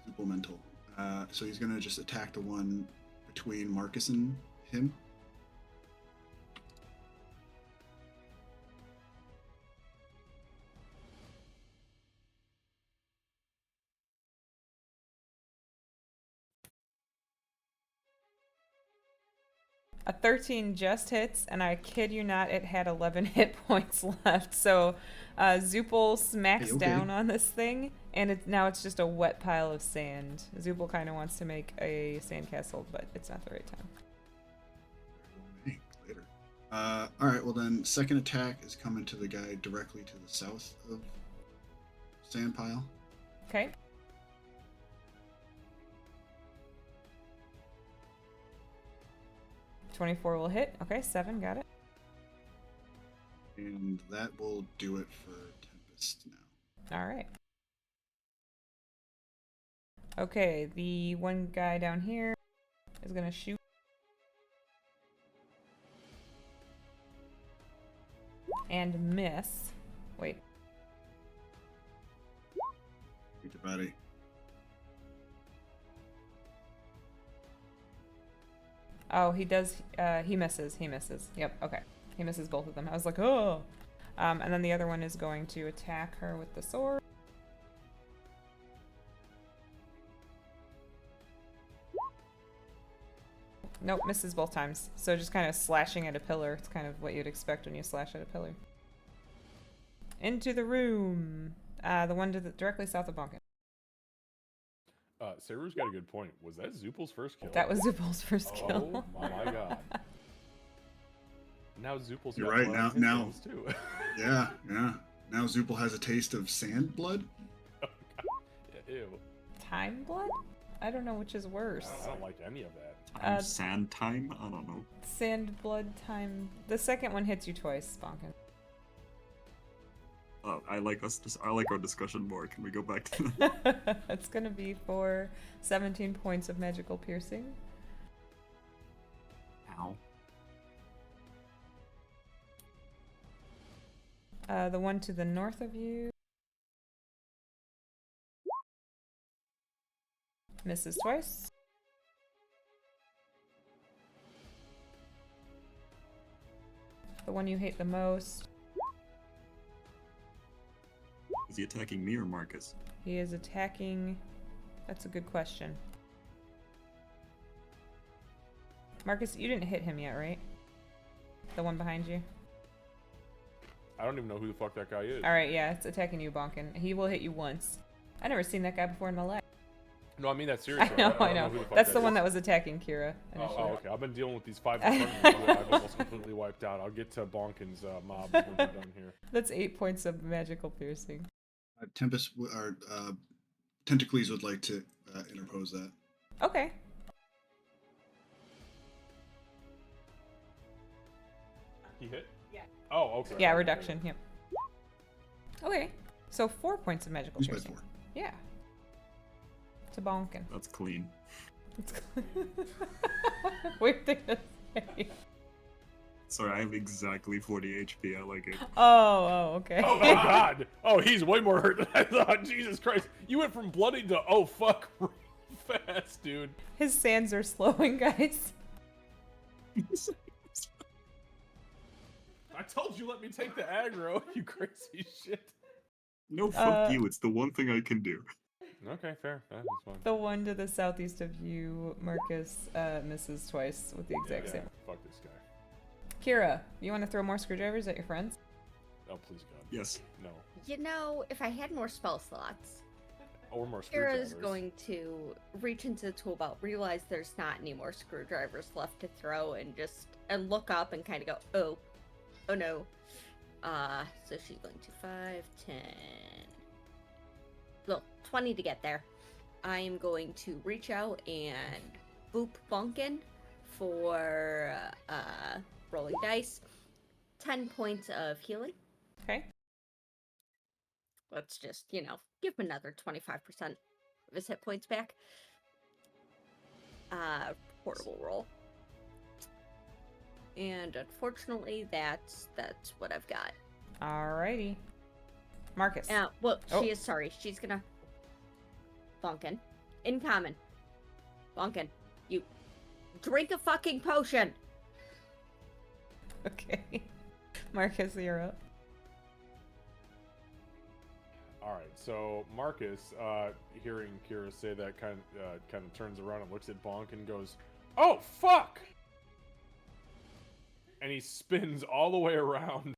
Zupal Mental. So he's going to just attack the one between Marcus and him. A 13 just hits, and I kid you not, it had 11 hit points left. So Zupal smacks Hey, okay. down on this thing, and now it's just a wet pile of sand. Zupal kind of wants to make a sandcastle, but it's not the right time. Hey, later. All right. Well, then second attack is coming to the guy directly to the south of sand pile. Okay. .24 will hit. Okay, 7, got it. And that will do it for Tempest now. All right. Okay, the one guy down here is gonna shoot. And miss. Wait. Get your body. Oh, he does. He misses. He misses. Yep. Okay. He misses both of them. I was like, oh. And then the other one is going to attack her with the sword. Nope, misses both times. So just kind of slashing at a pillar. It's kind of what you'd expect when you slash at a pillar. Into the room. The one to the directly south of Bonkin. Saru's got a good point. Was that Zupal's first kill? That was Zupal's first kill. Oh my god. Now Zupal's You're got right, blood now- on his now- hands, too. Yeah. Now Zupal has a taste of sand blood. Ew. Time blood? I don't know which is worse. I don't like any of that. Sand time? I don't know. Sand blood time. The second one hits you twice, Bonkin. I like our discussion more. Can we go back to that? It's gonna be for 17 points of magical piercing. Ow. The one to the north of you misses twice. The one you hate the most, Is he attacking me or Marcus? he is attacking. That's a good question. Marcus, you didn't hit him yet, right? The one behind you? I don't even know who the fuck that guy is. Alright, yeah, it's attacking you, Bonkin. He will hit you once. I never seen that guy before in my life. No, I mean that seriously. I don't know. who the fuck That's that the one is. that was attacking Kira Oh, initially. okay. I've been dealing with these 5 in front of me. I've almost completely wiped out. I'll get to Bonkin's mob when we're done here. That's 8 points of magical piercing. Tempest or Tentacles would like to interpose that. Okay. He hit? Yeah. Oh, okay. Yeah, reduction, yep. Okay. So 4 points of magical Who's by piercing. 4? Yeah. To Bonkin. That's clean. Weird thing to say. Sorry, I have exactly 40 HP. I like it. Oh, okay. Oh my god! Oh, he's way more hurt than I thought. Jesus Christ. You went from bloody to oh fuck real fast, dude. His sands are slowing, guys. I told you let me take the aggro, you crazy shit. No, fuck you. It's the one thing I can do. Okay, fair. That is fine. The one to the southeast of you, Marcus, misses twice with the exact same. Fuck this guy. Kira, you want to throw more screwdrivers at your friends? Oh, please God. Yes. No. You know, if I had more spell slots, Or more screwdrivers. Kira's going to reach into the tool belt, realize there's not any more screwdrivers left to throw, and look up and kind of go, oh no. So she's going to 5, 10, well, 20 to get there. I am going to reach out and boop Bunkin for rolling dice. 10 points of healing. Okay. Let's just, give him another 25% of his hit points back. Portable roll. And unfortunately, that's what I've got. Alrighty. Marcus. Well, Oh. she is sorry. She's gonna... Bunkin. In common. Bunkin, you drink a fucking potion! Okay. Marcus, you're up. Alright, so Marcus, hearing Kira say that, kind of turns around and looks at Bonk and goes, "Oh, fuck!" And he spins all the way around.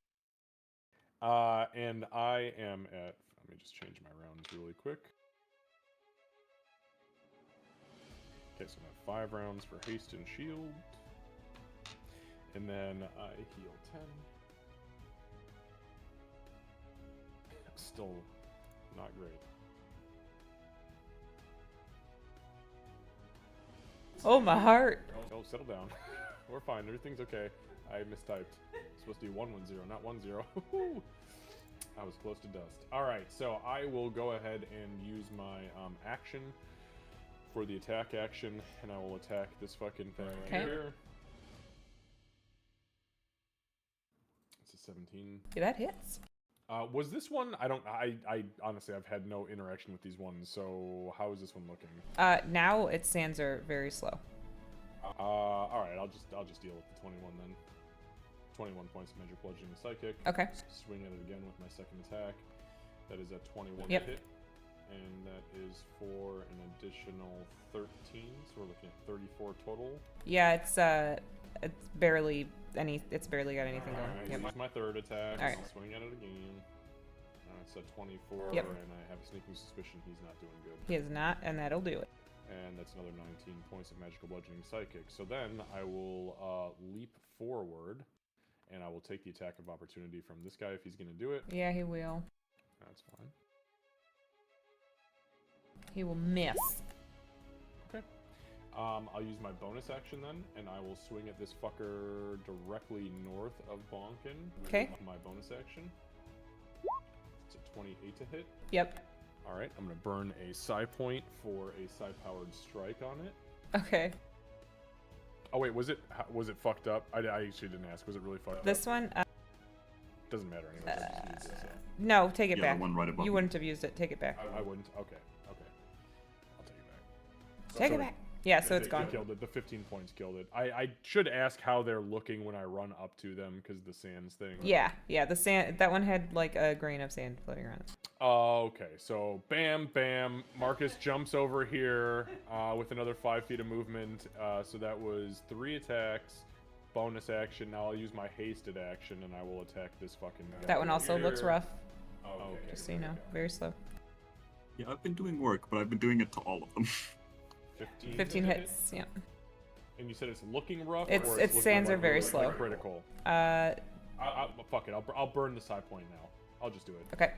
And I am at... Let me just change my rounds really quick. Okay, so I'm at 5 rounds for haste and shield. And then I heal 10. Still not great. Oh, my heart. Oh, settle down. We're fine. Everything's okay. I mistyped. Supposed to be 110, not 10. I was close to dust. Alright, so I will go ahead and use my action for the attack action, and I will attack this fucking thing right Okay. here. It's a 17. Yeah, that hits. Was this one? I honestly, I've had no interaction with these ones, so how is this one looking? Now its sands are very slow. Alright, I'll just deal with the 21 then. 21 points of magic bludgeoning psychic. Okay. Swing at it again with my second attack. That is at 21 Yep. to hit. And that is for an additional 13, so we're looking at 34 total. Yeah, it's barely got anything going. Alright, Yep. so use my third attack. Alright. I'll swing at it again. It's at 24, Yep. and I have a sneaking suspicion he's not doing good. He is not, and that'll do it. And that's another 19 points of magical bludgeoning psychic. So then I will leap forward, and I will take the attack of opportunity from this guy if he's going to do it. Yeah, he will. That's fine. He will miss. Okay. I'll use my bonus action then, and I will swing at this fucker directly north of Bonkin. Okay. With my bonus action. It's a 28 to hit. Yep. Alright, I'm going to burn a psi point for a psi-powered strike on it. Okay. Oh wait, was it fucked up? I actually didn't ask. Was it really fucked up? This one, Doesn't matter anyways. I just used this. no, take it Yeah, back. the one right above You me. wouldn't have used it. Take it back. I wouldn't. Okay. I'll take it back. Take So it back. Yeah, so it's It gone. killed it. The 15 points killed it. I should ask how they're looking when I run up to them because the sands thing. Yeah. The sand. That one had like a grain of sand floating around it. Okay, so bam, bam. Marcus jumps over here with another 5 feet of movement. So that was 3 attacks, bonus action. Now I'll use my hasted action and I will attack this fucking guy. That one also looks rough. Okay. Just so you know, very slow. Yeah, I've been doing work, but I've been doing it to all of them. 15 hits. Yeah. And you said it's looking rough. Its or its looking sands like are very really slow. critical. Fuck it. I'll burn the side point now. I'll just do it. Okay.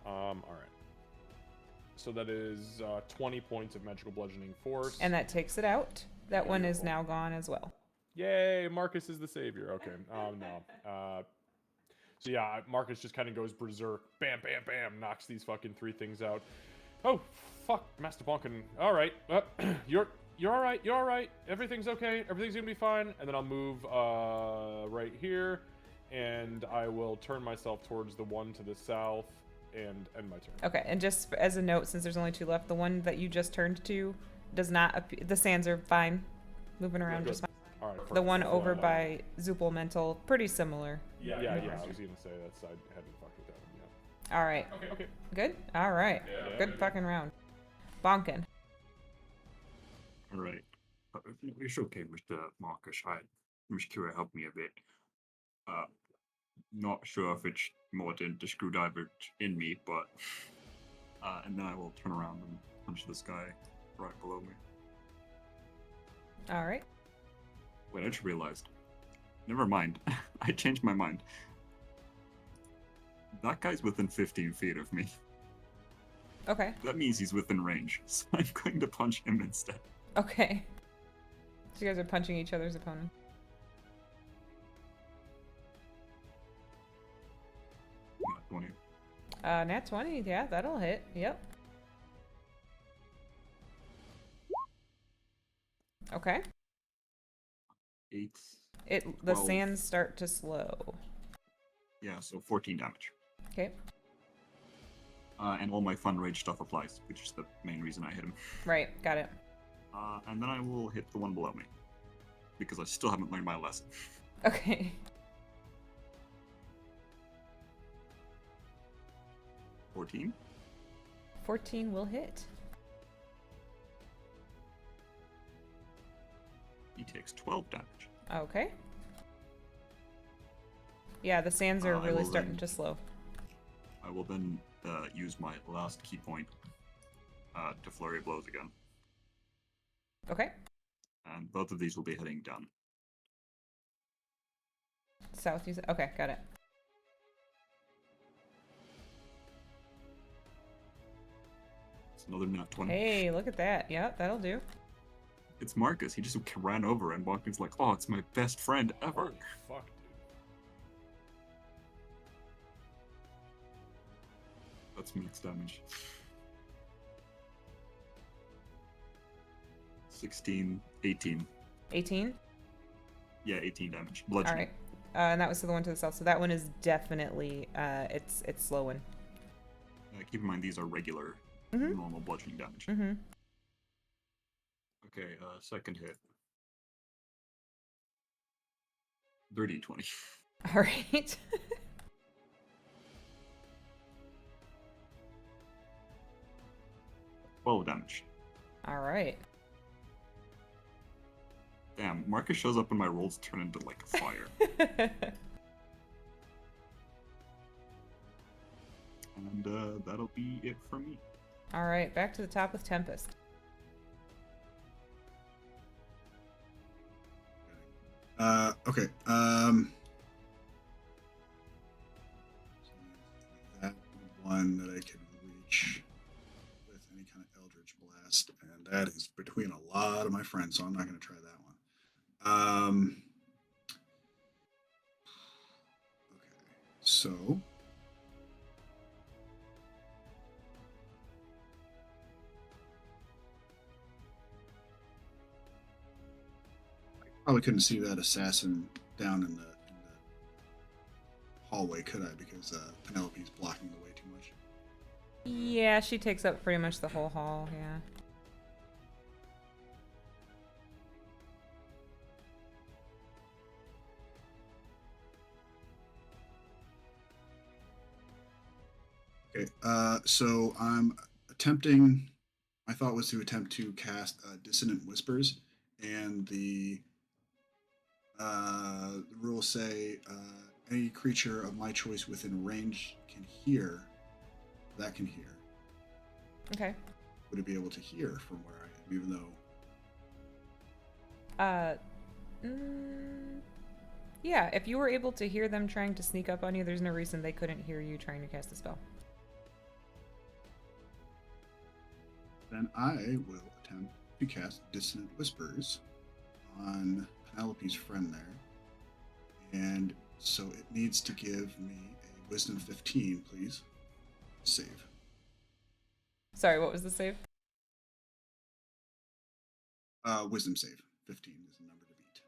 All right. So that is 20 points of magical bludgeoning force. And that takes it out. That one is Beautiful. now gone as well. Yay, Marcus is the savior. Okay. No. So yeah, Marcus just kind of goes berserk. Bam, bam, bam. Knocks these fucking 3 things out. Oh, fuck, Master Bonkin. All right. You're all right. You're all right. Everything's okay. Everything's gonna be fine. And then I'll move right here, and I will turn myself towards the one to the south and end my turn. Okay, and just as a note, since there's only 2 left, the one that you just turned to does not. The sands are fine, moving around Good. just fine. All Alright, The one so, over by Zupelmental, pretty similar. Yeah, I was gonna say that's I hadn't fucked with that one yet. All right. Okay. Good? All right. Yeah. Good fucking round. Bonkin. All right. It's okay, Mr. Marcus. Miss Kira helped me a bit. Not sure if it's more than the screwdriver in me, but and then I will turn around and punch this guy right below me. All right. Wait, I just realized. Never mind. I changed my mind. That guy's within 15 feet of me. Okay. That means he's within range, so I'm going to punch him instead. Okay. So you guys are punching each other's opponent. Not 20. Nat 20. Yeah, that'll hit. Yep. Okay. 8. The 12. sands start to slow. Yeah, so 14 damage. Okay. And all my fun rage stuff applies, which is the main reason I hit him. Right. Got it. And then I will hit the one below me. Because I still haven't learned my lesson. Okay. 14. 14 will hit. He takes 12 damage. Okay. Yeah, the sands are I really will starting then- to slow. I will then use my last key point to flurry blows again. Okay. And both of these will be heading down. South, you said? Okay, got it. It's another nat 20. Hey, look at that. Yep, that'll do. It's Marcus. He just ran over and Watkins like, oh, it's my best friend ever. Holy fuck, dude. That's max damage. 16, 18. 18? Yeah, 18 damage. Bludgeoning. All right. And that was to the one to the south. So that one is definitely, it's slowing. Keep in mind, these are regular, Mhm. normal bludgeoning damage. Mm-hmm. Okay, second hit. Dirty 20. All right. 12 damage. All right. Damn, Marcus shows up and my rolls turn into like fire. And that'll be it from me. All right, back to the top with Tempest. Okay. That one that I can reach with any kind of Eldritch Blast, and that is between a lot of my friends, so I'm not going to try that one. Okay. So. Probably couldn't see that assassin down in the hallway, could I? Because Penelope's blocking the way too much. Yeah, she takes up pretty much the whole hall, yeah. Okay, so I'm attempting. My thought was to attempt to cast Dissonant Whispers, and the rules say any creature of my choice within range can hear. That can hear. Okay. Would it be able to hear from where I am, even though? Yeah, if you were able to hear them trying to sneak up on you, there's no reason they couldn't hear you trying to cast the spell. Then I will attempt to cast Dissonant Whispers on Penelope's friend there. And so it needs to give me a Wisdom 15, please. Save. Sorry, what was the save? Wisdom save. 15 is the number to beat.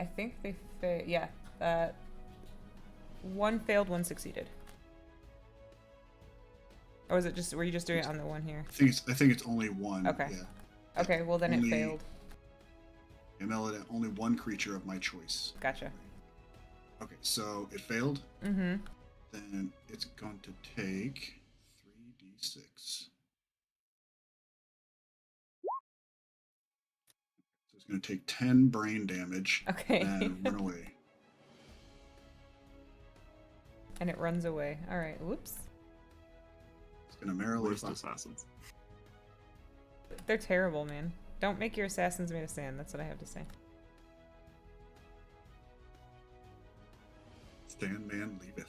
I think they yeah. One failed, one succeeded. Or was it just, were you just doing it on the one here? I think it's only one. Okay. Yeah. Okay, well then it failed. Only one creature of my choice. Gotcha. Okay, so it failed. Mm-hmm. Then it's going to take 3d6. So it's going to take 10 brain damage. Okay. And run away. And it runs away. All right. Whoops. It's going to merrily Worst fly. assassins. They're terrible, man. Don't make your assassins made of sand. That's what I have to say. Stand man leaveth.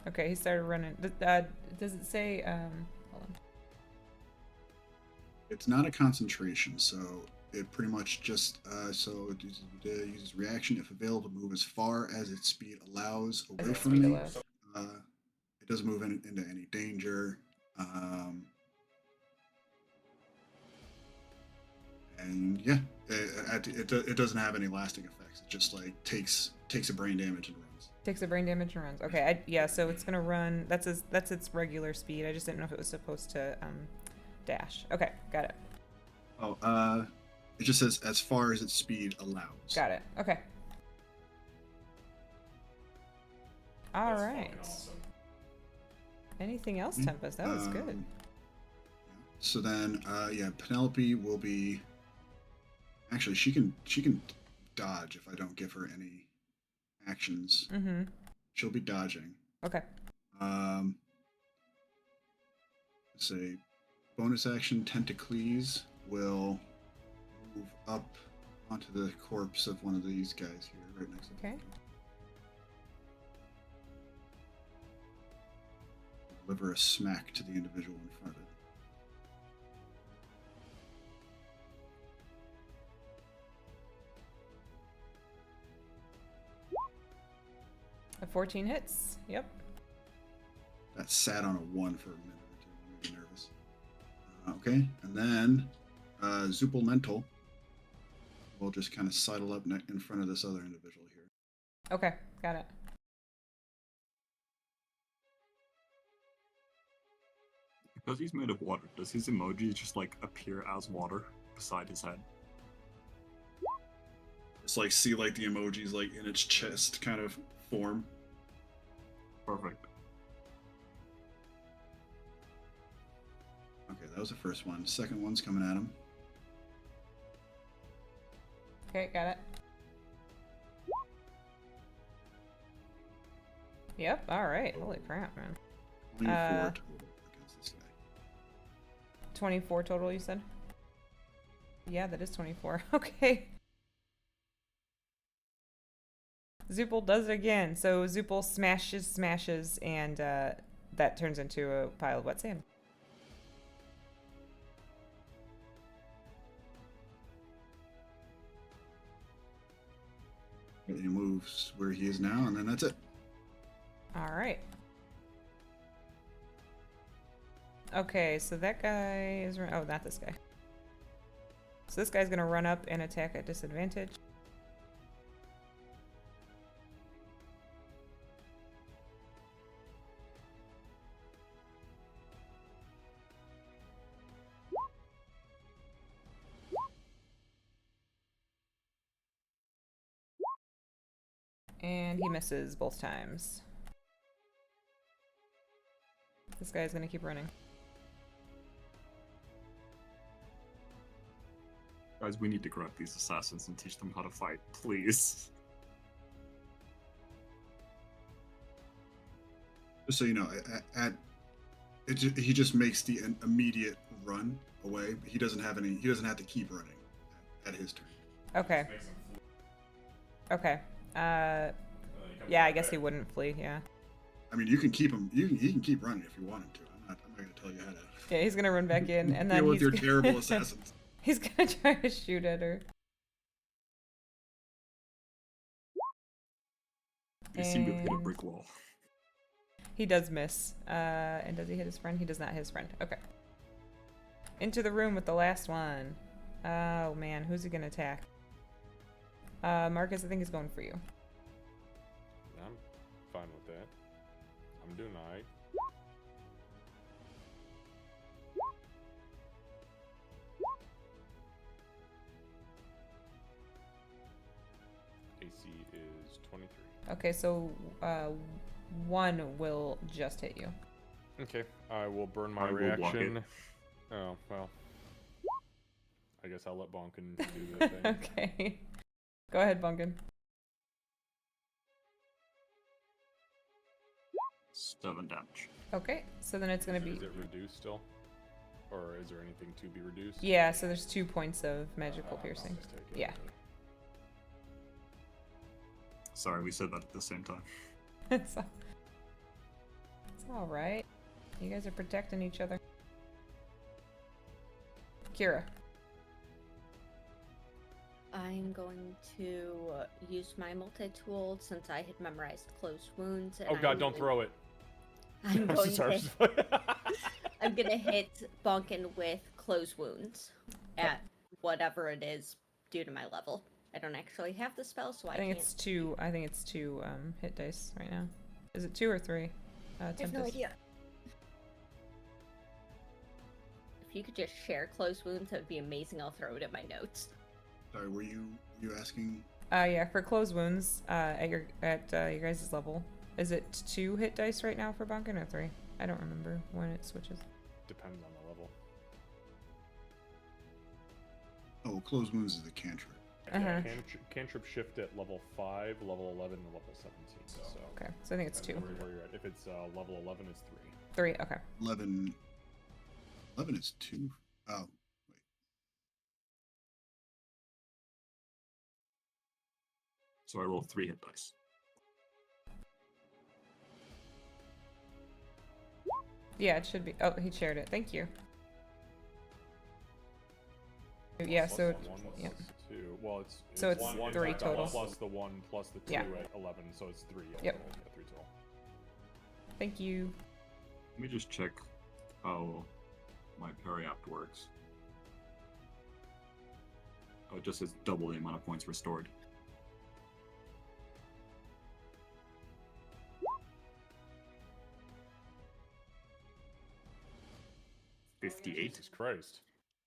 Okay, he started running. Does it say? Hold on. It's not a concentration, so it pretty much just so it uses reaction if available to move as far as its speed allows away its from speed you. allows. It doesn't move into any danger. And yeah, it doesn't have any lasting effects. It just like takes a brain damage and runs. Takes a brain damage and runs. Okay, yeah. So it's gonna run. That's its regular speed. I just didn't know if it was supposed to dash. Okay, got it. Oh, it just says as far as its speed allows. Got it. Okay. All That's right. fucking awesome. Anything else, Tempest? That was good. So then, yeah, Penelope will be. Actually, she can dodge if I don't give her any actions. Mm-hmm. She'll be dodging. Okay. Say, bonus action Tentacles will move up onto the corpse of one of these guys here, right next to Okay. deliver a smack to the individual in front of it. A 14 hits. Yep. That sat on a 1 for a minute or two. I'm getting nervous. Okay, and then Zupal Mental will just kind of sidle up in front of this other individual here. Okay, got it. Because he's made of water, does his emoji just like appear as water beside his head? It's like see like the emojis like in its chest kind of form. Perfect. Okay, that was the first one. Second one's coming at him. Okay, got it. Yep, alright. Holy crap, man. 24 total against this guy. 24 total, you said? Yeah, that is 24. Okay. Zupal does it again. So Zupal smashes, and that turns into a pile of wet sand. He moves where he is now, and then that's it. Alright. Okay, so that guy is... Oh, not this guy. So this guy's gonna run up and attack at disadvantage. And he misses both times. This guy's gonna keep running. Guys, we need to grab these assassins and teach them how to fight, please. Just so you know, he just makes the immediate run away. He doesn't have any. He doesn't have to keep running at his turn. Okay. Okay. Yeah, I guess he wouldn't flee. Yeah. I mean, you can keep him. He can keep running if you want him to. I'm not going to tell you how to. Yeah, he's gonna run back in, and then deal with he's your terrible assassins. He's gonna try to shoot at her. They seem to have hit a brick wall. He does miss. And does he hit his friend? He does not hit his friend. Okay. Into the room with the last one. Oh man, who's he gonna attack? Marcus, I think he's going for you. I'm fine with that. I'm doing alright. AC is 23. Okay, so one will just hit you. Okay, I will burn my I will block reaction. it. Oh, well. I guess I'll let Bonkin do the thing. Okay. Go ahead, Bunkin. 7 damage. Okay, so then it's gonna be. Is it reduced still? Or is there anything to be reduced? Yeah, so there's 2 points of magical piercing. Just take it, Yeah. okay. Sorry, we said that at the same time. it's all right. You guys are protecting each other. Kira. I'm going to use my multi-tool since I had memorized closed wounds. And Oh god, I'm don't going- throw it. I'm I'm going sorry. to. I'm gonna hit Bonkin with closed wounds at whatever it is due to my level. I don't actually have the spell, so I think can't. it's 2. I think it's 2 hit dice right now. Is it 2 or 3? I have no Tempest. idea. If you could just share closed wounds, that would be amazing. I'll throw it in my notes. Sorry, were you asking? Yeah, for closed wounds, at your guys' level, is it 2 hit dice right now for Bunkin or 3? I don't remember when it switches. Depends on the level. Oh, closed wounds is the cantrip. Uh-huh. Cantrip shift at level 5, level 11, and level 17. So Okay, so I think it's 2. depends on where you're at. If it's level 11, it's 3, okay. 11 is 2. Oh, wait. So I roll 3 hit dice. Yeah, it should be. Oh, he shared it. Thank you. Yeah, Plus so 1, yep. plus 2. Well, it's So it's 1 3 total. plus the 1 plus the 2 Yeah. at 11, so it's 3. Yep. Total. Yeah, 3 total. Thank you. Let me just check how my periapt works. Oh, it just says double the amount of points restored. $58. Jesus Christ.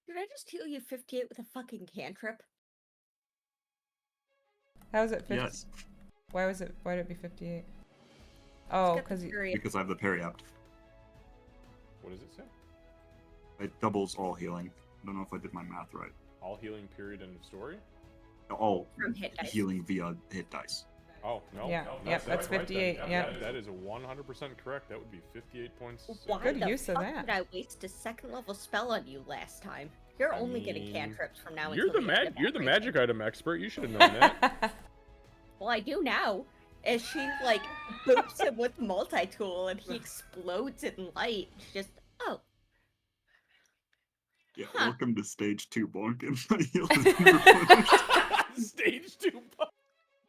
Did I just heal you 58 with a fucking cantrip? How is it 50? Yes, Why was it? Why did it be 58? Oh, because because I have the periapt. What does it say? It doubles all healing. I don't know if I did my math right. All healing period end of story? All From hit dice. healing via hit dice. Oh, no. Yeah, no, yep, that's right then. 58, yep. That is 100% correct. That would be 58 points. Why Good the use of fuck that. did I waste a second level spell on you last time? You're I only getting mean, cantrips from now You're until the the end of you're the everything. magic item expert. You should have known that. Well, I do now. As she like boops him with multi-tool and he explodes in light. Just Yeah, Huh. welcome to stage 2, Bonkin. My heal has been replenished. Stage 2.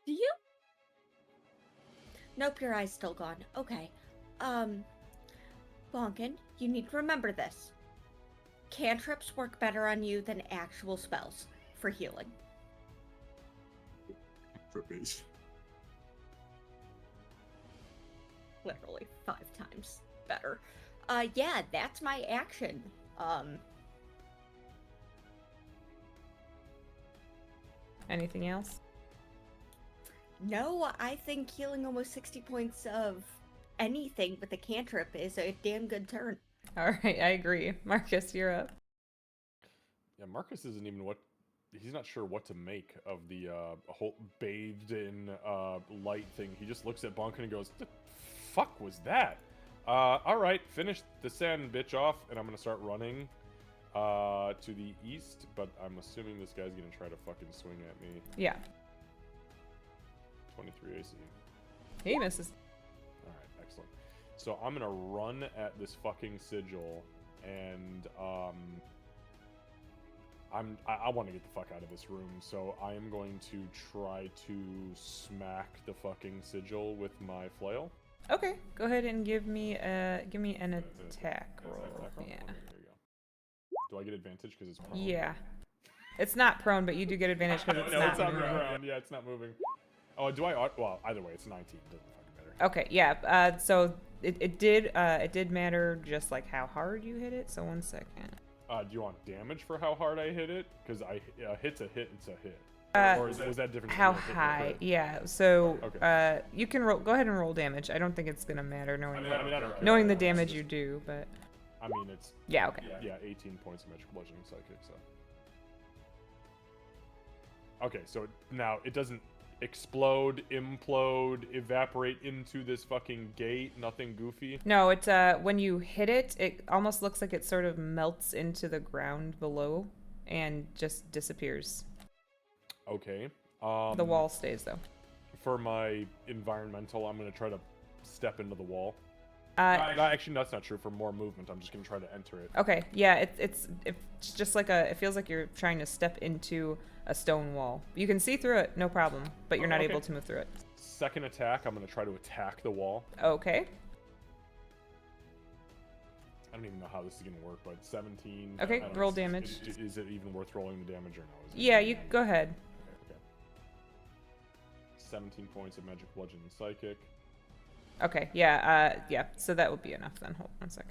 do you? Nope, your eye's still gone. Okay. Bonkin, you need to remember this. Cantrips work better on you than actual spells for healing. Trippies. Literally 5 times better. Yeah, that's my action. Anything else? No, I think healing almost 60 points of anything with a cantrip is a damn good turn. All right, I agree. Marcus, you're up. Yeah, Marcus isn't even he's not sure what to make of the whole bathed in light thing. He just looks at Bonkin and goes, "The fuck was that?" All right, finish the sand bitch off, and I'm gonna start running to the east. But I'm assuming this guy's gonna try to fucking swing at me. Yeah, 23 AC. he misses. All right, excellent. So I'm gonna run at this fucking sigil, and I want to get the fuck out of this room. So I am going to try to smack the fucking sigil with my flail. Okay, go ahead and give me an attack roll. Attack roll? Yeah. Okay, there you go. Do I get advantage because it's prone? Yeah. It's not prone, but you do get advantage because it's No, not it's on the moving. ground. Yeah, it's not moving. Oh, do I? Well, either way, it's 19. Doesn't fucking matter. Okay, yeah. So it did matter just like how hard you hit it. So 1 second. Do you want damage for how hard I hit it? Because hit's a hit. It's a hit. Or was that different? How from a hit high? crit? Yeah. So Okay. you can roll. Go ahead and roll damage. I don't think it's gonna matter knowing I don't care. knowing the damage you do, but I mean, it's yeah. Okay. yeah, 18 points of magic bludgeoning psychic. So. Okay, so now it doesn't explode, implode, evaporate into this fucking gate. Nothing goofy. No, it's when you hit it, it almost looks like it sort of melts into the ground below and just disappears. Okay. The wall stays though. For my environmental, I'm gonna try to step into the wall. Actually, that's not true. For more movement, I'm just gonna try to enter it. Okay, yeah, it's just like it feels like you're trying to step into a stone wall. You can see through it, no problem, but you're not Okay. able to move through it. Second attack, I'm gonna try to attack the wall. Okay. I don't even know how this is gonna work, but 17. Okay, I don't know, roll is- damage. Is it even worth rolling the damage or no? Is it Yeah, you go ahead. Okay. 17 points of magic bludgeoning psychic. Okay, yeah, yeah. So that would be enough then. Hold on a sec.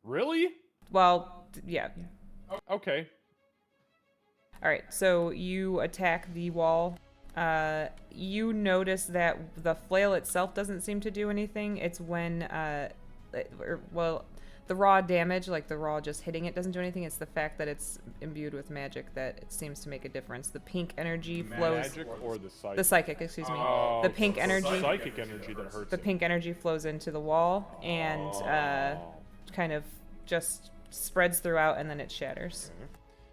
Really? Well, yeah. Okay. All right. So you attack the wall. You notice that the flail itself doesn't seem to do anything. It's when, the raw damage, like the raw just hitting it, doesn't do anything. It's the fact that it's imbued with magic that it seems to make a difference. The pink energy flows. Magic or the psychic? The psychic, excuse me. Oh, The pink so energy. Psychic energy that hurts. The it. pink energy flows into the wall and kind of just spreads throughout, and then it shatters. Okay.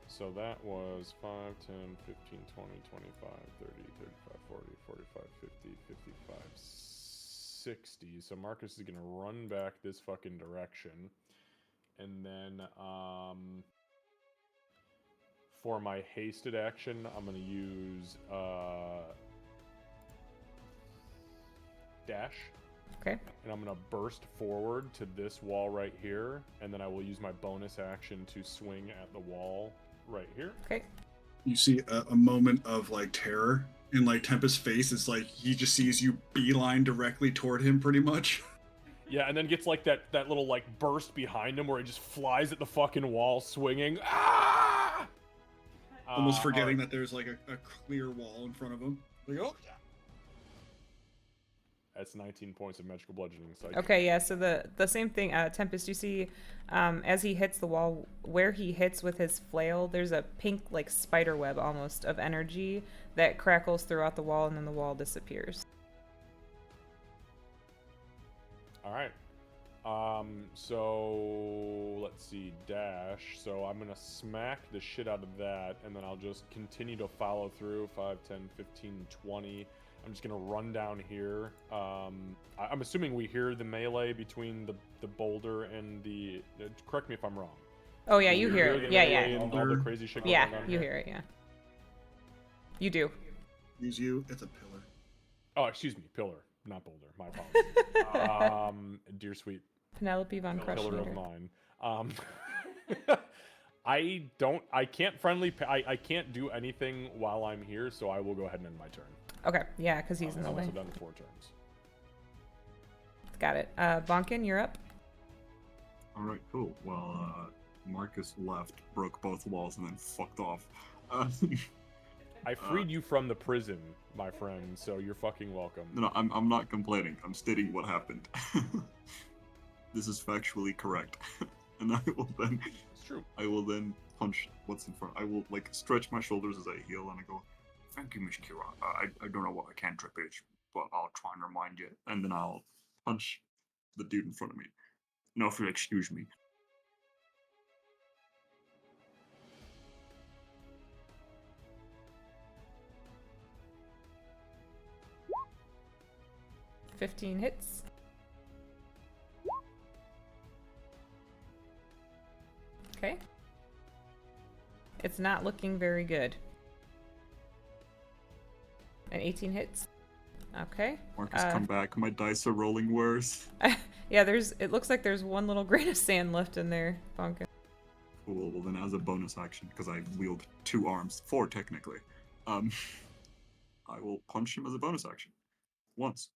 So that was 5, 10, 15, 20, 25, 30, 35, 40, 45, 50, 55, 60. So Marcus is going to run back this fucking direction. And then for my hasted action, I'm going to use dash. Okay. And I'm going to burst forward to this wall right here. And then I will use my bonus action to swing at the wall right here. Okay. You see a moment of like terror in like Tempest's face. It's like he just sees you beeline directly toward him, pretty much. Yeah, and then gets like that little like burst behind him where he just flies at the fucking wall swinging. Ah! Almost forgetting alright. that there's like a clear wall in front of him. Like, oh, yeah. That's 19 points of magical bludgeoning psychic. Okay, yeah, so the same thing, Tempest, you see, as he hits the wall, where he hits with his flail, there's a pink, like, spider web, almost, of energy that crackles throughout the wall, and then the wall disappears. Alright. So let's see, dash. So I'm gonna smack the shit out of that, and then I'll just continue to follow through 5, 10, 15, 20. I'm just gonna run down here. I'm assuming we hear the melee between the boulder and the. Correct me if I'm wrong. Oh, yeah, you hear the it. Yeah, melee yeah. and all the crazy shit going Yeah, on you here? hear it, yeah. You do. Use you. It's a pillar. Oh, excuse me, pillar, not boulder. My apologies. Dear sweet Penelope Von pillar of Crushmeter. mine. I can't do anything while I'm here, so I will go ahead and end my turn. Okay, yeah, because he's in the I've way. also done 4 turns. Got it. Bonkin, you're up. All right, cool. Well, Marcus left, broke both walls, and then fucked off. I freed you from the prison, my friend, so you're fucking welcome. No, I'm not complaining. I'm stating what happened. This is factually correct. And I will then punch what's in front. I will like stretch my shoulders as I heal, and I go, "Thank you, Miss Kira. I don't know what a cantrip is, but I'll try and remind you." And then I'll punch the dude in front of me. No, if you'll excuse me. .15 hits. Okay. It's not looking very good. And 18 hits. Okay. Marcus, come back. My dice are rolling worse. Yeah, it looks like there's one little grain of sand left in there, Bonkin. Cool. Well, then as a bonus action, because I wield 2 arms, 4 technically, I will punch him as a bonus action. Once.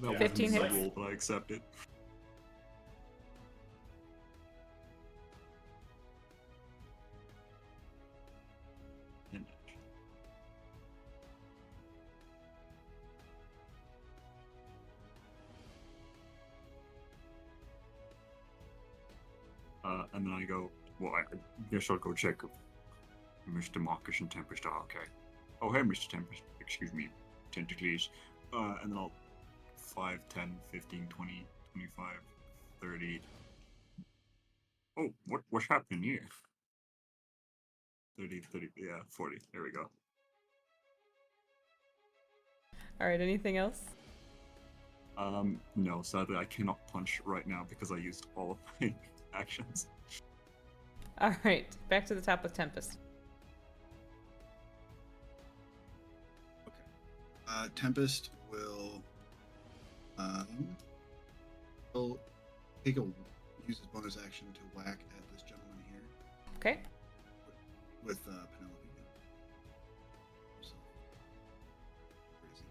That Yeah. 15 wasn't hits. my roll, but I accept it. And then I go, well, I guess I'll go check if Mr. Marcus and Tempest are okay. Oh, hey, Mr. Tempest. Excuse me, Tentacles. And then I'll 5, 10, 15, 20, 25, 30. Oh, what's happening here? 30, yeah, 40. There we go. All right. Anything else? No, sadly I cannot punch right now because I used all of my actions. All right. Back to the top with Tempest. Tempest will take use his bonus action to whack at this gentleman here Okay. with Penelope. So, crazy.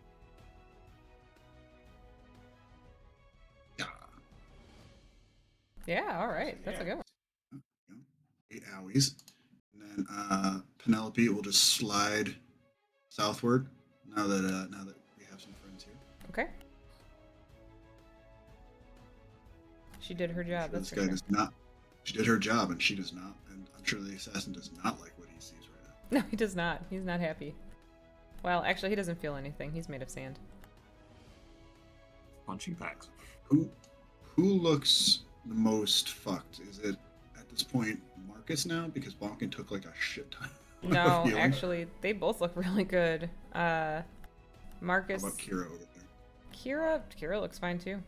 Yeah. Yeah. All right. That's a good one. 8 owies. And then Penelope will just slide southward now that we have some friends here. Okay. She did her job. Sure That's this for guy sure. does not. She did her job, and she does not. And I'm sure the assassin does not like what he sees right now. No, he does not. He's not happy. Well, actually, he doesn't feel anything. He's made of sand. Punching bags. Who looks the most fucked? Is it at this point Marcus now because Bonkin took like a shit ton? of No, healing? actually, they both look really good. How Marcus, about Kira over there? Kira looks fine too.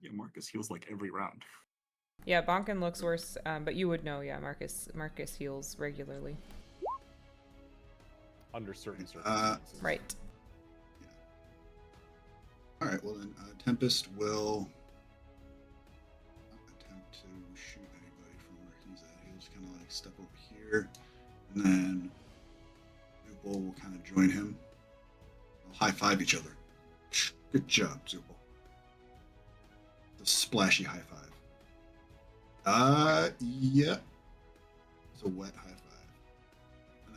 Yeah, Marcus heals like every round. Yeah, Bonkin looks worse, but you would know. Yeah, Marcus heals regularly. Under certain circumstances. Right. All right. Well then, Tempest will not attempt to shoot anybody from where he's at. He'll just kind of like step over here, and then Zubul will kind of join him. They'll high five each other. Good job, Zubul. The splashy high five. Yeah. It's a wet high five. And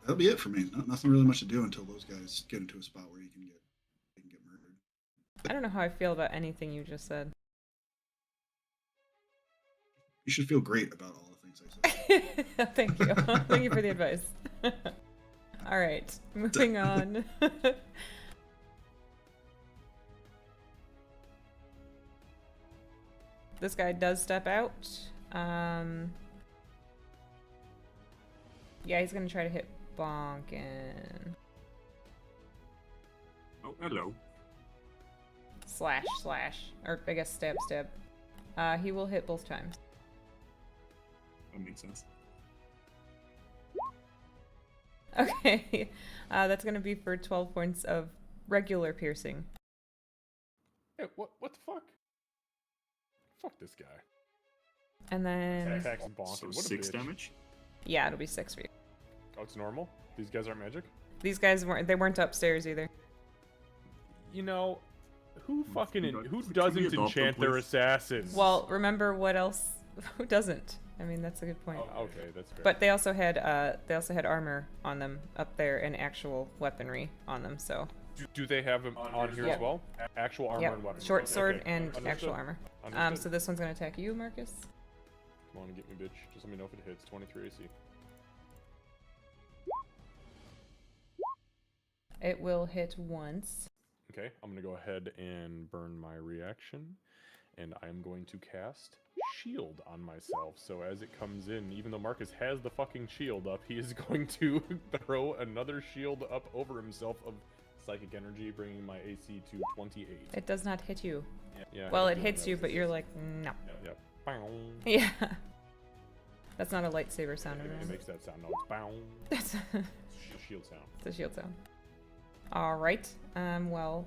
that'll be it for me. Nothing really much to do until those guys get into a spot where they can get murdered. I don't know how I feel about anything you just said. You should feel great about all the things I said. Thank you. Thank you for the advice. All right, moving on. This guy does step out. Yeah, he's gonna try to hit Bonkin. Oh, hello. Slash. Or I guess stab. He will hit both times. That makes sense. Okay. That's gonna be for 12 points of regular piercing. Hey, what the fuck? Fuck this guy. And then Attacks bonking. So What a 6 bitch. damage? yeah, it'll be 6 for you. Oh, it's normal? These guys aren't magic? These guys weren't upstairs either. You know, who fucking Can we doesn't adopt them, enchant their please? assassins? Well, remember what else? Who doesn't? I mean, that's a good point. Oh, okay, that's fair. But they also had armor on them up there and actual weaponry on them. So do they have them on here Yeah. as well? Actual armor yeah, and weapons. short sword Okay, and understood. actual armor. Understood. So this one's gonna attack you, Marcus. Come on and get me, bitch. Just let me know if it hits. 23 AC. It will hit once. Okay, I'm gonna go ahead and burn my reaction, and I'm going to cast shield on myself. So as it comes in, even though Marcus has the fucking shield up, he is going to throw another shield up over himself of psychic energy, bringing my AC to 28. It does not hit you. Yeah. Well, I it feel hits that you, was but the you're case. like, no. Yep. Bow. Yeah. That's not a lightsaber sound. It Everyone. makes that sound. No, it's bow. That's shield sound. It's a shield sound. All right. Well.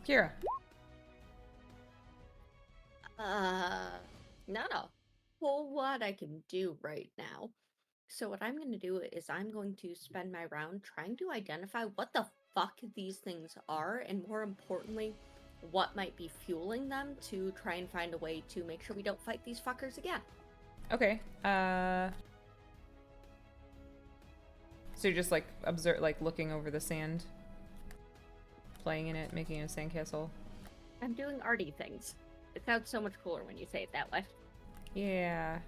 Kira. Not a whole lot I can do right now. So what I'm going to do is I'm going to spend my round trying to identify what the fuck these things are, and more importantly, what might be fueling them, to try and find a way to make sure we don't fight these fuckers again. Okay. So you're just like looking over the sand, playing in it, making a sandcastle. I'm doing arty things. It sounds so much cooler when you say it that way. Yeah.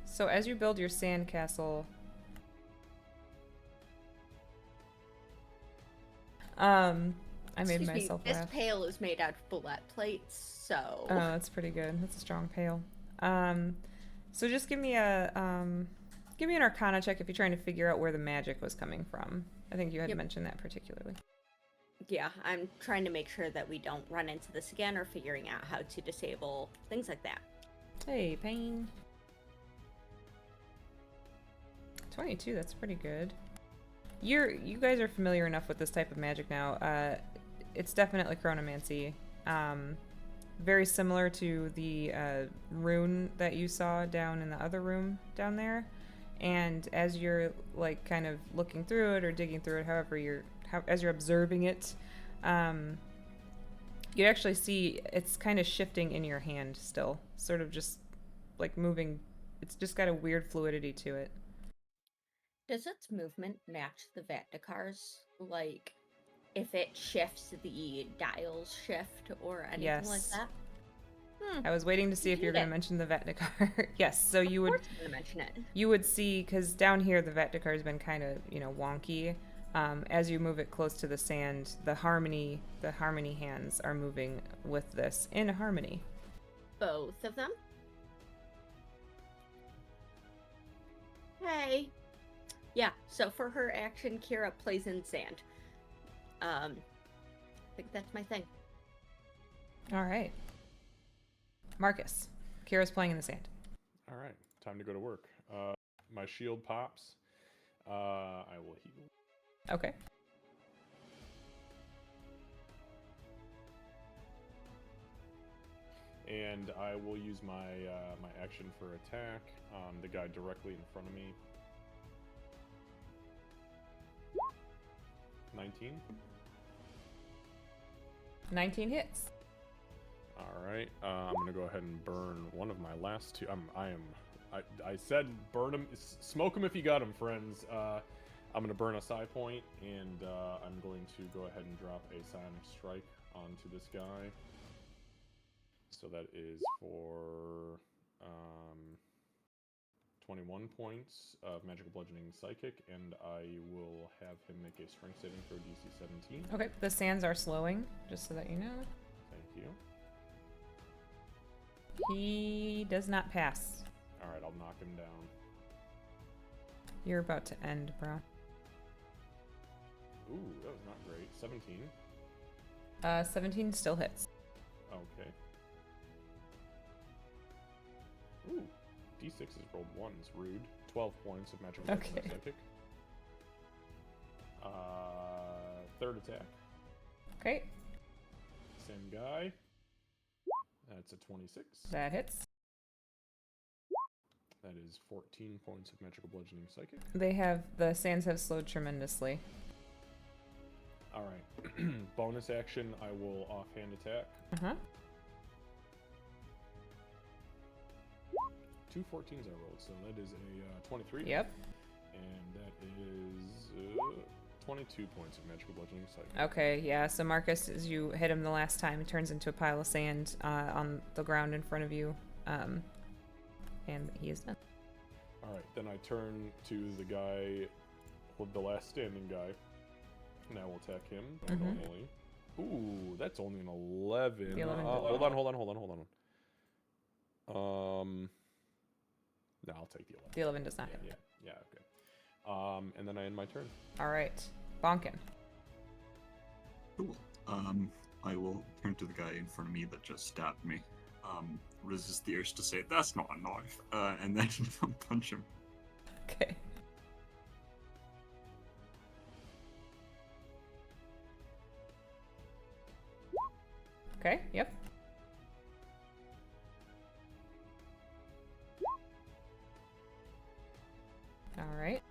So as you build your sandcastle, I made Excuse myself me, this laugh. pail is made out of bullet plates, so... Oh, that's pretty good. That's a strong pail. So just give me an Arcana check if you're trying to figure out where the magic was coming from. I think you had mentioned that particularly. Yeah, I'm trying to make sure that we don't run into this again, or figuring out how to disable things like that. Hey, Pain. 22, that's pretty good. You guys are familiar enough with this type of magic now. It's definitely chronomancy. Very similar to the rune that you saw down in the other room down there. And as you're like kind of looking through it or digging through it, as you're observing it, you actually see it's kind of shifting in your hand still, sort of just like moving. It's just got a weird fluidity to it. Does its movement match the Vatnikar's? Like, if it shifts, the dials shift or anything like that? I was waiting to see if you were going to mention the Vatnikar. Yes, so you would. Of course I'm going to mention it. You would see, because down here the Vatnikar has been kind of wonky. As you move it close to the sand, the harmony hands are moving with this in harmony. Both of them? Hey. Yeah, so for her action, Kira plays in sand. I think that's my thing. All right. Marcus, Kira's playing in the sand. All right, time to go to work. My shield pops. I will heal. Okay. And I will use my my action for attack on the guy directly in front of me. 19. 19 hits. All right. I'm gonna go ahead and burn one of my last two. I said burn them, smoke them if you got them, friends. I'm gonna burn a psi point, and I'm going to go ahead and drop a psionic strike onto this guy. So that is for 21 points of magical bludgeoning psychic, and I will have him make a strength saving throw DC 17. Okay, the sands are slowing, just so that you know. Thank you. He does not pass. All right, I'll knock him down. You're about to end, bro. Ooh, that was not great. 17. 17 still hits. Okay. Ooh, D6 has rolled ones. Rude. 12 points of magical bludgeoning psychic. Third attack. Okay. Same guy. That's a 26. That hits. That is 14 points of magical bludgeoning psychic. The sands have slowed tremendously. All right. Bonus action, I will offhand attack. Uh-huh. 2 14s I rolled, so that is a 23. Yep. And that is 22 points of magical bludgeoning psychic. Okay, yeah, so Marcus, as you hit him the last time, it turns into a pile of sand on the ground in front of you. And he is done. Alright, then I turn to the guy, the last standing guy. And I will attack him normally. Ooh, that's only an 11. The 11 hold on. No, I'll take the 11. The 11 does not hit. Yeah, okay. And then I end my turn. All right, Bonkin. Cool. I will turn to the guy in front of me that just stabbed me. resist the urge to say, "That's not a knife," and then punch him. Okay. Okay, yep. All right.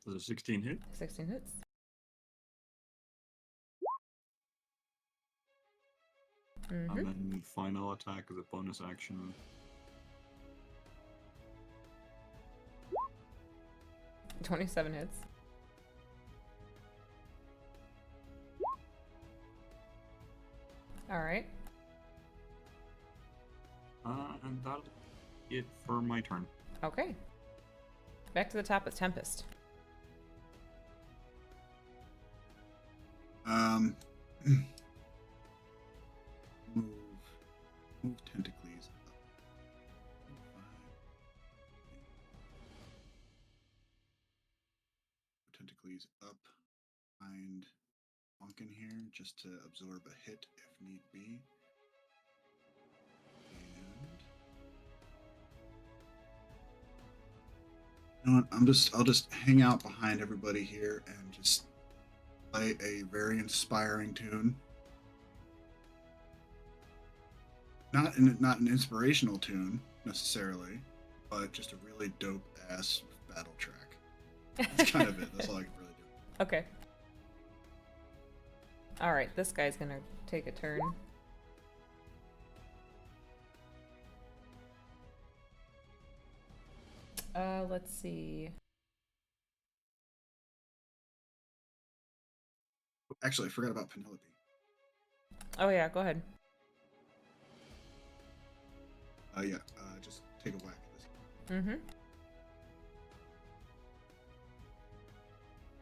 Does a 16 hit? 16 hits. And then final attack as a bonus action. 27 hits. All right. And that'll be it for my turn. Okay. Back to the top with Tempest. Move tentacles up. Tentacles up behind Bonkin here, just to absorb a hit if need be. And you know what? I'll just hang out behind everybody here and just play a very inspiring tune. Not an inspirational tune necessarily, but just a really dope ass battle track. That's kind of it. That's all I can really do. Okay. All right, this guy's gonna take a turn. Let's see. Actually, I forgot about Penelope. Oh yeah, go ahead. Just take a whack at this.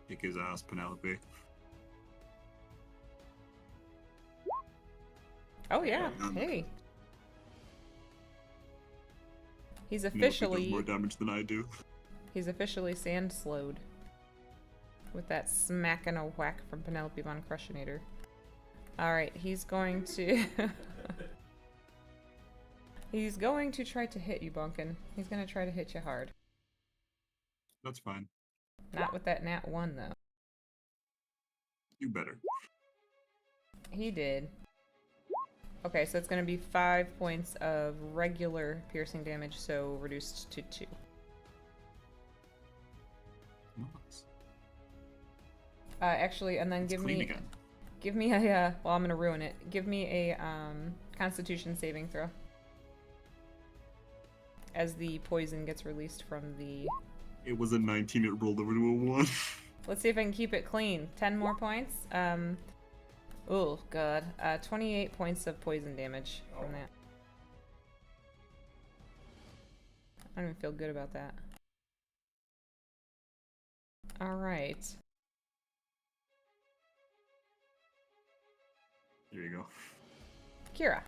Kick his ass, Penelope. Oh yeah, hey. He's Penelope does officially more damage than I do. He's officially sand slowed. With that smack and a whack from Penelope Von Crushinator. Alright, he's going to He's going to try to hit you, Bonkin. He's gonna try to hit you hard. That's fine. Not with that nat 1 though. You better. He did. Okay, so it's gonna be 5 points of regular piercing damage, so reduced to 2. Nice. Actually, and then It's give clean me again. give me a well, I'm gonna ruin it. Give me a Constitution saving throw. As the poison gets released from the. It was a 19, it rolled over to a 1. Let's see if I can keep it clean. 10 more points. Oh god. 28 points of poison damage from that. I don't even feel good about that. Alright. There you go. Kira.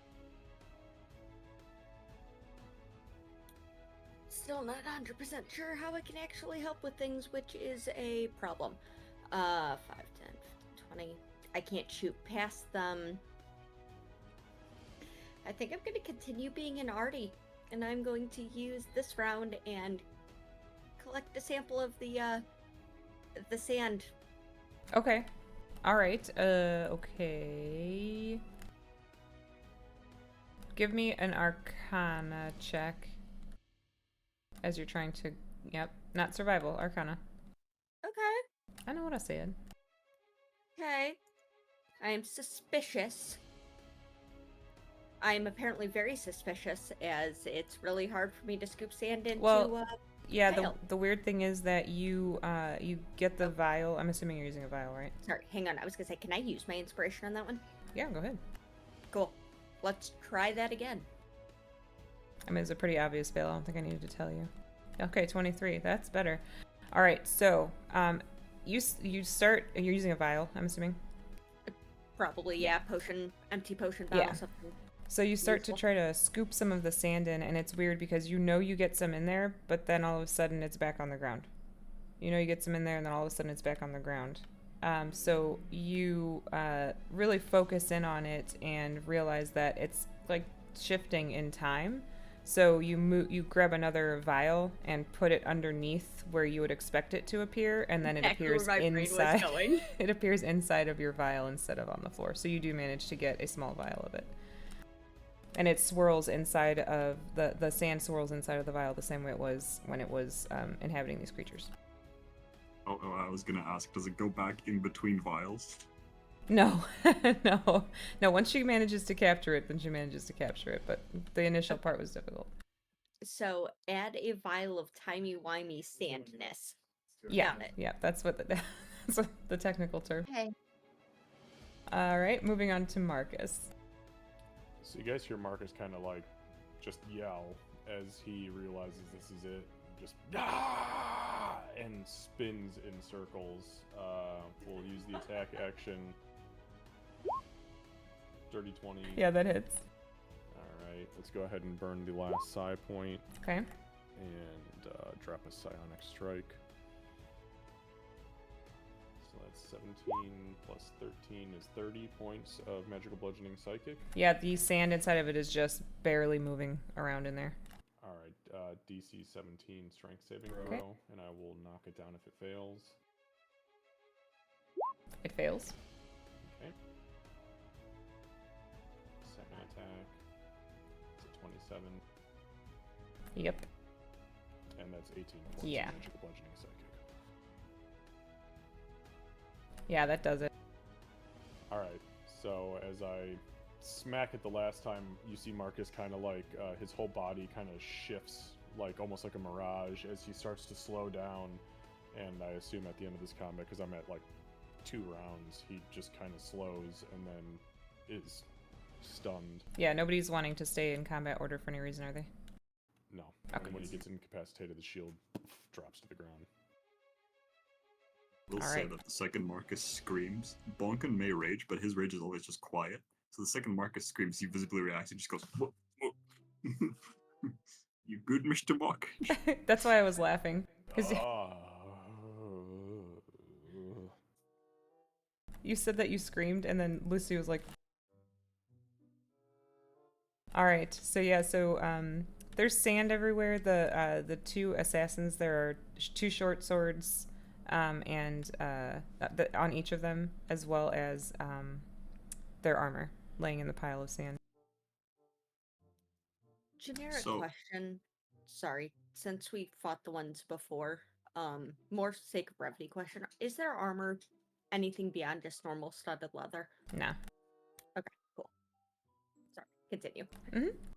Still not 100% sure how I can actually help with things, which is a problem. 5, 10, 20. I can't shoot past them. I think I'm going to continue being an arty, and I'm going to use this round and collect a sample of the sand. Okay. Alright. Okay. Give me an Arcana check. As you're trying to. Yep. Not survival. Arcana. Okay. I know what I said. Okay. I am suspicious. I am apparently very suspicious, as it's really hard for me to scoop sand into. Well, yeah. vial. The weird thing is that you get the vial. I'm assuming you're using a vial, right? Sorry, hang on. I was gonna say, can I use my inspiration on that one? Yeah. Go ahead. Cool. Let's try that again. I mean, it's a pretty obvious fail. I don't think I needed to tell you. Okay, 23. That's better. All right. So, you start. You're using a vial. I'm assuming. Probably, yeah. Potion, empty potion bottle, Yeah. something. So you start to Useful. try to scoop some of the sand in, and it's weird because you know you get some in there, but then all of a sudden it's back on the ground. You know you get some in there, and then all of a sudden it's back on the ground. So you really focus in on it and realize that it's like shifting in time. So you grab another vial and put it underneath where you would expect it to appear, and then it Exactly appears where my brain was inside. going. It appears inside of your vial instead of on the floor. So you do manage to get a small vial of it, and it swirls inside of the sand swirls inside of the vial the same way it was when it was inhabiting these creatures. Oh, I was gonna ask, does it go back in between vials? No, no. Once she manages to capture it, then she manages to capture it. But the initial part was difficult. So add a vial of timey-wimey sandness. Yeah, Got it. yeah. That's what that's what the technical term. Okay. All right, moving on to Marcus. So you guys hear Marcus kind of like just yell as he realizes this is it. Just and spins in circles. We'll use the attack action. Dirty 20. Yeah, that hits. Alright, let's go ahead and burn the last psi point Okay. and drop a psionic strike. So that's 17 plus 13 is 30 points of magical bludgeoning psychic. Yeah, the sand inside of it is just barely moving around in there. Alright, DC 17 strength saving throw, Okay. and I will knock it down if it fails. It fails. Okay. Second attack. It's a 27, Yep. and that's 18 points Yeah. of magical bludgeoning psychic. Yeah, that does it. Alright, so as I smack it the last time, you see Marcus kind of like, his whole body kind of shifts, like almost like a mirage, as he starts to slow down. And I assume at the end of this combat, because I'm at like 2 rounds, he just kind of slows and then is stunned. Yeah, nobody's wanting to stay in combat order for any reason, are they? No. Okay. And when he gets incapacitated, the shield drops to the ground. We'll All say right. that the second Marcus screams. Bonkin may rage, but his rage is always just quiet. So the second Marcus screams, he visibly reacts and just goes, "Whoa, whoa." You good, Mr. Mark? That's why I was laughing. Because you said that you screamed, and then Lucy was like... Alright, so yeah, there's sand everywhere. The 2 assassins, there are 2 short swords and on each of them, as well as their armor laying in the pile of sand. Generic So- question. Sorry, since we fought the ones before, more sake of brevity question. Is their armor anything beyond just normal studded leather? No. Okay, cool. Sorry, continue.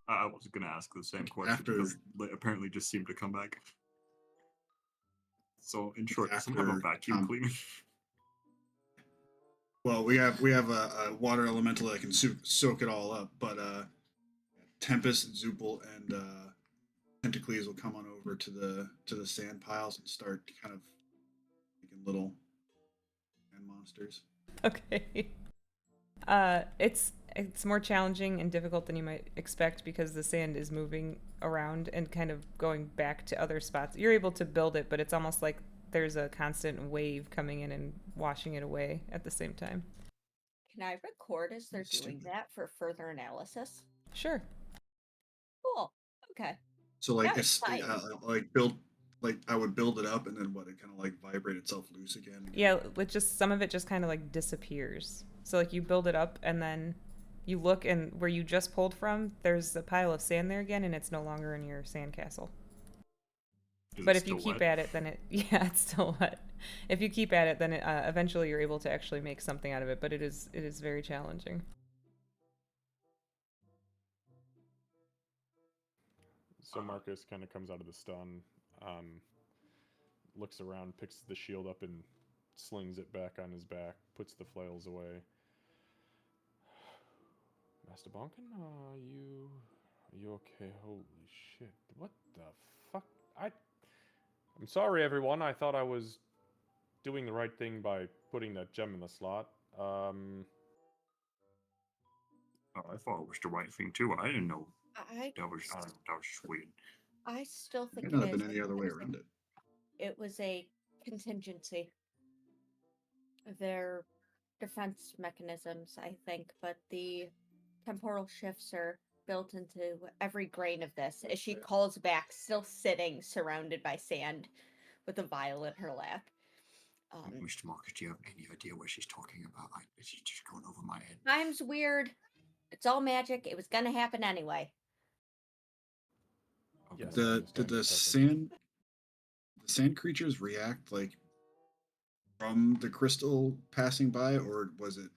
I was gonna ask the same question After- because they apparently just seemed to come back. So in short, does someone have a After, vacuum cleaner? Well, we have a water elemental that can soak it all up, but Tempest, Zupel, and Tentacles will come on over to the sand piles and start kind of making little sand monsters. Okay. It's more challenging and difficult than you might expect because the sand is moving around and kind of going back to other spots. You're able to build it, but it's almost like there's a constant wave coming in and washing it away at the same time. Can I record as they're doing Stupid. that for further analysis? Sure. Cool. Okay. So like That was fine. I would build it up and then it kind of like vibrate itself loose again. Yeah, some of it just kind of like disappears. So like you build it up and then you look, and where you just pulled from, there's a pile of sand there again, and it's no longer in your sandcastle. Is But it if you still keep wet? at it, then it's still wet. If you keep at it, then eventually you're able to actually make something out of it. But it is very challenging. So Marcus kind of comes out of the stun, looks around, picks the shield up and slings it back on his back, puts the flails away. Master Bonkin, are you okay? Holy shit. What the fuck? I'm sorry, everyone. I thought I was doing the right thing by putting that gem in the slot. Oh, I thought it was the right thing too. I didn't know I that was just weird. I still It think might not it have is. been any other way around it. It was a contingency. They're defense mechanisms, I think, but the temporal shifts are built into every grain of this. As she calls back, still sitting surrounded by sand with a vial in her lap. Mr. Marcus, do you have any idea what she's talking about? She's just going over my head. Time's weird. It's all magic. It was gonna happen anyway. Okay. Yes, I Did understand the perfectly. sand creatures react like from the crystal passing by, or was it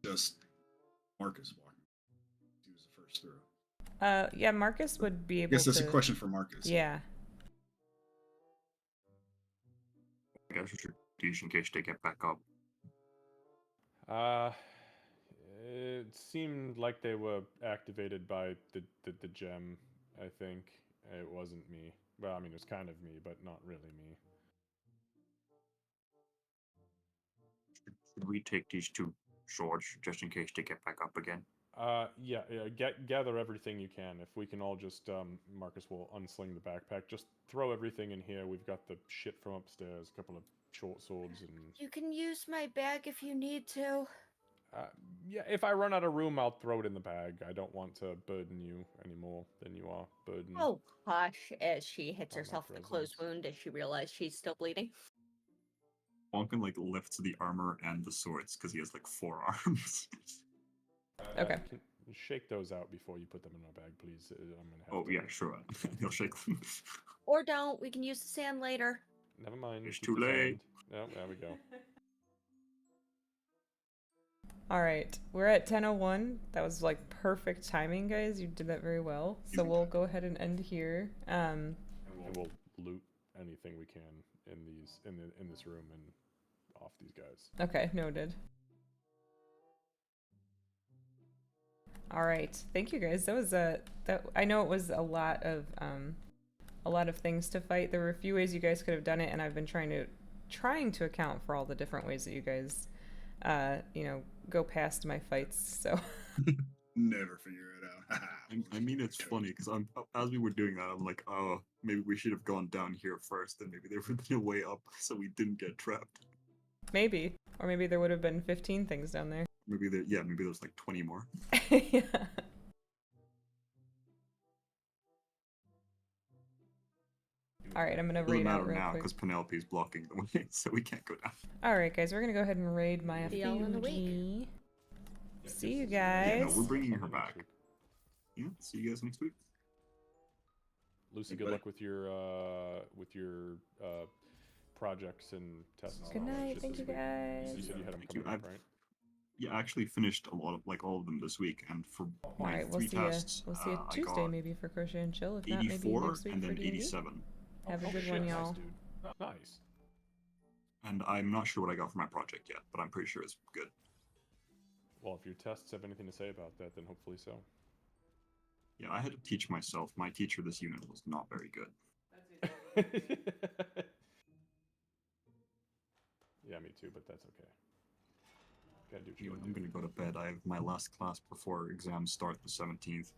just Marcus walking? He was the first through. Yeah, Marcus would be I able guess to. that's a question for Marcus. Yeah. I guess we should do in case they get back up. Uh, it seemed like they were activated by the gem. I think it wasn't me. Well, I mean, it was kind of me, but not really me. Should we take these two swords just in case they get back up again? Yeah. Gather everything you can. If we can all just, Marcus will unsling the backpack. Just throw everything in here. We've got the shit from upstairs, a couple of short swords, and You can use my bag if you need to. yeah. If I run out of room, I'll throw it in the bag. I don't want to burden you any more than you are burdened. Oh, hush, as she hits Oh, my herself with a closed presence. wound as she realizes she's still bleeding. Bonkin like lifts the armor and the swords because he has like 4 arms. Okay. Can you shake those out before you put them in my bag, please. I'm gonna have Oh to. yeah, sure. He'll shake them. Or don't. We can use the sand later. Never mind. It's keep too the late. sand. No, there we go. All right, we're at 10:01. That was like perfect timing, guys. You did that very well. So we'll go ahead and end here. And we'll loot anything we can in this room and off these guys. Okay, noted. All right, thank you guys. That was that. I know it was a lot of things to fight. There were a few ways you guys could have done it, and I've been trying to account for all the different ways that you guys, go past my fights. So. Never figure it out. I mean, it's funny because as we were doing that, I'm like, oh, maybe we should have gone down here first, and maybe there would have been a way up so we didn't get trapped. Maybe, or maybe there would have been 15 things down there. Maybe maybe there's like 20 more. Yeah. All right, I'm gonna Doesn't raid out matter real now quick. because Penelope's blocking the way, so we can't go down. All right, guys, we're gonna go ahead and raid my See y'all in a week. Fuji. See you Yeah, no, guys. we're bringing her Next back. week. Yeah, see you guys next week. Lucy, Hey, good buddy. luck with your projects and tests. and Good all that night. shit Thank this you week. guys. You said you had them Thank you. coming up, right? Yeah, I actually finished a lot of all of them this week, and for All my right, we'll 3 see you. tests, We'll see you I Tuesday got maybe for crochet and chill. If not, maybe 84 next week and for then D&D. 87. Have a Oh, good shit, one, nice, y'all. dude. Nice. And I'm not sure what I got for my project yet, but I'm pretty sure it's good. Well, if your tests have anything to say about that, then hopefully so. Yeah, I had to teach myself. My teacher this unit was not very good. Yeah, me too, but that's okay. Gotta do what you Anyway, gotta I'm do. gonna go to bed. I have my last class before exams start the 17th.